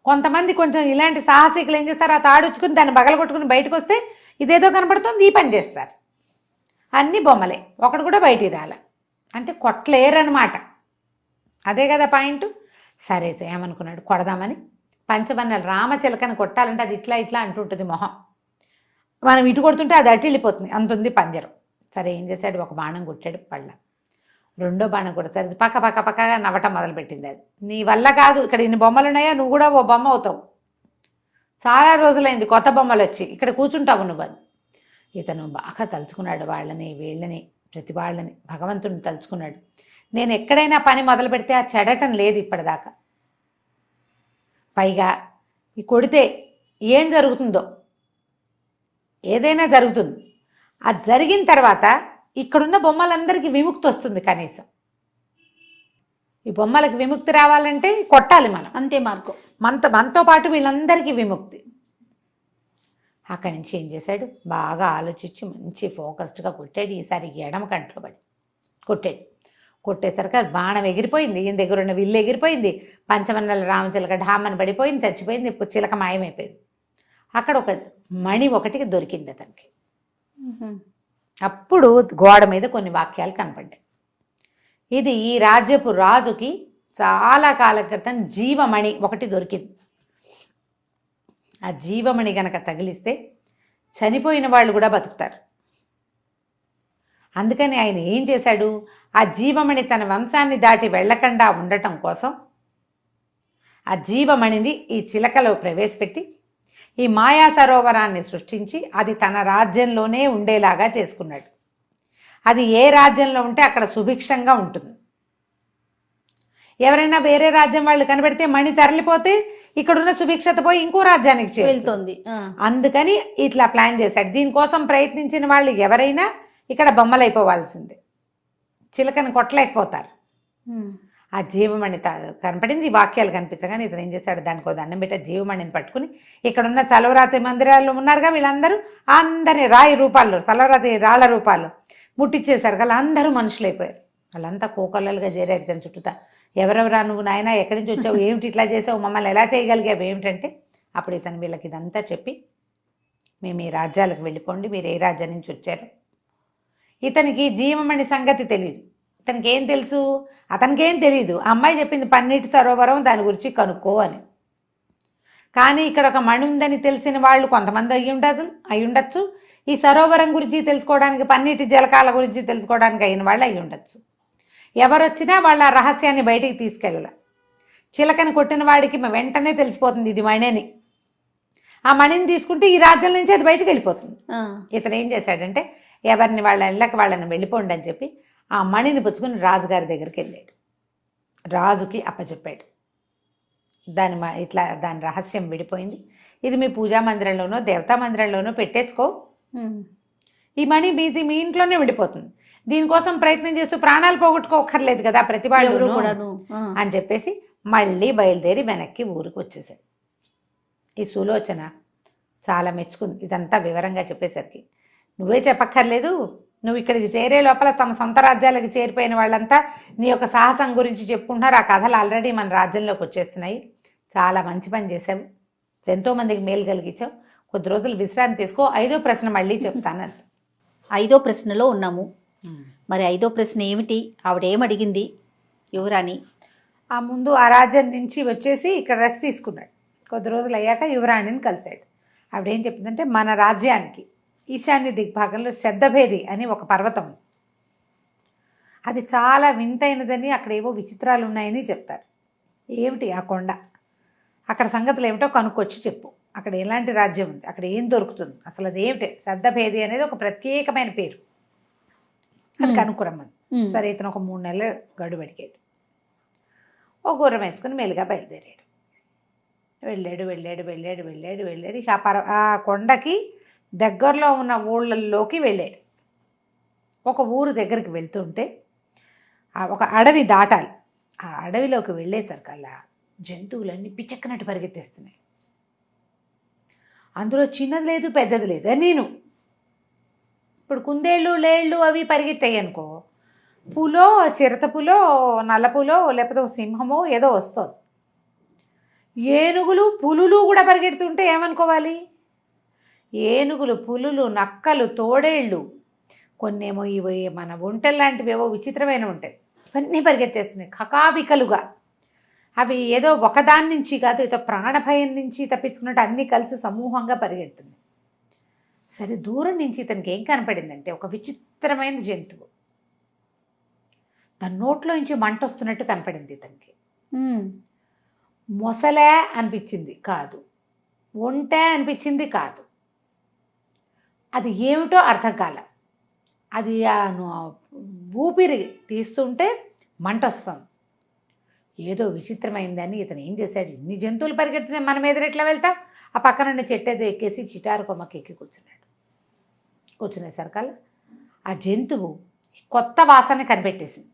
కొంతమంది కొంచెం ఇలాంటి సాహసికులు ఏం చేస్తారు, ఆ తాడుచుకుని దాన్ని బగలగొట్టుకుని బయటకు వస్తే ఇదేదో కనపడుతుంది ఈ పని చేస్తారు. అన్ని బొమ్మలే, ఒకటి కూడా బయటికి రాల. అంటే కొట్టలేరనమాట. అదే కదా పాయింట్. సరే ఏమనుకున్నాడు, కొడదామని పంచవన్నెల రామచిలకని కొట్టాలంటే అది ఇట్లా ఇట్లా అంటుంటుంది మొహం. మనం ఇటు కొడుతుంటే అది అటు వెళ్ళిపోతుంది, అంత ఉంది పంజరం. సరే ఏం చేశాడు, ఒక బాణం కొట్టాడు పళ్ళ. రెండో బాణం కొడతారు, పక్క పక్క పక్కగా నవ్వటం మొదలుపెట్టింది. అది నీ వల్ల కాదు, ఇక్కడ ఇన్ని బొమ్మలు ఉన్నాయా, నువ్వు కూడా ఓ బొమ్మ అవుతావు. చాలా రోజులైంది కొత్త బొమ్మలు వచ్చి, ఇక్కడ కూర్చుంటావు నువ్వు అని. ఇతను బాగా తలుచుకున్నాడు వాళ్ళని వీళ్ళని ప్రతి వాళ్ళని, భగవంతుడిని తలుచుకున్నాడు. నేను ఎక్కడైనా పని మొదలు పెడితే ఆ చెడటం లేదు ఇప్పటిదాకా. పైగా ఈ కొడితే ఏం జరుగుతుందో, ఏదైనా జరుగుతుంది. అది జరిగిన తర్వాత ఇక్కడున్న బొమ్మలందరికీ విముక్తి వస్తుంది. కనీసం ఈ బొమ్మలకు విముక్తి రావాలంటే కొట్టాలి మనం, అంతే మార్గం. మనతో పాటు వీళ్ళందరికీ విముక్తి. అక్కడి నుంచి ఏం చేశాడు, బాగా ఆలోచించి మంచి ఫోకస్డ్గా కొట్టాడు. ఈసారి ఎడమ కంట్లో పడి కొట్టాడు. కొట్టేసరికి అది బాణం ఎగిరిపోయింది, ఈయన దగ్గర ఉన్న విల్లు ఎగిరిపోయింది. పంచవన్నెల రామచిలక ఢామని పడిపోయింది, చచ్చిపోయింది. ఇప్పుడు చిలక మాయమైపోయింది. అక్కడ ఒక మణి ఒకటికి దొరికింది అతనికి. అప్పుడు గోడ మీద కొన్ని వాక్యాలు కనపడ్డాయి. ఇది ఈ రాజ్యపు రాజుకి చాలా కాలం క్రితం జీవమణి ఒకటి దొరికింది. ఆ జీవమణి గనక తగిలిస్తే చనిపోయిన వాళ్ళు కూడా బతుకుతారు. అందుకని ఆయన ఏం చేశాడు, ఆ జీవమణి తన వంశాన్ని దాటి వెళ్ళకుండా ఉండటం కోసం ఆ జీవమణిని ఈ చిలకలో ప్రవేశపెట్టి ఈ మాయా సరోవరాన్ని సృష్టించి అది తన రాజ్యంలోనే ఉండేలాగా చేసుకున్నాడు. అది ఏ రాజ్యంలో ఉంటే అక్కడ సుభిక్షంగా ఉంటుంది. ఎవరైనా వేరే రాజ్యం వాళ్ళు కనబెడితే మణి తరలిపోతే ఇక్కడున్న సుభిక్షత పోయి ఇంకో రాజ్యానికి వెళ్తుంది. అందుకని ఇట్లా ప్లాన్ చేశాడు. దీనికోసం ప్రయత్నించిన వాళ్ళు ఎవరైనా ఇక్కడ బొమ్మలైపోవాల్సిందే, చిలకని కొట్టలేకపోతారు. ఆ జీవమణి కనపడింది, వాక్యాలు కనిపించగానే ఇతను ఏం చేశాడు, దానికో దండం పెట్టి జీవమణిని పట్టుకుని ఇక్కడున్న చలవరాతి మందిరాల్లో ఉన్నారుగా వీళ్ళందరూ, అందరినీ రాయి రూపాల్లో చలవరాతి రాళ్ల రూపాల్లో ముట్టించేశారు కదా, అందరూ మనుషులైపోయారు. వాళ్ళంతా కోకొల్లలుగా చేరారు ఇతను చుట్టూతా. ఎవరెవరా నువ్వు నాయన, ఎక్కడి నుంచి వచ్చావు, ఏమిటి ఇట్లా చేసావు, మమ్మల్ని ఎలా చేయగలిగావు ఏమిటంటే, అప్పుడు ఇతను వీళ్ళకి ఇదంతా చెప్పి మేము ఈ రాజ్యాలకు వెళ్ళిపోండి, మీరు ఏ రాజ్యం నుంచి వచ్చారు. ఇతనికి జీవమణి సంగతి తెలియదు. ఇతనికి ఏం తెలుసు, అతనికేం తెలియదు. అమ్మాయి చెప్పింది పన్నీటి సరోవరం, దాని గురించి కనుక్కో అని. కానీ ఇక్కడ ఒక మణి ఉందని తెలిసిన వాళ్ళు కొంతమంది అయి ఉండొచ్చు. ఈ సరోవరం గురించి తెలుసుకోవడానికి, పన్నీటి జలకాల గురించి తెలుసుకోవడానికి అయిన వాళ్ళు అయి ఉండొచ్చు. ఎవరొచ్చినా వాళ్ళ రహస్యాన్ని బయటికి తీసుకెళ్ళాలి. చిలకని కొట్టిన వాడికి వెంటనే తెలిసిపోతుంది ఇది మణిని. ఆ మణిని తీసుకుంటే ఈ రాజ్యం నుంచి అది బయటకు వెళ్ళిపోతుంది. ఇతను ఏం చేశాడంటే, ఎవరిని వాళ్ళ ఇళ్ళకి వాళ్ళని వెళ్ళిపోండి అని చెప్పి ఆ మణిని పుచ్చుకుని రాజుగారి దగ్గరికి వెళ్ళాడు. రాజుకి అప్పచెప్పాడు. దాని రహస్యం విడిపోయింది, ఇది మీ పూజా మందిరంలోనో దేవతా మందిరంలోనో పెట్టేసుకో, ఈ మణి మీ ఇంట్లోనే విడిపోతుంది. దీనికోసం ప్రయత్నం చేస్తూ ప్రాణాలు పోగొట్టుకోకర్లేదు కదా ప్రతి వాళ్ళు అని చెప్పేసి మళ్ళీ బయలుదేరి వెనక్కి ఊరికి వచ్చేసాడు. ఈ సులోచన చాలా మెచ్చుకుంది ఇదంతా వివరంగా చెప్పేసరికి. నువ్వే చెప్పక్కర్లేదు, నువ్వు ఇక్కడికి చేరే లోపల తమ సొంత రాజ్యాలకు చేరిపోయిన వాళ్ళంతా నీ యొక్క సాహసం గురించి చెప్పుకుంటున్నారు. ఆ కథలు ఆల్రెడీ మన రాజ్యంలోకి వచ్చేస్తున్నాయి. చాలా మంచి పని చేసావు, ఎంతోమందికి మేలు కలిగించావు. కొద్ది రోజులు విశ్రాంతి తీసుకో. 5వ ప్రశ్న మళ్ళీ చెప్తాను. 5వ ప్రశ్నలో ఉన్నాము. మరి 5వ ప్రశ్న ఏమిటి, ఆవిడేమడిగింది యువరాణి? ఆ ముందు ఆ రాజ్యం నుంచి వచ్చేసి ఇక్కడ రెస్ట్ తీసుకున్నాడు. కొద్ది రోజులు అయ్యాక యువరాణిని కలిశాడు. ఆవిడేం చెప్పిందంటే, మన రాజ్యానికి ఈశాన్య దిగ్భాగంలో శబ్దభేది అని ఒక పర్వతం, అది చాలా వింతైనదని, అక్కడ ఏవో విచిత్రాలు ఉన్నాయని చెప్తారు. ఏమిటి ఆ కొండ, అక్కడ సంగతులు ఏమిటో కనుక్కొచ్చి చెప్పు. అక్కడ ఎలాంటి రాజ్యం ఉంది, అక్కడ ఏం దొరుకుతుంది, అసలు అది ఏమిటి. శబ్దభేది అనేది ఒక ప్రత్యేకమైన పేరు, అది కనుక్కురమ్మని. సరే ఇతను ఒక 3 నెలలు గడువు అడిగాడు. ఓ గుర్రం వేసుకుని మెల్లిగా బయలుదేరాడు. వెళ్ళాడు. ఇక ఆ కొండకి దగ్గరలో ఉన్న ఊళ్ళల్లోకి వెళ్ళాడు. ఒక ఊరు దగ్గరికి వెళ్తుంటే ఒక అడవి దాటాలి. ఆ అడవిలోకి వెళ్ళేసరికల్లా జంతువులన్నీ పిచ్చక్కనట్టు పరిగెత్తేస్తున్నాయి. అందులో చిన్నది లేదు పెద్దది లేదు, నేను ఇప్పుడు కుందేళ్ళు లేళ్ళు అవి పరిగెత్తాయి అనుకో, పులో చిరత పులో నల్ల పులో లేకపోతే ఒక సింహమో ఏదో వస్తుంది. ఏనుగులు పులులు కూడా పరిగెడుతుంటే ఏమనుకోవాలి? ఏనుగులు పులులు నక్కలు తోడేళ్ళు కొన్నేమో ఇవి మన ఒంటెలు లాంటివి ఏవో విచిత్రమైన ఉంటాయి, ఇవన్నీ పరిగెత్తేస్తున్నాయి కకావికలుగా. అవి ఏదో ఒకదాని నుంచి కాదు, ఏదో ప్రాణభయం నుంచి తప్పించుకున్నట్టు అన్నీ కలిసి సమూహంగా పరిగెడుతున్నాయి. సరే, దూరం నుంచి ఇతనికి ఏం కనపడిందంటే ఒక విచిత్రమైన జంతువు. తన నోట్లో నుంచి మంట వస్తున్నట్టు కనపడింది ఇతనికి. మొసలే అనిపించింది కాదు, ఒంటే అనిపించింది కాదు, అది ఏమిటో అర్థం కాల. అది ఊపిరి తీస్తుంటే మంట వస్తుంది, ఏదో విచిత్రమైందని ఇతను ఏం చేశాడు, ఇన్ని జంతువులు పరిగెడుతున్నాయి, మనం ఎదురు ఎట్లా వెళ్తాం? ఆ పక్కన చెట్టేదో ఎక్కేసి చిటారు కొమ్మకి ఎక్కి కూర్చున్నాడు. కూర్చునేసరికల్లా ఆ జంతువు కొత్త వాసన కనిపెట్టేసింది.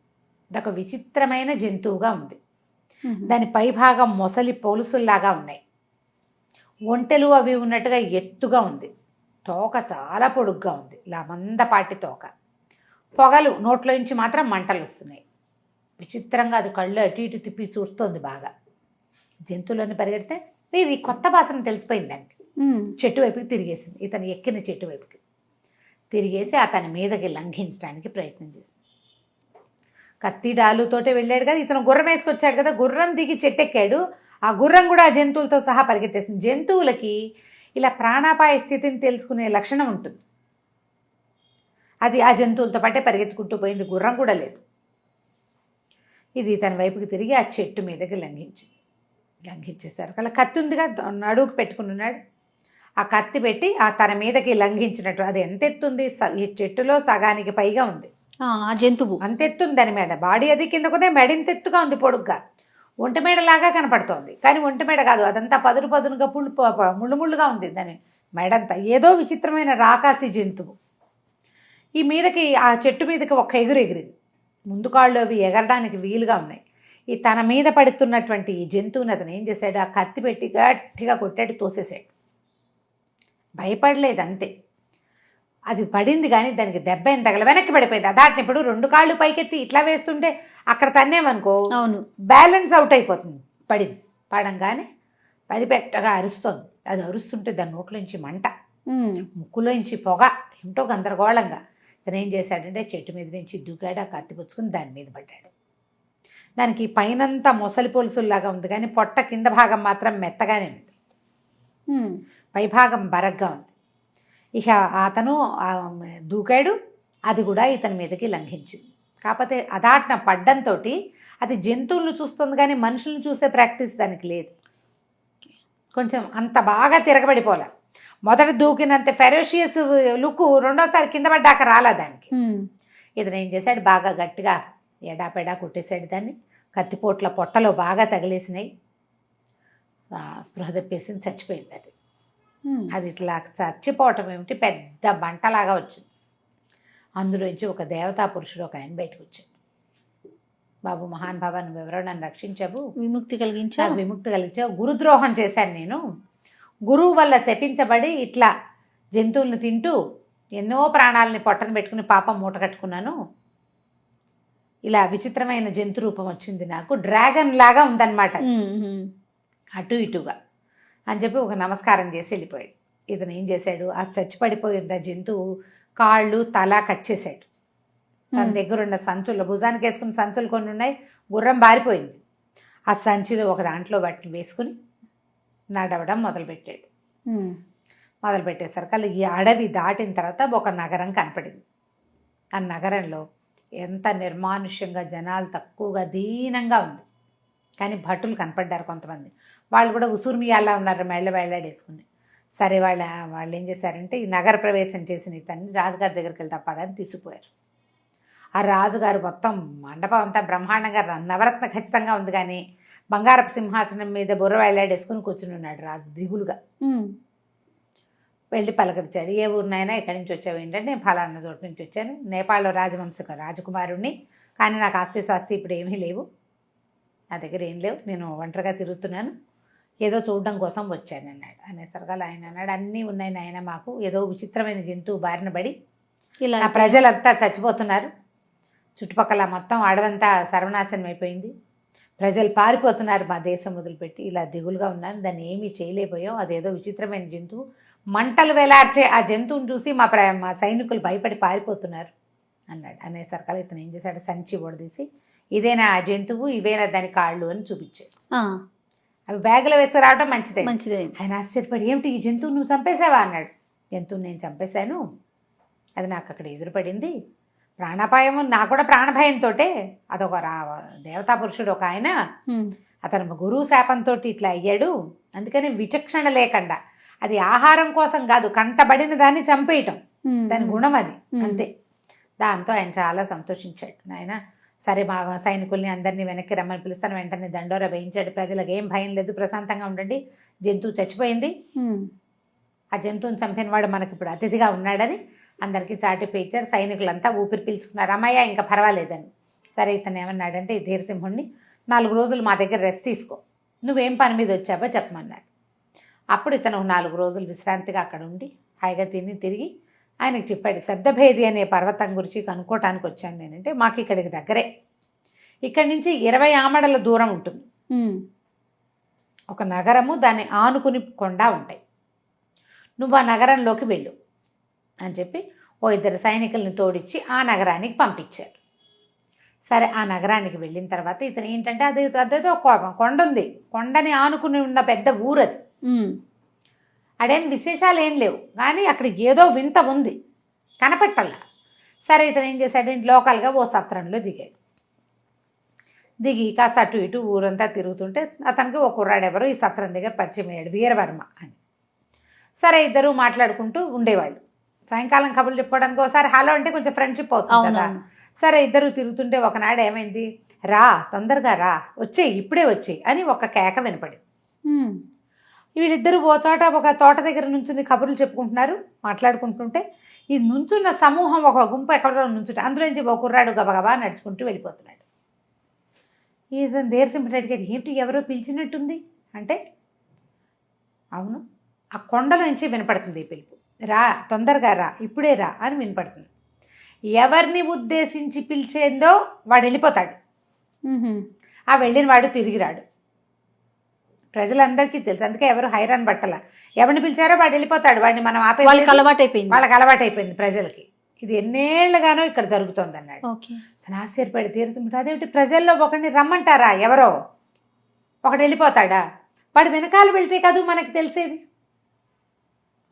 అదొక విచిత్రమైన జంతువుగా ఉంది. దాని పైభాగం మొసలి పోలుసుల్లాగా ఉన్నాయి, ఒంటెలు అవి ఉన్నట్టుగా ఎత్తుగా ఉంది, తోక చాలా పొడుగ్గా ఉంది, మందపాటి తోక, పొగలు నోట్లో నుంచి మాత్రం మంటలు వస్తున్నాయి. విచిత్రంగా అది కళ్ళు అటు ఇటు తిప్పి చూస్తోంది బాగా. జంతువులన్నీ పరిగెడితే ఇది కొత్త వాసన తెలిసిపోయిందండి. చెట్టు వైపుకి తిరిగేసింది, ఇతను ఎక్కిన చెట్టు వైపుకి తిరిగేసి అతని మీదకి లంఘించడానికి ప్రయత్నం చేసింది. కత్తి డాలుతోటే వెళ్ళాడు కదా, ఇతను గుర్రం వేసుకొచ్చాడు కదా, గుర్రం దిగి చెట్టెక్కాడు, ఆ గుర్రం కూడా ఆ జంతువులతో సహా పరిగెత్తేసింది. జంతువులకి ఇలా ప్రాణాపాయ స్థితిని తెలుసుకునే లక్షణం ఉంటుంది, అది ఆ జంతువులతో పాటే పరిగెత్తుకుంటూ పోయింది, గుర్రం కూడా లేదు. ఇది తన వైపుకి తిరిగి ఆ చెట్టు మీదకి లంఘించేశారు. అలా కత్తి ఉందిగా నడువుకు పెట్టుకున్నాడు, ఆ కత్తి పెట్టి ఆ తన మీదకి లంఘించినట్టు. అది ఎంత ఎత్తుంది, ఈ చెట్టులో సగానికి పైగా ఉంది ఆ జంతువు, అంత ఎత్తుంది దాని మేడ. బాడీ అది కిందకునే మెడ ఇంత ఎత్తుగా ఉంది, పొడుగ్గా ఒంటిమేడలాగా కనపడుతోంది, కానీ ఒంటిమేడ కాదు, అదంతా పదునుగా ముళ్ళుముళ్ళుగా ఉంది దాని మెడంతా. ఏదో విచిత్రమైన రాకాసి జంతువు ఈ మీదకి ఆ చెట్టు మీదకి ఒక ఎగిరింది. ముందు కాళ్ళు అవి ఎగరడానికి వీలుగా ఉన్నాయి. ఈ తన మీద పడుతున్నటువంటి ఈ జంతువుని అతను ఏం చేశాడు, ఆ కత్తి పెట్టి గట్టిగా కొట్టాడు, తోసేసాడు. భయపడలేదు అంతే, అది పడింది కానీ దానికి దెబ్బ ఏం తగల, వెనక్కి పడిపోయింది. దాటిని ఇప్పుడు రెండు కాళ్ళు పైకెత్తి ఇట్లా వేస్తుంటే అక్కడ తన్నేమనుకో, అవును, బ్యాలెన్స్ అవుట్ అయిపోతుంది. పడంగానే పరిపెట్టగా అరుస్తోంది. అది అరుస్తుంటే దాని నోట్లోంచి మంట, ముక్కులోంచి పొగ, ఏమిటో గందరగోళంగా. ఇతను ఏం చేశాడంటే చెట్టు మీద నుంచి దూకాడు, ఆ కత్తి పుచ్చుకుని దాని మీద పడ్డాడు. దానికి పైనంతా మొసలి పొలుసుల్లాగా ఉంది కానీ పొట్ట కింద భాగం మాత్రం మెత్తగానే ఉంది, పైభాగం బరగ్గా ఉంది. ఇక అతను దూకాడు, అది కూడా ఇతని మీదకి లంఘించింది. కాకపోతే అదాటన పడ్డంతో అది జంతువులను చూస్తుంది కానీ మనుషులను చూసే ప్రాక్టీస్ దానికి లేదు. కొంచెం అంత బాగా తిరగబడిపోలే, మొదట దూకినంత ఫెరోషియస్ లుక్ రెండోసారి కింద పడ్డాక రాలా దానికి. ఇతను ఏం చేశాడు, బాగా గట్టిగా ఎడాపెడా కొట్టేశాడు దాన్ని. కత్తిపోట్ల పొట్టలో బాగా తగిలేసినాయి, స్పృహ తెప్పేసింది, చచ్చిపోయింది అది. అది ఇట్లా చచ్చిపోవటం ఏమిటి, పెద్ద బంటలాగా వచ్చింది. అందులోంచి ఒక దేవతా పురుషుడు ఒక ఆయన బయటకు వచ్చాడు. బాబు మహాన్ బాబా, నువ్వు ఎవరో నన్ను రక్షించావు, విముక్తి కలిగించావు, గురుద్రోహం చేశాను నేను, గురువు వల్ల శపించబడి ఇట్లా జంతువులను తింటూ ఎన్నో ప్రాణాలని పొట్టను పెట్టుకుని పాపం మూట కట్టుకున్నాను, ఇలా విచిత్రమైన జంతు రూపం వచ్చింది నాకు, డ్రాగన్ లాగా ఉందన్నమాట అటు ఇటుగా అని చెప్పి ఒక నమస్కారం చేసి వెళ్ళిపోయాడు. ఇతను ఏం చేశాడు, ఆ చచ్చిపడిపోయిన జంతువు కాళ్ళు తల కట్ చేశాడు. తన దగ్గర ఉన్న సంచులు, భుజానికి వేసుకున్న సంచులు కొన్ని ఉన్నాయి, గుర్రం బారిపోయింది, ఆ సంచిలో ఒక దాంట్లో వాటిని వేసుకుని నడవడం మొదలుపెట్టాడు. మొదలుపెట్టేసరికి ఈ అడవి దాటిన తర్వాత ఒక నగరం కనపడింది. ఆ నగరంలో ఎంత నిర్మానుష్యంగా, జనాలు తక్కువగా, దీనంగా ఉంది. కానీ భటులు కనపడ్డారు కొంతమంది, వాళ్ళు కూడా ఉసూర్మియాలా ఉన్నారు, మెళ్ళ వేలాడేసుకుని. సరే వాళ్ళు ఏం చేశారంటే ఈ నగర ప్రవేశం చేసిన ఇతన్ని రాజుగారి దగ్గరికి వెళ్తే పదాన్ని తీసుకుపోయారు. ఆ రాజుగారు మొత్తం మండపం అంతా బ్రహ్మాండంగా నవరత్న ఖచ్చితంగా ఉంది, కానీ బంగారపు సింహాసనం మీద బుర్ర వేలాడేసుకుని కూర్చుని ఉన్నాడు రాజు దిగులుగా. వెళ్ళి పలకరించాడు, ఏ ఊరినైనా ఎక్కడి నుంచి వచ్చావు ఏంటంటే, నేను ఫలానా చోటు నుంచి వచ్చాను, నేపాల్లో రాజవంశ రాజకుమారుణ్ణి, కానీ నాకు ఆస్తి స్వాస్తి ఇప్పుడు ఏమీ లేవు, నా దగ్గర ఏం లేవు, నేను ఒంటరిగా తిరుగుతున్నాను, ఏదో చూడడం కోసం వచ్చాను అన్నాడు. అనేసరిగా ఆయన అన్నాడు, అన్నీ ఉన్నాయి నాయన, మాకు ఏదో విచిత్రమైన జంతువు బారిన పడి ఇలా నా ప్రజలంతా చచ్చిపోతున్నారు, చుట్టుపక్కల మొత్తం అడవంతా సర్వనాశనం అయిపోయింది, ప్రజలు పారిపోతున్నారు మా దేశం వదిలిపెట్టి, ఇలా దిగులుగా ఉన్నాను, దాన్ని ఏమీ చేయలేకపోయాం, అదేదో విచిత్రమైన జంతువు, మంటలు వేలార్చే ఆ జంతువుని చూసి మా సైనికులు భయపడి పారిపోతున్నారు అన్నాడు. అనేసరికల్లా ఇతను ఏం చేశాడు, సంచి ఓడదీసి ఇదేనా ఆ జంతువు, ఇవేనా దాని కాళ్ళు అని చూపించాడు. అవి బ్యాగులో వేసుకురావడం మంచిదే. ఆయన ఆశ్చర్యపడి, ఏమిటి ఈ జంతువు నువ్వు చంపేశావా అన్నాడు. జంతువు నేను చంపేశాను, అది నాకు అక్కడ ఎదురుపడింది, ప్రాణాపాయం, నాకు కూడా ప్రాణభయంతో, అదొక దేవతా పురుషుడు ఒక ఆయన, అతను గురువు శాపంతో ఇట్లా అయ్యాడు, అందుకని విచక్షణ లేకుండా, అది ఆహారం కోసం కాదు, కంటబడిన దాన్ని చంపేయటం దాని గుణం అది, అంతే. దాంతో ఆయన చాలా సంతోషించాడు. ఆయన సరే మా సైనికుల్ని అందరినీ వెనక్కి రమ్మని పిలుస్తాను, వెంటనే దండోరా వేయించాడు, ప్రజలకు ఏం భయం లేదు, ప్రశాంతంగా ఉండండి, జంతువు చచ్చిపోయింది, ఆ జంతువుని చంపిన వాడు మనకి ఇప్పుడు అతిథిగా ఉన్నాడని అందరికీ చాటి పేర్చారు. సైనికులంతా ఊపిరి పీల్చుకున్నారు, అమ్మయ్య ఇంకా పర్వాలేదని. సరే ఇతను ఏమన్నాడంటే, ఈ ధీరసింహుడిని 4 రోజులు మా దగ్గర రెస్ట్ తీసుకో, నువ్వేం పని మీద వచ్చావో చెప్పమన్నాడు. అప్పుడు ఇతను 4 రోజులు విశ్రాంతిగా అక్కడ ఉండి హాయిగా తిరిగి ఆయనకు చెప్పాడు, శబ్దభేది అనే పర్వతం గురించి కనుక్కోవటానికి వచ్చాను నేనంటే, మాకు ఇక్కడికి దగ్గరే, ఇక్కడి నుంచి 20 ఆమడల దూరం ఉంటుంది ఒక నగరము, దాన్ని ఆనుకుని కొండ ఉంటాయి, నువ్వు ఆ నగరంలోకి వెళ్ళు అని చెప్పి 2 సైనికులను తోడిచ్చి ఆ నగరానికి పంపించారు. సరే ఆ నగరానికి వెళ్ళిన తర్వాత ఇతను ఏంటంటే, అదేదో కొండ ఉంది, కొండని ఆనుకుని ఉన్న పెద్ద ఊరు అది, అడేం విశేషాలు ఏం లేవు, కానీ అక్కడ ఏదో వింత ఉంది, కనపట్టల్లా. సరే ఇతను ఏం చేశాడు, లోకల్గా ఓ సత్రంలో దిగాడు. దిగి కాస్త అటు ఇటు ఊరంతా తిరుగుతుంటే అతనికి ఒక కుర్రాడు ఎవరో ఈ సత్రం దగ్గర పరిచయం అయ్యాడు, వీరవర్మ అని. సరే ఇద్దరు మాట్లాడుకుంటూ ఉండేవాళ్ళు, సాయంకాలం కబుర్లు చెప్పుకోవడానికి ఒకసారి హలో అంటే కొంచెం ఫ్రెండ్షిప్ అవుతుంది కదా. సరే ఇద్దరు తిరుగుతుంటే ఒకనాడు ఏమైంది, రా తొందరగా రా, వచ్చేయి ఇప్పుడే వచ్చేయి అని ఒక కేక వినపడింది. వీళ్ళిద్దరూ ఓ చోట ఒక తోట దగ్గర నుంచుని కబుర్లు చెప్పుకుంటున్నారు, మాట్లాడుకుంటుంటే ఈ నుంచున్న సమూహం ఒక గుంపు ఎక్కడో నుంచుంటే అందులోంచి ఒక కుర్రాడు గబగబా నడుచుకుంటూ వెళ్ళిపోతున్నాడు. ఇతను ధీరసింహుడికి ఏంటి ఎవరో పిలిచినట్టుంది అంటే, అవును ఆ కొండలోంచి వినపడుతుంది ఈ పిలుపు, రా తొందరగా రా ఇప్పుడే రా అని వినపడుతుంది. ఎవరిని ఉద్దేశించి పిలిచేందో వాడు వెళ్ళిపోతాడు, ఆ వెళ్ళిన వాడు తిరిగి రాడు, ప్రజలందరికీ తెలుసు, అందుకే ఎవరు హైరాన్ పట్టల, ఎవరిని పిలిచారో వాడు వెళ్ళిపోతాడు, వాడిని మనం ఆపే, వాళ్ళకి అలవాటైపోయింది ప్రజలకి, ఇది ఎన్నేళ్లుగానో ఇక్కడ జరుగుతోంది అన్నాడు. తను ఆశ్చర్యపడి తీరుతుంటాడు, అదేమిటి ప్రజల్లో ఒకరిని రమ్మంటారా, ఎవరో ఒకడు వెళ్ళిపోతాడా, వాడు వెనకాల వెళ్తే కాదు మనకి తెలిసేది,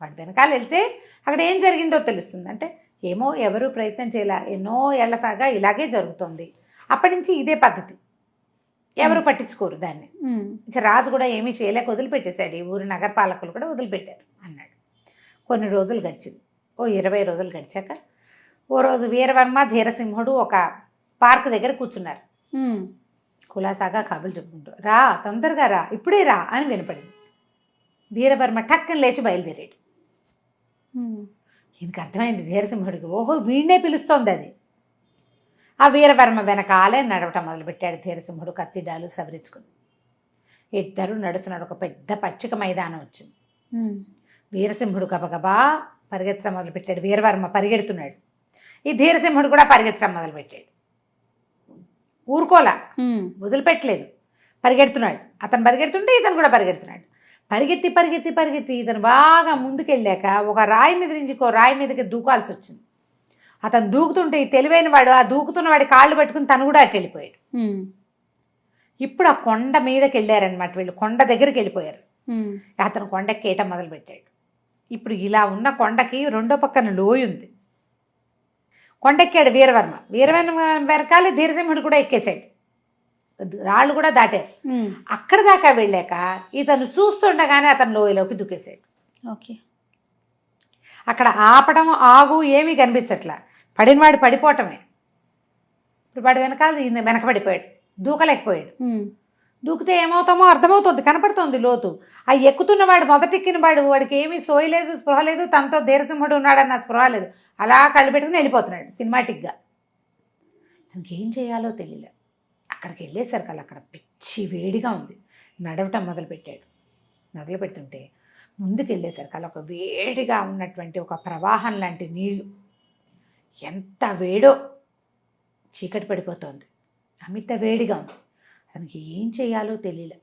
వాడు వెనకాల వెళ్తే అక్కడ ఏం జరిగిందో తెలుస్తుంది. అంటే ఏమో ఎవరు ప్రయత్నం చేయాల, ఎన్నో ఏళ్లసాగా ఇలాగే జరుగుతోంది, అప్పటి నుంచి ఇదే పద్ధతి, ఎవరు పట్టించుకోరు దాన్ని, ఇక రాజు కూడా ఏమీ చేయలేక వదిలిపెట్టేశాడు, ఈ ఊరి నగరపాలకులు కూడా వదిలిపెట్టారు అన్నాడు. కొన్ని రోజులు గడిచింది, 20 రోజులు గడిచాక ఓ రోజు వీరవర్మ ధీరసింహుడు ఒక పార్క్ దగ్గర కూర్చున్నారు, కులాసాగా కబుర్లు చెప్పుకుంటూ, రా తొందరగా రా ఇప్పుడే రా అని వినపడింది. వీరవర్మ టక్కని లేచి బయలుదేరాడు. ఈయనకి అర్థమైంది ధీరసింహుడికి, ఓహో వీడినే పిలుస్తోంది అది. ఆ వీరవర్మ వెనకాలే నడవటం మొదలుపెట్టాడు ధీరసింహుడు, కత్తిడాలు సవరించుకుని. ఇద్దరు నడుస్తున్నాడు, ఒక పెద్ద పచ్చిక మైదానం వచ్చింది. వీరసింహుడు గబగబా పరిగెత్తడం మొదలుపెట్టాడు, వీరవర్మ పరిగెడుతున్నాడు, ఈ ధీరసింహుడు కూడా పరిగెత్తడం మొదలుపెట్టాడు, ఊరుకోలా వదిలిపెట్టలేదు, పరిగెడుతున్నాడు. అతను పరిగెడుతుంటే ఇతను కూడా పరిగెడుతున్నాడు, పరిగెత్తి పరిగెత్తి పరిగెత్తి ఇతను బాగా ముందుకెళ్ళాక ఒక రాయి మీద నుంచి ఇంకో రాయి మీదకి దూకాల్సి వచ్చింది. అతను దూకుతుంటే ఈ తెలివైన వాడు ఆ దూకుతున్న వాడి కాళ్ళు పట్టుకుని తను కూడా అటు వెళ్ళిపోయాడు. ఇప్పుడు ఆ కొండ మీదకి వెళ్ళారనమాట వీళ్ళు, కొండ దగ్గరికి వెళ్ళిపోయారు. అతను కొండకి ఏటం మొదలుపెట్టాడు. ఇప్పుడు ఇలా ఉన్న కొండకి రెండో పక్కన లోయ ఉంది, కొండెక్కాడు వీరవర్మ. వీరవర్మ వెనకాలే ధీరసింహుడు కూడా ఎక్కేశాడు, రాళ్ళు కూడా దాటారు. అక్కడ దాకా వెళ్ళాక ఇతను చూస్తుండగానే అతను లోయలోకి దూకేశాడు. ఓకే, అక్కడ ఆపడం ఆగు ఏమీ కనిపించట్లా, పడినవాడు పడిపోవటమే. ఇప్పుడు వాడు వెనకాల వెనకబడిపోయాడు, దూకలేకపోయాడు. దూకితే ఏమవుతామో అర్థమవుతుంది, కనపడుతుంది లోతు. ఆ ఎక్కుతున్నవాడు మొదటెక్కిన వాడికి ఏమీ సోయలేదు, స్పృహ లేదు, తనతో ధీరసింహుడు ఉన్నాడన్న స్పృహ లేదు, అలా కళ్ళు పెట్టుకుని వెళ్ళిపోతున్నాడు సినిమాటిక్గా. తనకి ఏం చేయాలో తెలియలే. అక్కడికి వెళ్ళేసరికి అక్కడ పిచ్చి వేడిగా ఉంది. నడవటం మొదలు పెడుతుంటే ముందుకు వెళ్ళేసరికి అలా ఒక వేడిగా ఉన్నటువంటి ఒక ప్రవాహం లాంటి నీళ్లు, ఎంత వేడో, చీకటి పడిపోతుంది, అమిత వేడిగా ఉంది. అతనికి ఏం చేయాలో తెలియలే.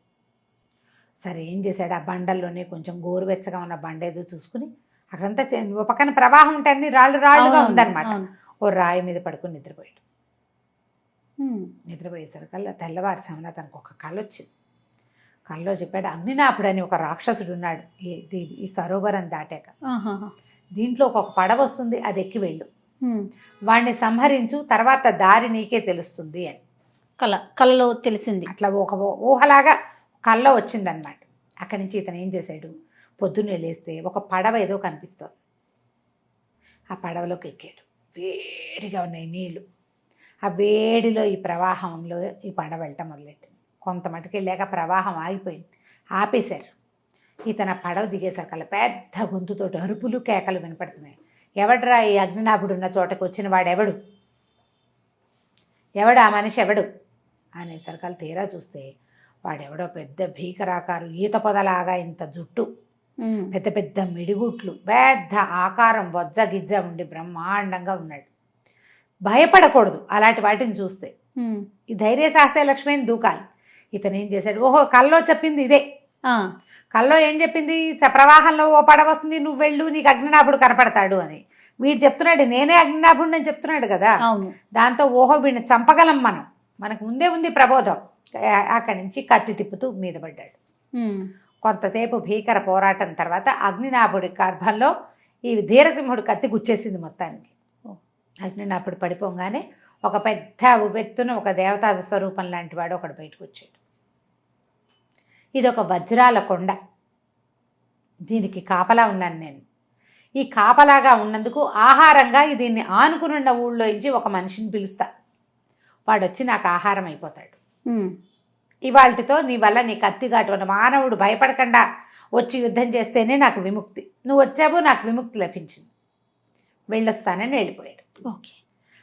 సరే ఏం చేశాడు, ఆ బండల్లోనే కొంచెం గోరువెచ్చగా ఉన్న బండ ఏదో చూసుకుని, అక్కడంతా ఓ పక్కన ప్రవాహం ఉంటే అన్ని రాళ్ళుగా ఉందన్నమాట. ఓ రాయి మీద పడుకుని నిద్రపోయాడు. నిద్రపోయేసరికల్లా తెల్లవారుజామున తనకు ఒక కళ వచ్చింది. కళ్ళలో చెప్పాడు, అగ్నినాభుడు అని ఒక రాక్షసుడు ఉన్నాడు ఈ సరోవరం దాటాక. దీంట్లో ఒక పడవ వస్తుంది, అది ఎక్కి వెళ్ళు, వాడిని సంహరించు, తర్వాత దారి నీకే తెలుస్తుంది అని కళలో తెలిసింది. అట్లా ఒక ఊహలాగా కళ్ళలో వచ్చిందనమాట. అక్కడి నుంచి ఇతను ఏం చేశాడు, పొద్దున్నే లేస్తే ఒక పడవ ఏదో కనిపిస్తుంది. ఆ పడవలోకి ఎక్కాడు. వేడిగా ఉన్నాయి నీళ్లు. ఆ వేడిలో ఈ ప్రవాహంలో ఈ పడవ వెళ్ళటం మొదలెట్టింది. కొంత మటుకు వెళ్ళాక ప్రవాహం ఆగిపోయింది, ఆపేశారు. ఇతను పడవ దిగేసరికల్లా పెద్ద గొంతుతోటి అరుపులు కేకలు వినపడుతున్నాయి. ఎవడ్రా ఈ అగ్నినాభుడు ఉన్న చోటకు వచ్చిన వాడెవడు, ఎవడు ఆ మనిషి ఎవడు అనేసరికల్లా తీరా చూస్తే వాడెవడో పెద్ద భీకరాకారు, ఈత పొదలాగా ఇంత జుట్టు, పెద్ద పెద్ద మిడిగుట్లు, పెద్ద ఆకారం, బొజ్జ గిజ్జ ఉండి బ్రహ్మాండంగా ఉన్నాడు. భయపడకూడదు అలాంటి వాటిని చూస్తే. ఈ ధైర్య సాహస లక్ష్మీని దూకాలి. ఇతను ఏం చేశాడు, ఓహో కల్లో చెప్పింది ఇదే. కల్లో ఏం చెప్పింది, ప్రవాహంలో ఓ పడవ వస్తుంది, నువ్వు వెళ్ళు, నీకు అగ్నినాభుడు కనపడతాడు అని. వీడు చెప్తున్నాడు, నేనే అగ్నినాభుడు అని చెప్తున్నాడు కదా. దాంతో ఓహో వీడిని చంపగలం మనకు ముందే ఉంది ప్రబోధం. అక్కడి నుంచి కత్తి తిప్పుతూ మీద పడ్డాడు. కొంతసేపు భీకర పోరాటం తర్వాత అగ్నినాభుడి గర్భంలో ఈ ధీరసింహుడు కత్తి గుచ్చేసింది మొత్తానికి. అగ్నినాభుడు పడిపోగానే ఒక పెద్ద ఉవ్వెత్తున ఒక దేవతా స్వరూపం లాంటి వాడు ఒకడు బయటకు వచ్చాడు. ఇది ఒక వజ్రాల కొండ, దీనికి కాపలా ఉన్నాను నేను. ఈ కాపలాగా ఉన్నందుకు ఆహారంగా దీన్ని ఆనుకునున్న ఊళ్ళో నుంచి ఒక మనిషిని పిలుస్తా, వాడు వచ్చి నాకు ఆహారం అయిపోతాడు. ఇవాళతో నీ వల్ల నీ కత్తిగాటు మానవుడు భయపడకుండా వచ్చి యుద్ధం చేస్తేనే నాకు విముక్తి, నువ్వు వచ్చావు, నాకు విముక్తి లభించింది, వెళ్ళొస్తానని వెళ్ళిపోయాడు. ఓకే.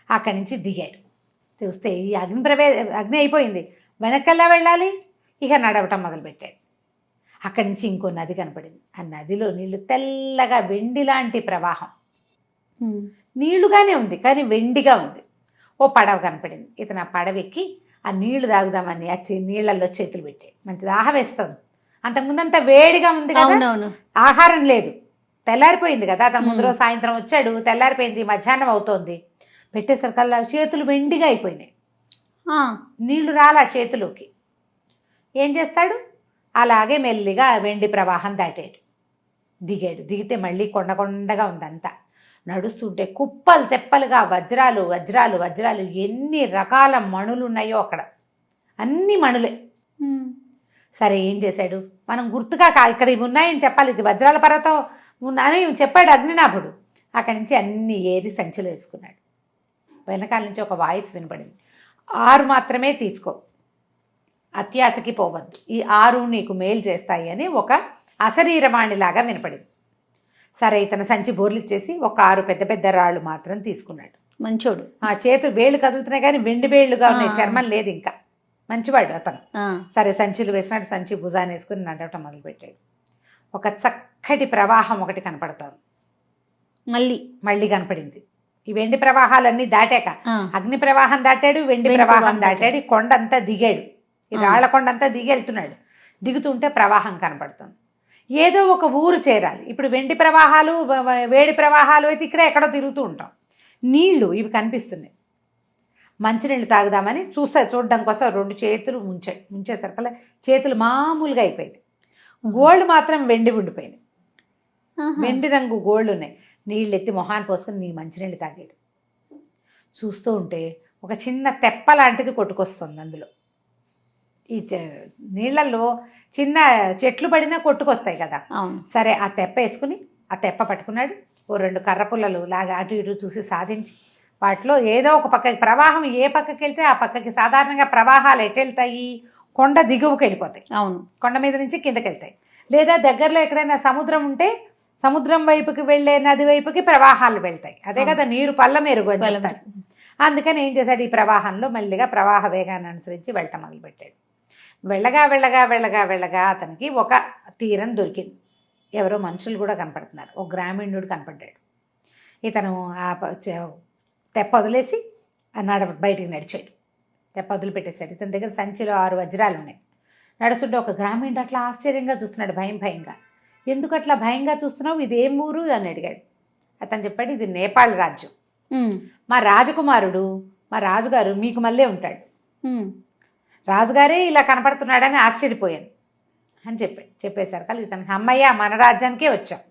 అక్కడి నుంచి దిగాడు. చూస్తే ఈ అగ్ని అయిపోయింది, వెనకల్లా వెళ్ళాలి. ఇక నడవటం మొదలుపెట్టాడు. అక్కడి నుంచి ఇంకో నది కనపడింది. ఆ నదిలో నీళ్లు తెల్లగా వెండి లాంటి ప్రవాహం, నీళ్లుగానే ఉంది కానీ వెండిగా ఉంది. ఓ పడవ కనపడింది. ఇతను ఆ పడవ ఎక్కి ఆ నీళ్లు తాగుదామని ఆ నీళ్లలో చేతులు పెట్టాడు. మంచి దాహం వేస్తుంది. అంతకుముందంతా వేడిగా ఉంది కదా, ఆహారం లేదు, తెల్లారిపోయింది కదా. అతను ముందు రోజు సాయంత్రం వచ్చాడు, తెల్లారిపోయింది, మధ్యాహ్నం అవుతోంది. పెట్టేసరికల్లా చేతులు వెండిగా అయిపోయినాయి, నీళ్లు రాలా చేతిలోకి. ఏం చేస్తాడు, అలాగే మెల్లిగా వెండి ప్రవాహం దాటాడు. దిగితే మళ్ళీ కొండగా ఉందంతా. నడుస్తుంటే కుప్పలు తెప్పలుగా వజ్రాలు వజ్రాలు వజ్రాలు, ఎన్ని రకాల మణులు ఉన్నాయో అక్కడ, అన్ని మణులే. సరే ఏం చేశాడు, మనం గుర్తుగా ఇక్కడ ఇవి ఉన్నాయని చెప్పాలి, ఇది వజ్రాల పర్వతం అని చెప్పాడు అగ్నినాభుడు. అక్కడి నుంచి అన్ని ఏరి సంచులు వేసుకున్నాడు. వెనకాల నుంచి ఒక వాయిస్ వినపడింది, 6 మాత్రమే తీసుకో, అత్యాశకి పోవద్దు, ఈ 6 నీకు మేలు చేస్తాయి అని ఒక అశరీరవాణిలాగా వినపడింది. సరే ఇతను సంచి బోర్లిచ్చేసి ఒక 6 పెద్ద పెద్ద రాళ్ళు మాత్రం తీసుకున్నాడు. మంచోడు. ఆ చేతులు వేళ్ళు కదులుతున్నాయి కానీ వెండి వేళ్ళుగా ఉన్నాయి, చర్మం లేదు ఇంకా, మంచివాడు అతను. సరే సంచులు వేసినాడు, సంచి భుజాన్ని వేసుకుని నడవటం మొదలుపెట్టాడు. ఒక చక్కటి ప్రవాహం ఒకటి కనపడతాడు. మళ్ళీ కనపడింది. ఈ వెండి ప్రవాహాలన్నీ దాటాక అగ్ని ప్రవాహం దాటాడు, వెండి ప్రవాహం దాటాడు, కొండంతా దిగాడు, ఈ రాళ్ల కొండంతా దిగి వెళ్తున్నాడు. దిగుతుంటే ప్రవాహం కనపడుతుంది. ఏదో ఒక ఊరు చేరాలి. ఇప్పుడు వెండి ప్రవాహాలు వేడి ప్రవాహాలు అయితే ఇక్కడ ఎక్కడో తిరుగుతూ ఉంటాం. నీళ్లు ఇవి కనిపిస్తున్నాయి. మంచినీళ్ళు తాగుదామని చూడడం కోసం 2 చేతులు ముంచేసరికల్లా చేతులు మామూలుగా అయిపోయింది. గోల్డ్ మాత్రం వెండి ఉండిపోయింది. వెండి రంగు గోల్డ్ ఉన్నాయి. నీళ్ళు ఎత్తి మొహాన్ని పోసుకుని నీ మంచినీళ్ళు తాగాడు. చూస్తూ ఉంటే ఒక చిన్న తెప్ప లాంటిది కొట్టుకొస్తుంది అందులో. ఈ నీళ్ళల్లో చిన్న చెట్లు పడినా కొట్టుకొస్తాయి కదా. సరే ఆ తెప్ప వేసుకుని ఆ తెప్ప పట్టుకున్నాడు. ఓ 2 కర్ర పుల్లలు లాగా అటు ఇటు చూసి సాధించి వాటిలో ఏదో ఒక పక్కకి, ప్రవాహం ఏ పక్కకి వెళ్తే ఆ పక్కకి, సాధారణంగా ప్రవాహాలు ఎటు వెళ్తాయి, కొండ దిగువకి వెళ్ళిపోతాయి. అవును, కొండ మీద నుంచి కిందకి వెళ్తాయి. లేదా దగ్గరలో ఎక్కడైనా సముద్రం ఉంటే సముద్రం వైపుకి వెళ్ళే నది వైపుకి ప్రవాహాలు వెళ్తాయి. అదే కదా నీరు పల్ల మెరుగు అని చెప్తారు. అందుకని ఏం చేశాడు, ఈ ప్రవాహంలో మెల్లిగా ప్రవాహ వేగాన్ని అనుసరించి వెళ్ళటం మొదలుపెట్టాడు. వెళ్ళగా వెళ్ళగా వెళ్ళగా వెళ్ళగా అతనికి ఒక తీరం దొరికింది. ఎవరో మనుషులు కూడా కనపడుతున్నారు. ఒక గ్రామీణుడు కనపడ్డాడు. ఇతను తెప్ప వదిలేసి బయటికి నడిచాడు. తెప్ప వదిలిపెట్టేశాడు. ఇతని దగ్గర సంచిలో 6 వజ్రాలు ఉన్నాయి. నడుస్తుంటే ఒక గ్రామీణుడు అట్లా ఆశ్చర్యంగా చూస్తున్నాడు, భయంగా. ఎందుకు అట్లా భయంగా చూస్తున్నావు, ఇది ఏం ఊరు అని అడిగాడు. అతను చెప్పాడు, ఇది నేపాల్ రాజ్యం. మా రాజకుమారుడు, మా రాజుగారు మీకు మళ్ళీ ఉంటాడు. రాజుగారే ఇలా కనపడుతున్నాడని ఆశ్చర్యపోయాను అని చెప్పాడు. చెప్పేసరికి ఇతనికి అమ్మయ్య మన రాజ్యానికే వచ్చాం.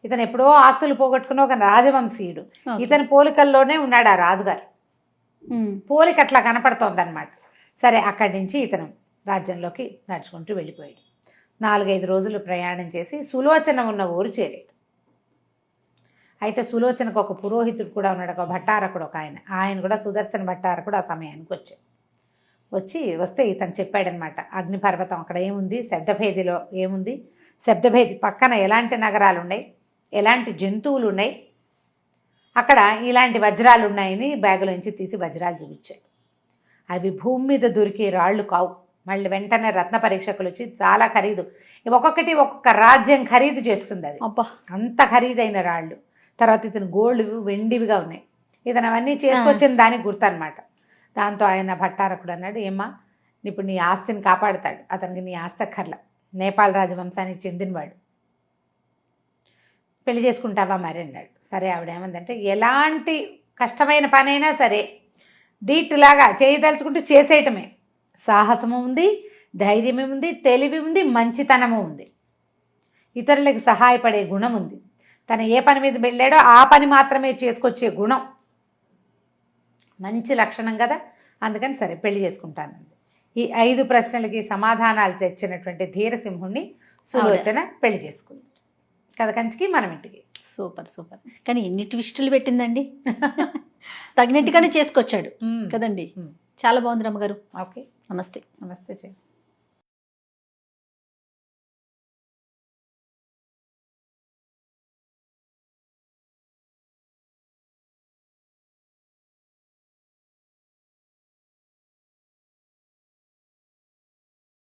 ఇతను ఎప్పుడో ఆస్తులు పోగొట్టుకున్న ఒక రాజవంశీయుడు. ఇతని పోలికల్లోనే ఉన్నాడు ఆ రాజుగారు. పోలిక అట్లా కనపడుతోందన్నమాట. సరే, అక్కడి నుంచి ఇతను రాజ్యంలోకి నడుచుకుంటూ వెళ్ళిపోయాడు. 4-5 రోజులు ప్రయాణం చేసి సులోచన ఉన్న ఊరు చేరాడు. అయితే సులోచనకు ఒక పురోహితుడు కూడా ఉన్నాడు, ఒక భట్టారకుడు ఒక ఆయన కూడా సుదర్శన భట్టారకుడు ఆ సమయానికి వచ్చాడు. వస్తే ఇతను చెప్పాడనమాట, అగ్నిపర్వతం అక్కడ ఏముంది, శబ్దభేదిలో ఏముంది, శబ్దభేది పక్కన ఎలాంటి నగరాలు ఉన్నాయి, ఎలాంటి జంతువులు ఉన్నాయి, అక్కడ ఇలాంటి వజ్రాలు ఉన్నాయని బ్యాగులోంచి తీసి వజ్రాలు చూపించాడు. అవి భూమి మీద దొరికే రాళ్ళు కావు. మళ్ళీ వెంటనే రత్న పరీక్షకులు వచ్చి చాలా ఖరీదు, ఒక్కొక్కటి ఒక్కొక్క రాజ్యం ఖరీదు చేస్తుంది. అది అంత ఖరీదైన రాళ్ళు. తర్వాత ఇతను గోల్డ్ వెండివిగా ఉన్నాయి. ఇతను అవన్నీ చేసుకొచ్చిన దానికి గుర్తు అనమాట. దాంతో ఆయన భట్టారకుడు అన్నాడు, ఏమ్మా ఇప్పుడు నీ ఆస్తిని కాపాడుతాడు, అతనికి నీ ఆస్తి అక్కర్ల, నేపాల్ రాజవంశానికి చెందినవాడు, పెళ్లి చేసుకుంటావా మరి అన్నాడు. సరే, ఆవిడ ఏమందంటే, ఎలాంటి కష్టమైన పనైనా సరే డీట్లాగా చేయదలుచుకుంటూ చేసేయటమే. సాహసము ఉంది, ధైర్యము ఉంది, తెలివి ఉంది, మంచితనము ఉంది, ఇతరులకు సహాయపడే గుణం ఉంది. తను ఏ పని మీద వెళ్ళాడో ఆ పని మాత్రమే చేసుకొచ్చే గుణం మంచి లక్షణం కదా. అందుకని సరే పెళ్లి చేసుకుంటానంది. ఈ 5 ప్రశ్నలకి సమాధానాలు తెచ్చినటువంటి ధీరసింహుణ్ణి సులోచన పెళ్లి చేసుకుంది. కథ కంచికి మనం ఇంటికి. సూపర్. కానీ ఎన్ని ట్విస్టులు పెట్టిందండి. తగినట్టుగానే చేసుకొచ్చాడు కదండి. చాలా బాగుంది రమ్మగారు. ఓకే, నమస్తే. నమస్తే.